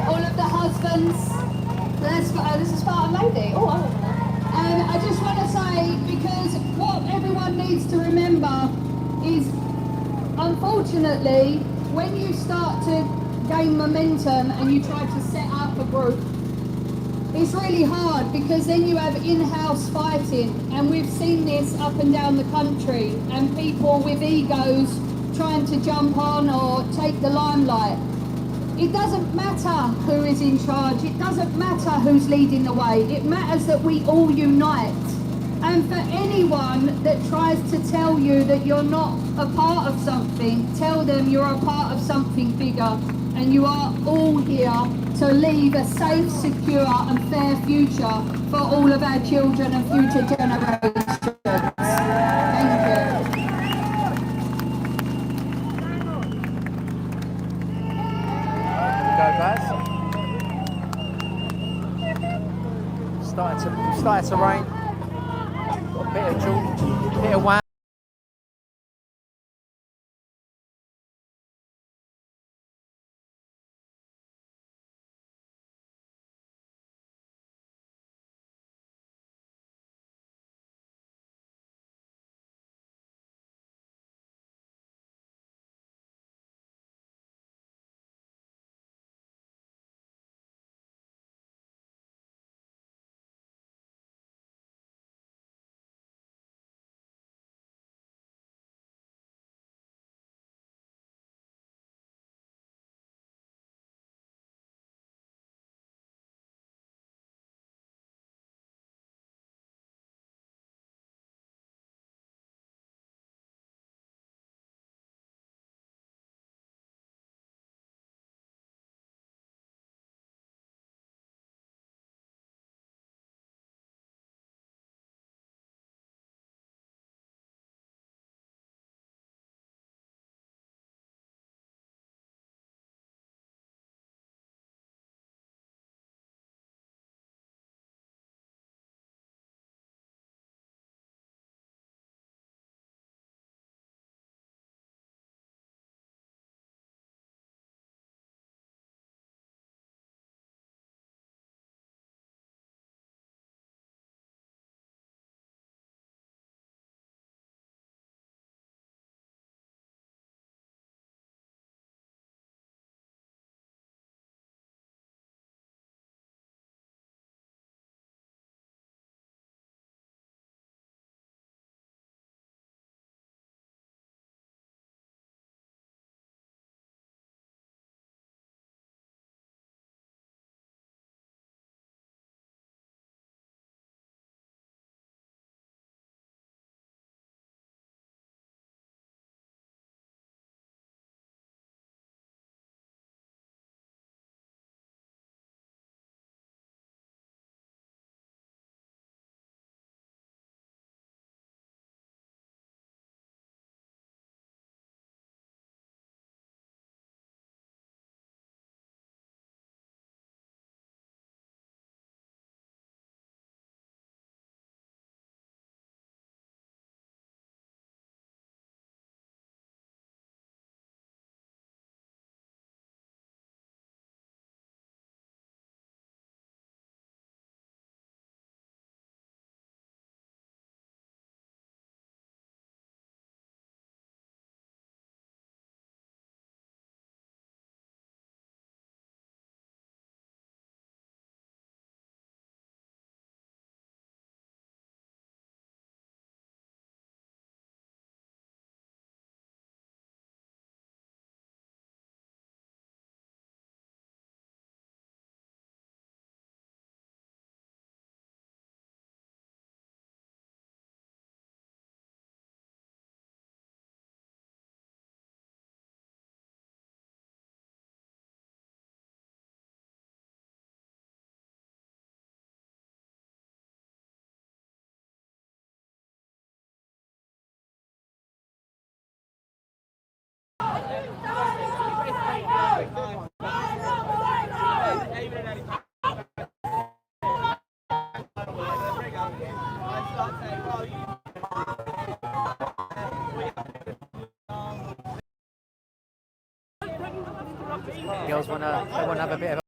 all of the husbands. There's a Spartan lady. Oh, I love that. And I just want to say, because what everyone needs to remember is, unfortunately, when you start to gain momentum and you try to set up a group, it's really hard because then you have in-house fighting, and we've seen this up and down the country, and people with egos trying to jump on or take the limelight. It doesn't matter who is in charge, it doesn't matter who's leading the way, it matters that we all unite. And for anyone that tries to tell you that you're not a part of something, tell them you're a part of something bigger, and you are all here to leave a safe, secure and fair future for all of our children and future generations. Thank you. There we go, guys. Started to rain. Got a bit of chalk, bit of wham. Girls wanna have a bit of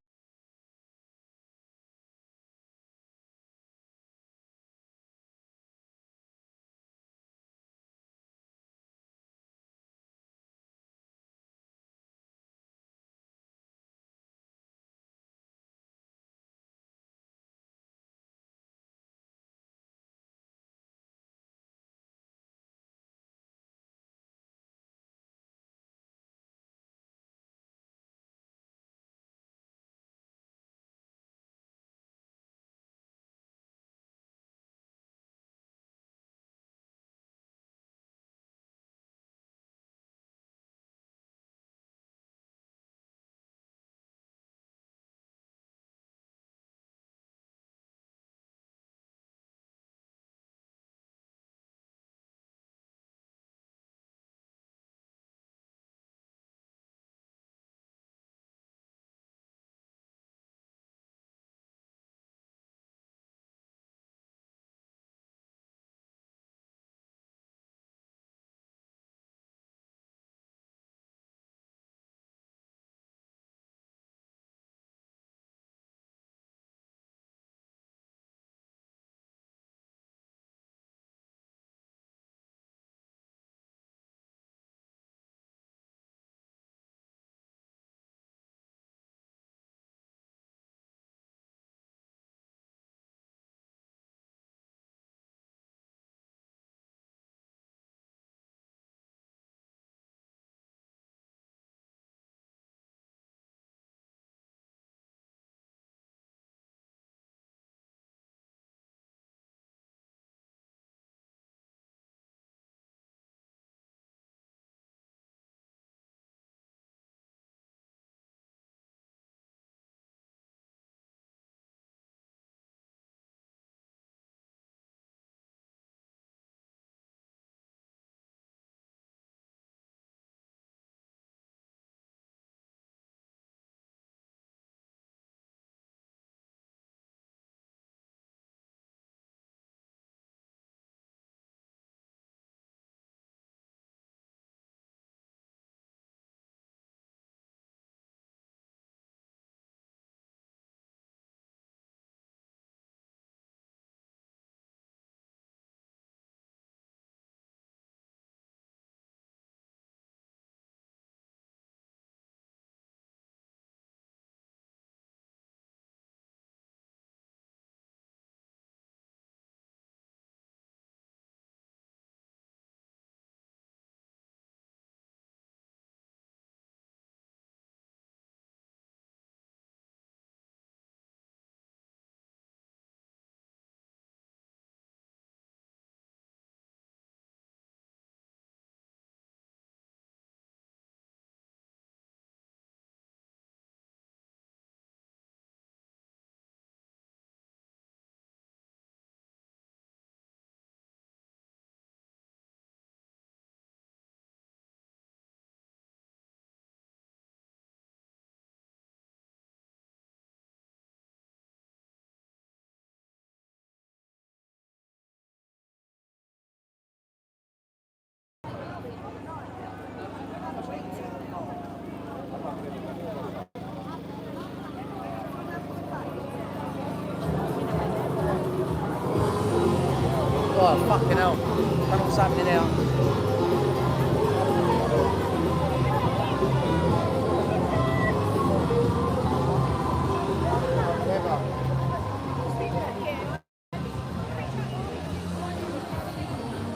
Oh, fucking hell. Don't know what's happening now.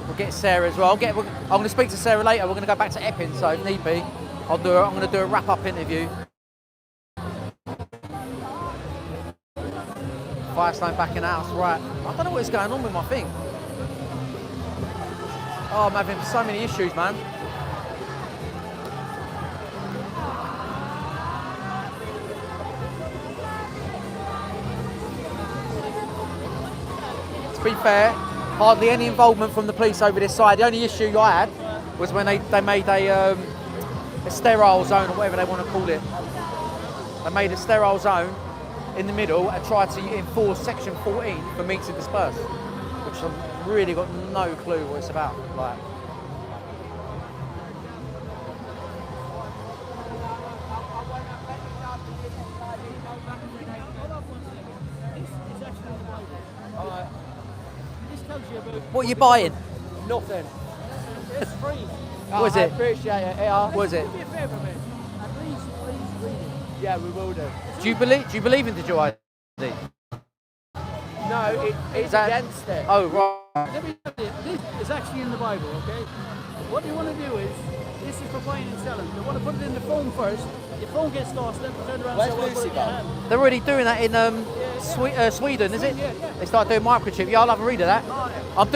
We'll get Sarah as well. I'm going to speak to Sarah later. We're going to go back to Epping, so if need be, I'm going to do a wrap-up interview. Firestone back in the house, right. I don't know what is going on with my thing. Oh, I'm having so many issues, man. To be fair, hardly any involvement from the police over this side. The only issue I had was when they made a sterile zone, or whatever they want to call it. They made a sterile zone in the middle and tried to enforce section 14 for me to disperse, which I've really got no clue what it's about. Like, what are you buying? Nothing. It's free. What is it? I appreciate it. Yeah. What is it? Do me a favour, mate. Please read it. Yeah, we will do. Do you believe in digital ID? No, it's against it. Oh, right. Let me tell you, this is actually in the Bible, okay? What they want to do is, this is for buying and selling. They want to put it in the phone first. Your phone gets lost, then turn around and say, well, put it in your hand. They're already doing that in Sweden, is it? Yeah. They start doing microchip. Yeah, I'll have a read of that. I'm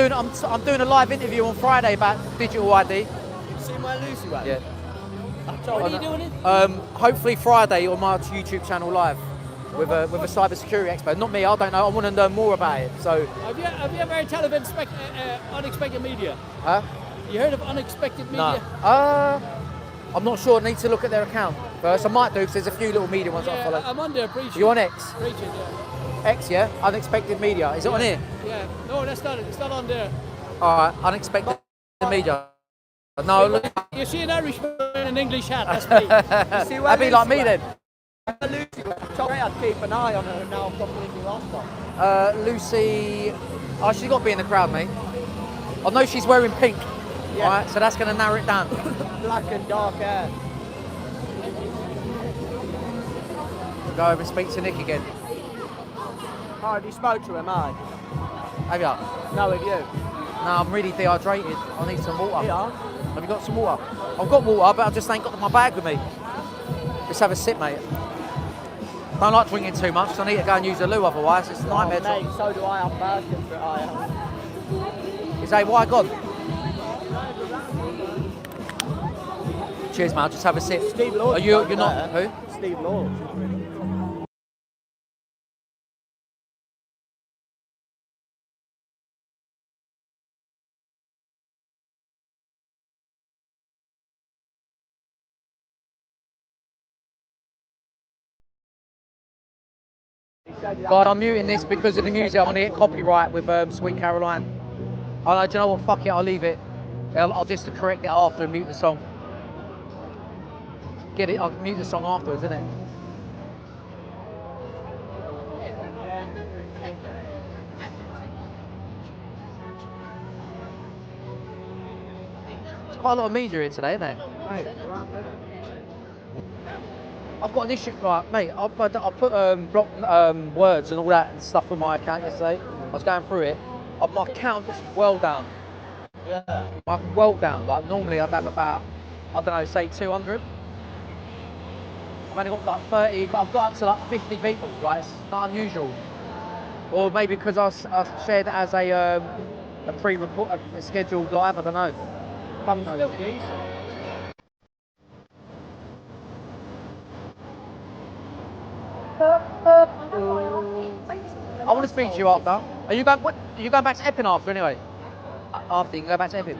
doing a live interview on Friday about digital ID. You see my Lucy one? Yeah. When are you doing it? Hopefully Friday on my YouTube channel live with a cyber security expert. Not me. I don't know. I want to know more about it. So. Have you ever heard tell of unexpected media? Huh? You heard of unexpected media? No. I'm not sure. I need to look at their account first. I might do because there's a few little media ones that I follow. I'm on there, preaching. You on X? Preaching, yeah. X, yeah? Unexpected media. Is it on here? Yeah. No, that's not it. It's not on there. Alright, unexpected media. No, look. You see an Irishman in an English hat, that's me. That'd be like me then. Lucy, I'd keep an eye on her now. I'm completely lost her. Lucy, oh, she's got to be in the crowd, mate. I know she's wearing pink. Yeah. Alright, so that's going to narrow it down. Black and dark hair. Go over and speak to Nick again. Oh, have you spoke to him, I? Have you? No, have you? No, I'm really dehydrated. I need some water. Yeah. Have you got some water? I've got water, but I just ain't got my bag with me. Let's have a sip, mate. Don't like drinking too much, so I need to go and use the loo, otherwise it's a nightmare. Mate, so do I. I'm bursting for it, I am. Is that why God? Cheers, mate. I'll just have a sip. Steve Law. Are you're not who? Steve Law. God, I'm muting this because of the music. I'm going to get copyright with Sweet Caroline. Oh, no, do you know what? Fuck it, I'll leave it. I'll just correct it after and mute the song. Get it? I'll mute the song afterwards, isn't it? There's quite a lot of media here today, isn't there? I've got an issue, right, mate. I put block words and all that and stuff on my account yesterday. I was going through it. My account is well down. Yeah. I'm well down. Like normally I'd have about, I don't know, say 200. I've only got like 30, but I've got up to like 50 people. Right, it's not unusual. Or maybe because I shared it as a pre-report, a scheduled live. I don't know. I want to speak to you after. Are you going? What? Are you going back to Epping after anyway? After you can go back to Epping.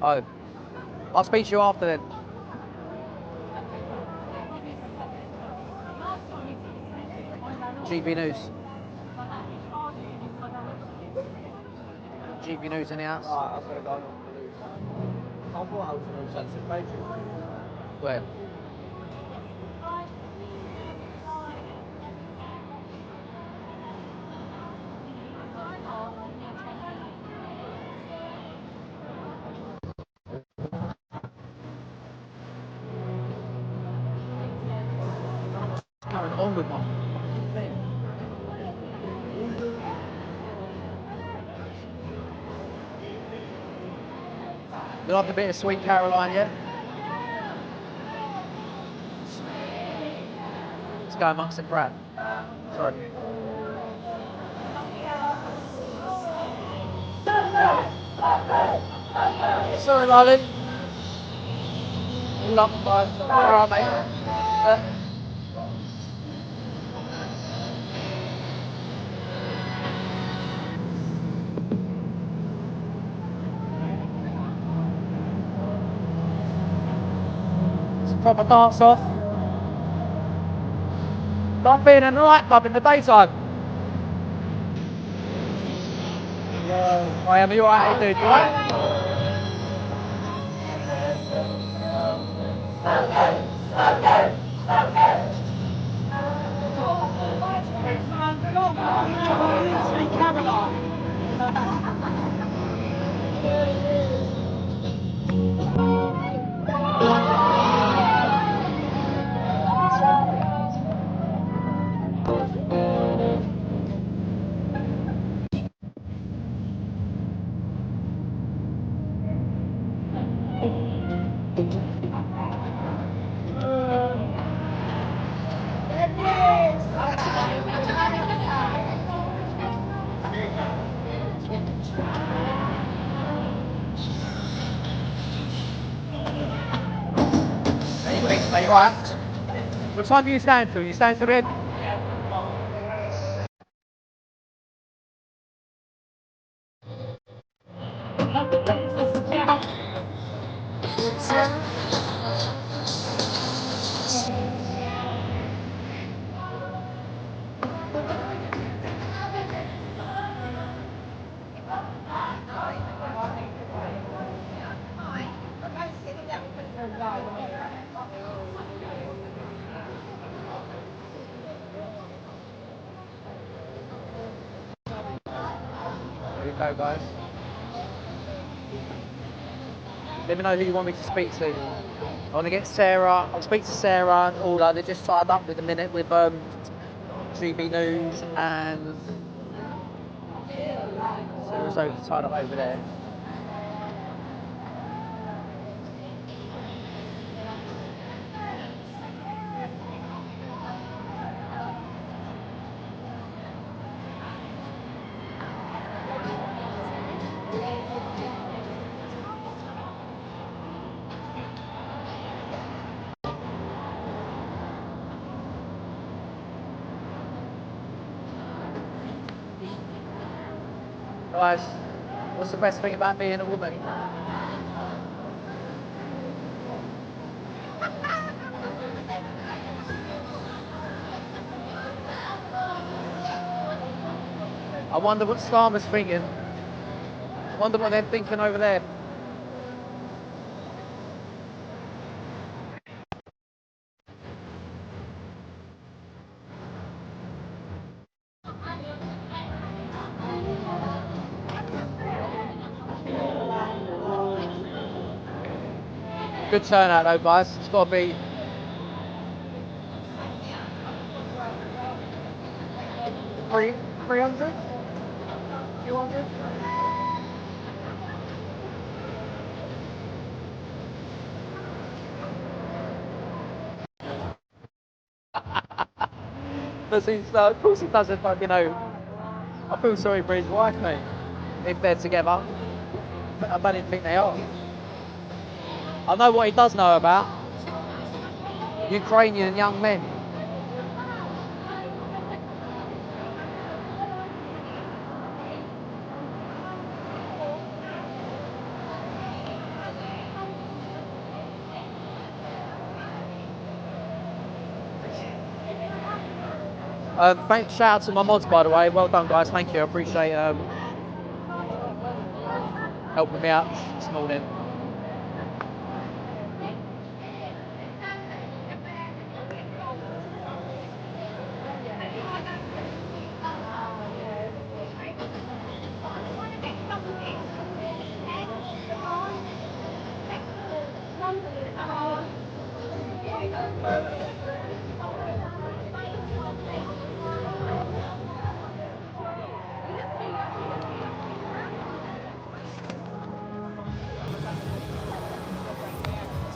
Oh, I'll speak to you after then. GB News. GB News in the house. Right, I've got to go. I thought I was going to send some pages. Where? going on with my thing? You like a bit of Sweet Caroline yet? Let's go amongst and Brad. Sorry. Sorry, Marlon. Love you guys. Alright, mate. It's a proper dance off. Like being in a nightclub in the daytime. I am. You alright, dude? You alright? You alright? What time do you stand to? You stand to bed? There you go, guys. Let me know who you want me to speak to. I want to get Sarah. I'll speak to Sarah and all that. They're just tied up with a minute with GB News and Sarah's tied up over there. Guys, what's the best thing about being a woman? I wonder what Starmer's thinking. I wonder what they're thinking over there. Good turnout though, guys. It's got to be. Three, 300? 200? Of course he doesn't, but you know, I feel sorry for his wife, mate. If they're together. But I don't even think they are. I know what he does know about. Ukrainian young men. Shout out to my mods, by the way. Well done, guys. Thank you. I appreciate helping me out this morning.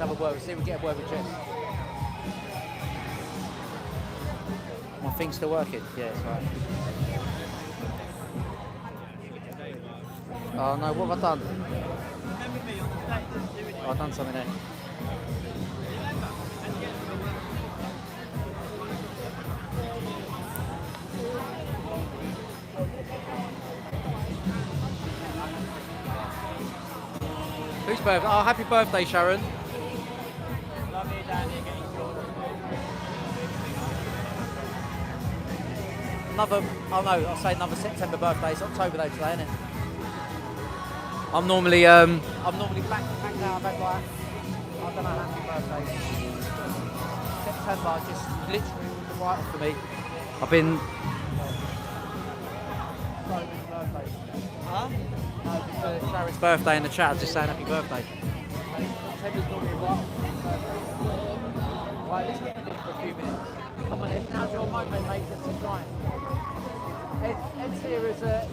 have a word. See if we get a word with Jess. My thing's still working. Yeah, it's right. Oh no, what have I done? Oh, I've done something there. Whose birthday? Oh, happy birthday, Sharon. Another, oh no, I'll say another September birthday. It's October though today, isn't it? I'm normally back now. I've had like, I don't know, happy birthday. September just literally was the write-off for me. I've been. Huh? No, just Sharon's birthday in the chat. I was just saying happy birthday. September's normally a write-off. Right, let's get in this for a few minutes. Come on, Ed. Now's your moment, mate. Let's keep trying. Ed's here as a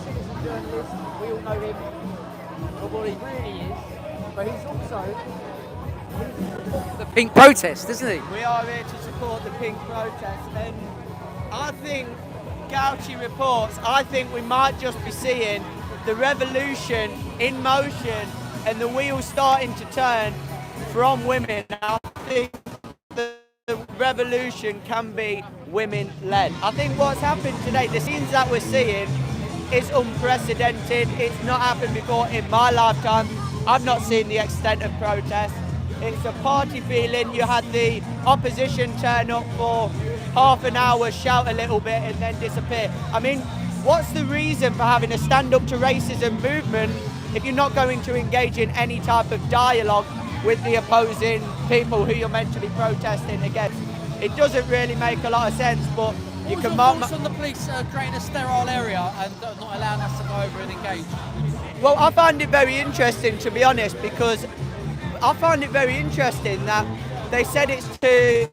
citizen journalist. We all know him for what he really is, but he's also the pink protest, isn't he? We are here to support the pink protest, and I think Gauci Reports, I think we might just be seeing the revolution in motion and the wheels starting to turn from women. I think the revolution can be women-led. I think what's happened today, the scenes that we're seeing, is unprecedented. It's not happened before in my lifetime. I've not seen the extent of protest. It's a party feeling. You had the opposition turn up for half an hour, shout a little bit and then disappear. I mean, what's the reason for having a stand up to racism movement if you're not going to engage in any type of dialogue with the opposing people who you're meant to be protesting against? It doesn't really make a lot of sense, but you can mark on the police creating a sterile area and not allowing us to go over and engage. Well, I find it very interesting, to be honest, because I find it very interesting that they said it's to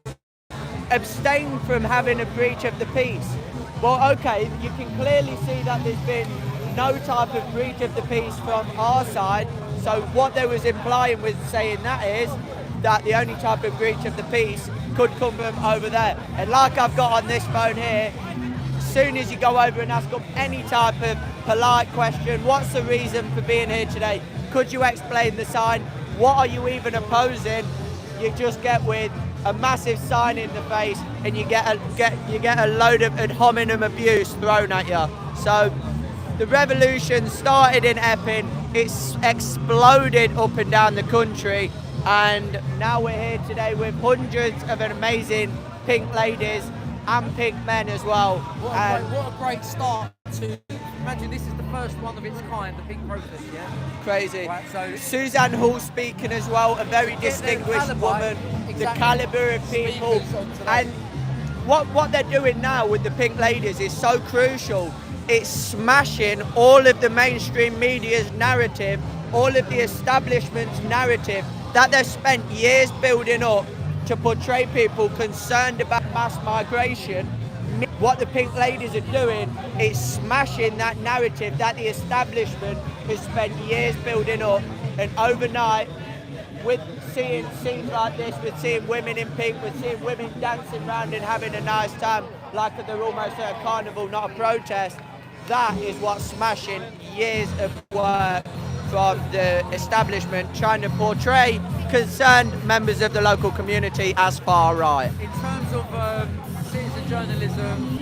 abstain from having a breach of the peace. Well, okay, you can clearly see that there's been no type of breach of the peace from our side. So what they was implying with saying that is that the only type of breach of the peace could come from over there. And like I've got on this phone here, as soon as you go over and ask them any type of polite question, what's the reason for being here today? Could you explain the sign? What are you even opposing? You just get with a massive sign in the face and you get a load of ad hominem abuse thrown at you. So the revolution started in Epping, it's exploded up and down the country, and now we're here today with hundreds of amazing pink ladies and pink men as well. What a great start to, imagine this is the first one of its kind, the pink protest, yeah? Crazy. Right, so Suzanne Hall speaking as well, a very distinguished woman, the calibre of people. And what they're doing now with the pink ladies is so crucial. It's smashing all of the mainstream media's narrative, all of the establishment's narrative that they've spent years building up to portray people concerned about mass migration. What the pink ladies are doing is smashing that narrative that the establishment has spent years building up, and overnight, with seeing scenes like this, with seeing women in pink, with seeing women dancing around and having a nice time like they're almost at a carnival, not a protest, that is what's smashing years of work from the establishment trying to portray concerned members of the local community as far right. In terms of citizen journalism,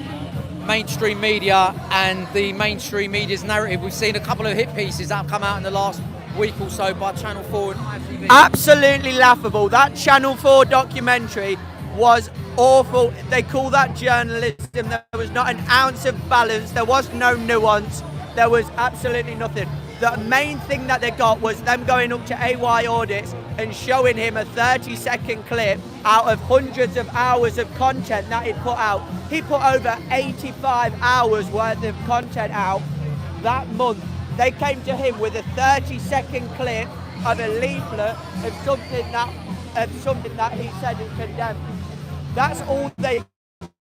mainstream media and the mainstream media's narrative, we've seen a couple of hit pieces that have come out in the last week or so by Channel 4 and ITV. Absolutely laughable. That Channel 4 documentary was awful. They call that journalism. There was not an ounce of balance. There was no nuance. There was absolutely nothing. The main thing that they got was them going up to AY audits and showing him a 30-second clip out of hundreds of hours of content that he'd put out. He put over 85 hours worth of content out that month. They came to him with a 30-second clip of a leaflet of something that he said he condemned. That's all they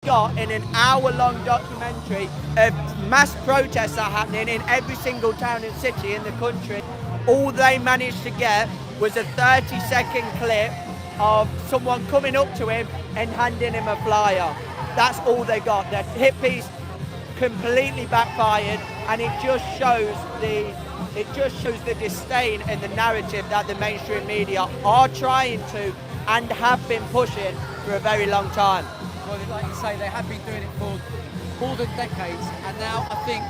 got in an hour-long documentary of mass protests that are happening in every single town and city in the country. All they managed to get was a 30-second clip of someone coming up to him and handing him a flyer. That's all they got. The hit piece completely backfired, and it just shows the disdain and the narrative that the mainstream media are trying to and have been pushing for a very long time. Well, like you say, they have been doing it for more than decades, and now I think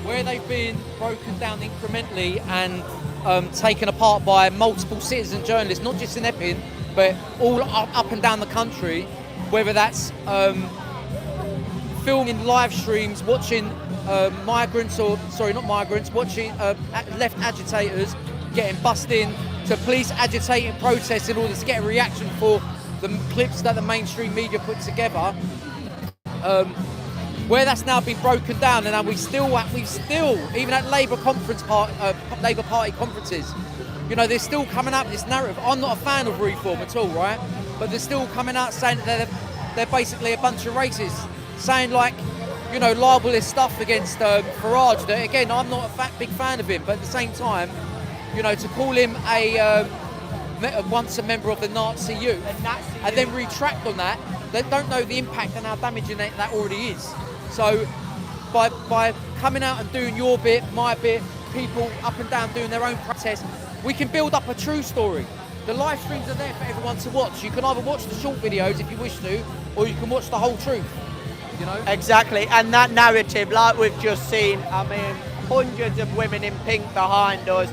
where they've been broken down incrementally and taken apart by multiple citizen journalists, not just in Epping, but all up and down the country, whether that's filming live streams, watching watching left agitators getting bussed in, to police agitating protests in order to get a reaction for the clips that the mainstream media put together. Where that's now been broken down, and we still even at Labour Party conferences, you know, they're still coming up with this narrative. I'm not a fan of reform at all, right? But they're still coming out saying that they're basically a bunch of racists, saying like, you know, libelous stuff against Farage. That again, I'm not a big fan of him, but at the same time, you know, to call him once a member of the Nazi youth and then retract on that, they don't know the impact and how damaging that already is. So by coming out and doing your bit, my bit, people up and down doing their own protests, we can build up a true story. The live streams are there for everyone to watch. You can either watch the short videos if you wish to, or you can watch the whole truth, you know? Exactly, and that narrative, like we've just seen, I mean, hundreds of women in pink behind us,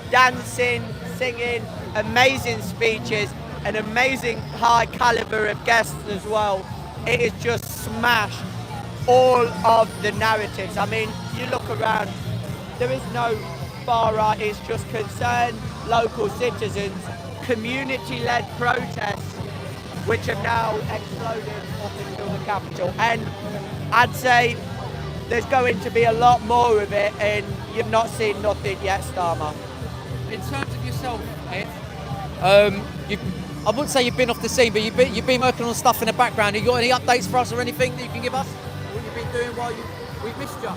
dancing, singing, amazing speeches, an amazing high caliber of guests as well. It is just smashed all of the narratives. I mean, you look around, there is no far right, it's just concerned local citizens, community-led protests, which have now exploded up into the capital. And I'd say there's going to be a lot more of it, and you've not seen nothing yet, Starmer. In terms of yourself, Ed, I wouldn't say you've been off the scene, but you've been working on stuff in the background. Have you got any updates for us or anything that you can give us? What you've been doing while we've missed you?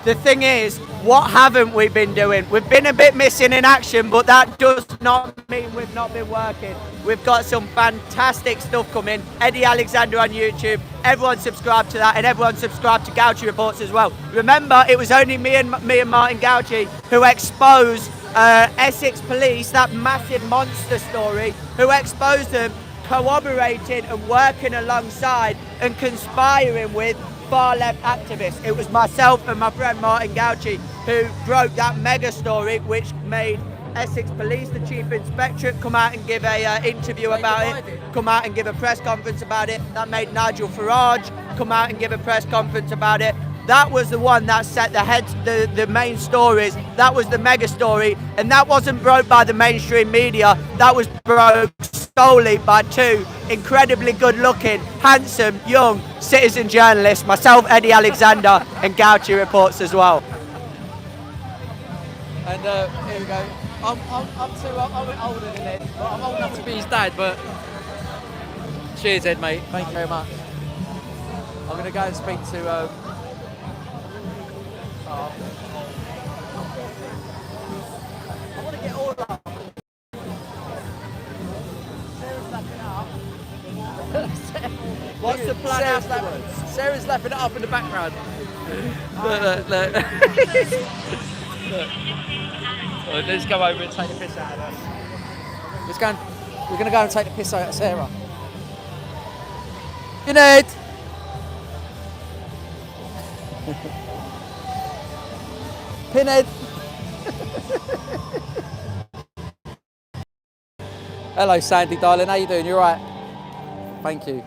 The thing is, what haven't we been doing? We've been a bit missing in action, but that does not mean we've not been working. We've got some fantastic stuff coming. Eddie Alexander on YouTube. Everyone subscribe to that, and everyone subscribe to Gauci Reports as well. Remember, it was only me and Martin Gauci who exposed Essex Police, that massive monster story, who exposed them cooperating and working alongside and conspiring with far-left activists. It was myself and my friend Martin Gauci who broke that mega story, which made Essex Police, the Chief Inspectorate, come out and give a interview about it, come out and give a press conference about it. That made Nigel Farage come out and give a press conference about it. That was the one that set the main stories. That was the mega story, and that wasn't broke by the mainstream media. That was broke solely by two incredibly good-looking, handsome, young citizen journalists, myself, Eddie Alexander, and Gauci Reports as well. And here we go. I'm a bit older than Ed, but I'm old enough to be his dad. But cheers, Ed, mate. Thank you very much. I'm going to go and speak to. I want to get all up. Sarah's lapping up. What's the plan afterwards? Sarah's lapping it up in the background. Look. Look. Let's go over and take the piss out of her. We're going to go and take the piss out of Sarah. Good night. Pinhead. Hello, Sandy, darling. How you doing? You all right? Thank you.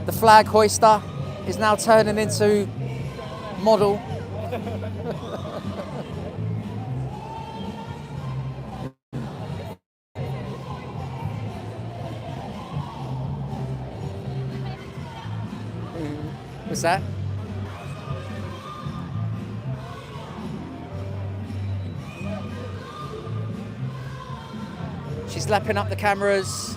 The flag hoister is now turning into model. What's that? She's lapping up the cameras.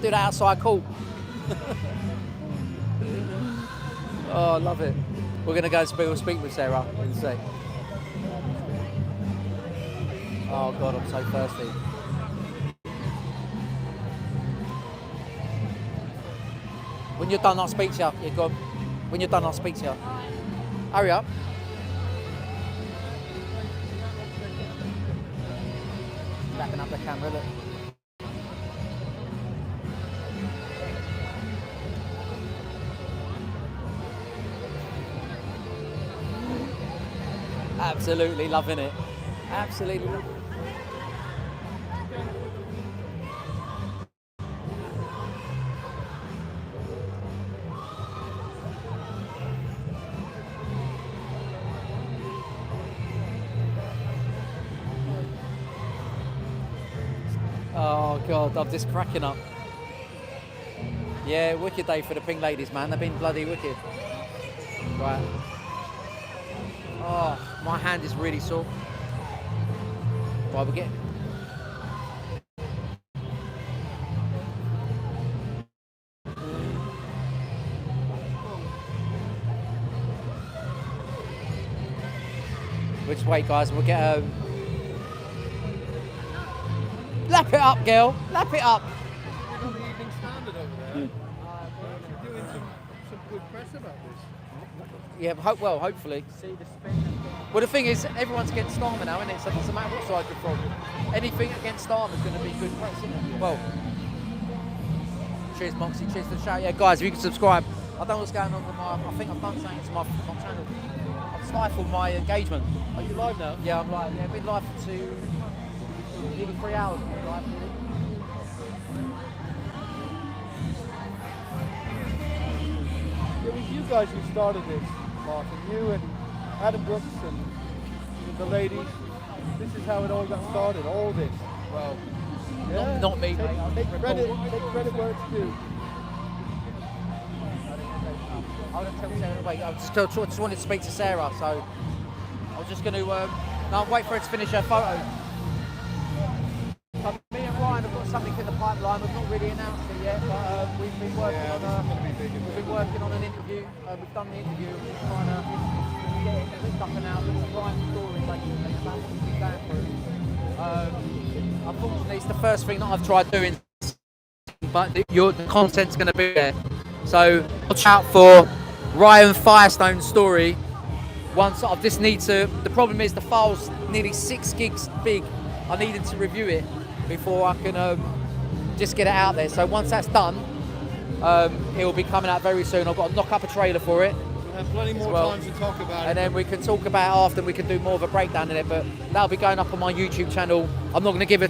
Do that outside court. Oh, I love it. We're going to go speak with Sarah and see. Oh God, I'm so thirsty. When you're done, I'll speak to you. Yeah, go on. When you're done, I'll speak to you. Hurry up. Wrapping up the camera, look. Absolutely loving it. Absolutely loving it. Oh God, I'm just cracking up. Yeah, wicked day for the pink ladies, man. They've been bloody wicked. Right. Oh, my hand is really sore. Right, we're getting... Which way, guys? We'll get lap it up, girl. Lap it up. You've got the Evening Standard over there. You're doing some good press about this. Yeah, hopefully. Well, the thing is, everyone's against Starmer now, isn't it? So it doesn't matter what side you're from. Anything against Starmer is going to be good press, isn't it? Well, cheers, Moxie. Cheers to the show. Yeah, guys, if you can subscribe. I don't know what's going on with my... I think I've done something to my channel. I've stifled my engagement. Are you live now? Yeah, I'm live. Yeah, I've been live for nearly 3 hours. Live. It was you guys who started this, Martin. You and Adam Brooks and the ladies. This is how it all got started, all this. Well, yeah. not me, mate. Take credit where it's due. I was going to tell Sarah, wait, I just wanted to speak to Sarah, so I was just going to, no, wait for her to finish her photo. So me and Ryan have got something in the pipeline. We've not really announced it yet, but we've been working on an interview. We've done the interview. We're trying to get it stuff out. Ryan's story, like about what he's going through. Unfortunately, it's the first thing that I've tried doing, but the content's going to be there. So watch out for Ryan Firestone's story. Once I just need to. The problem is the file's nearly 6 gigs big. I needed to review it before I can just get it out there. So once that's done, it will be coming out very soon. I've got to knock up a trailer for it. We'll have plenty more time to talk about it. And then we can talk about it after. We can do more of a breakdown in it. But that'll be going up on my YouTube channel. I'm not going to give it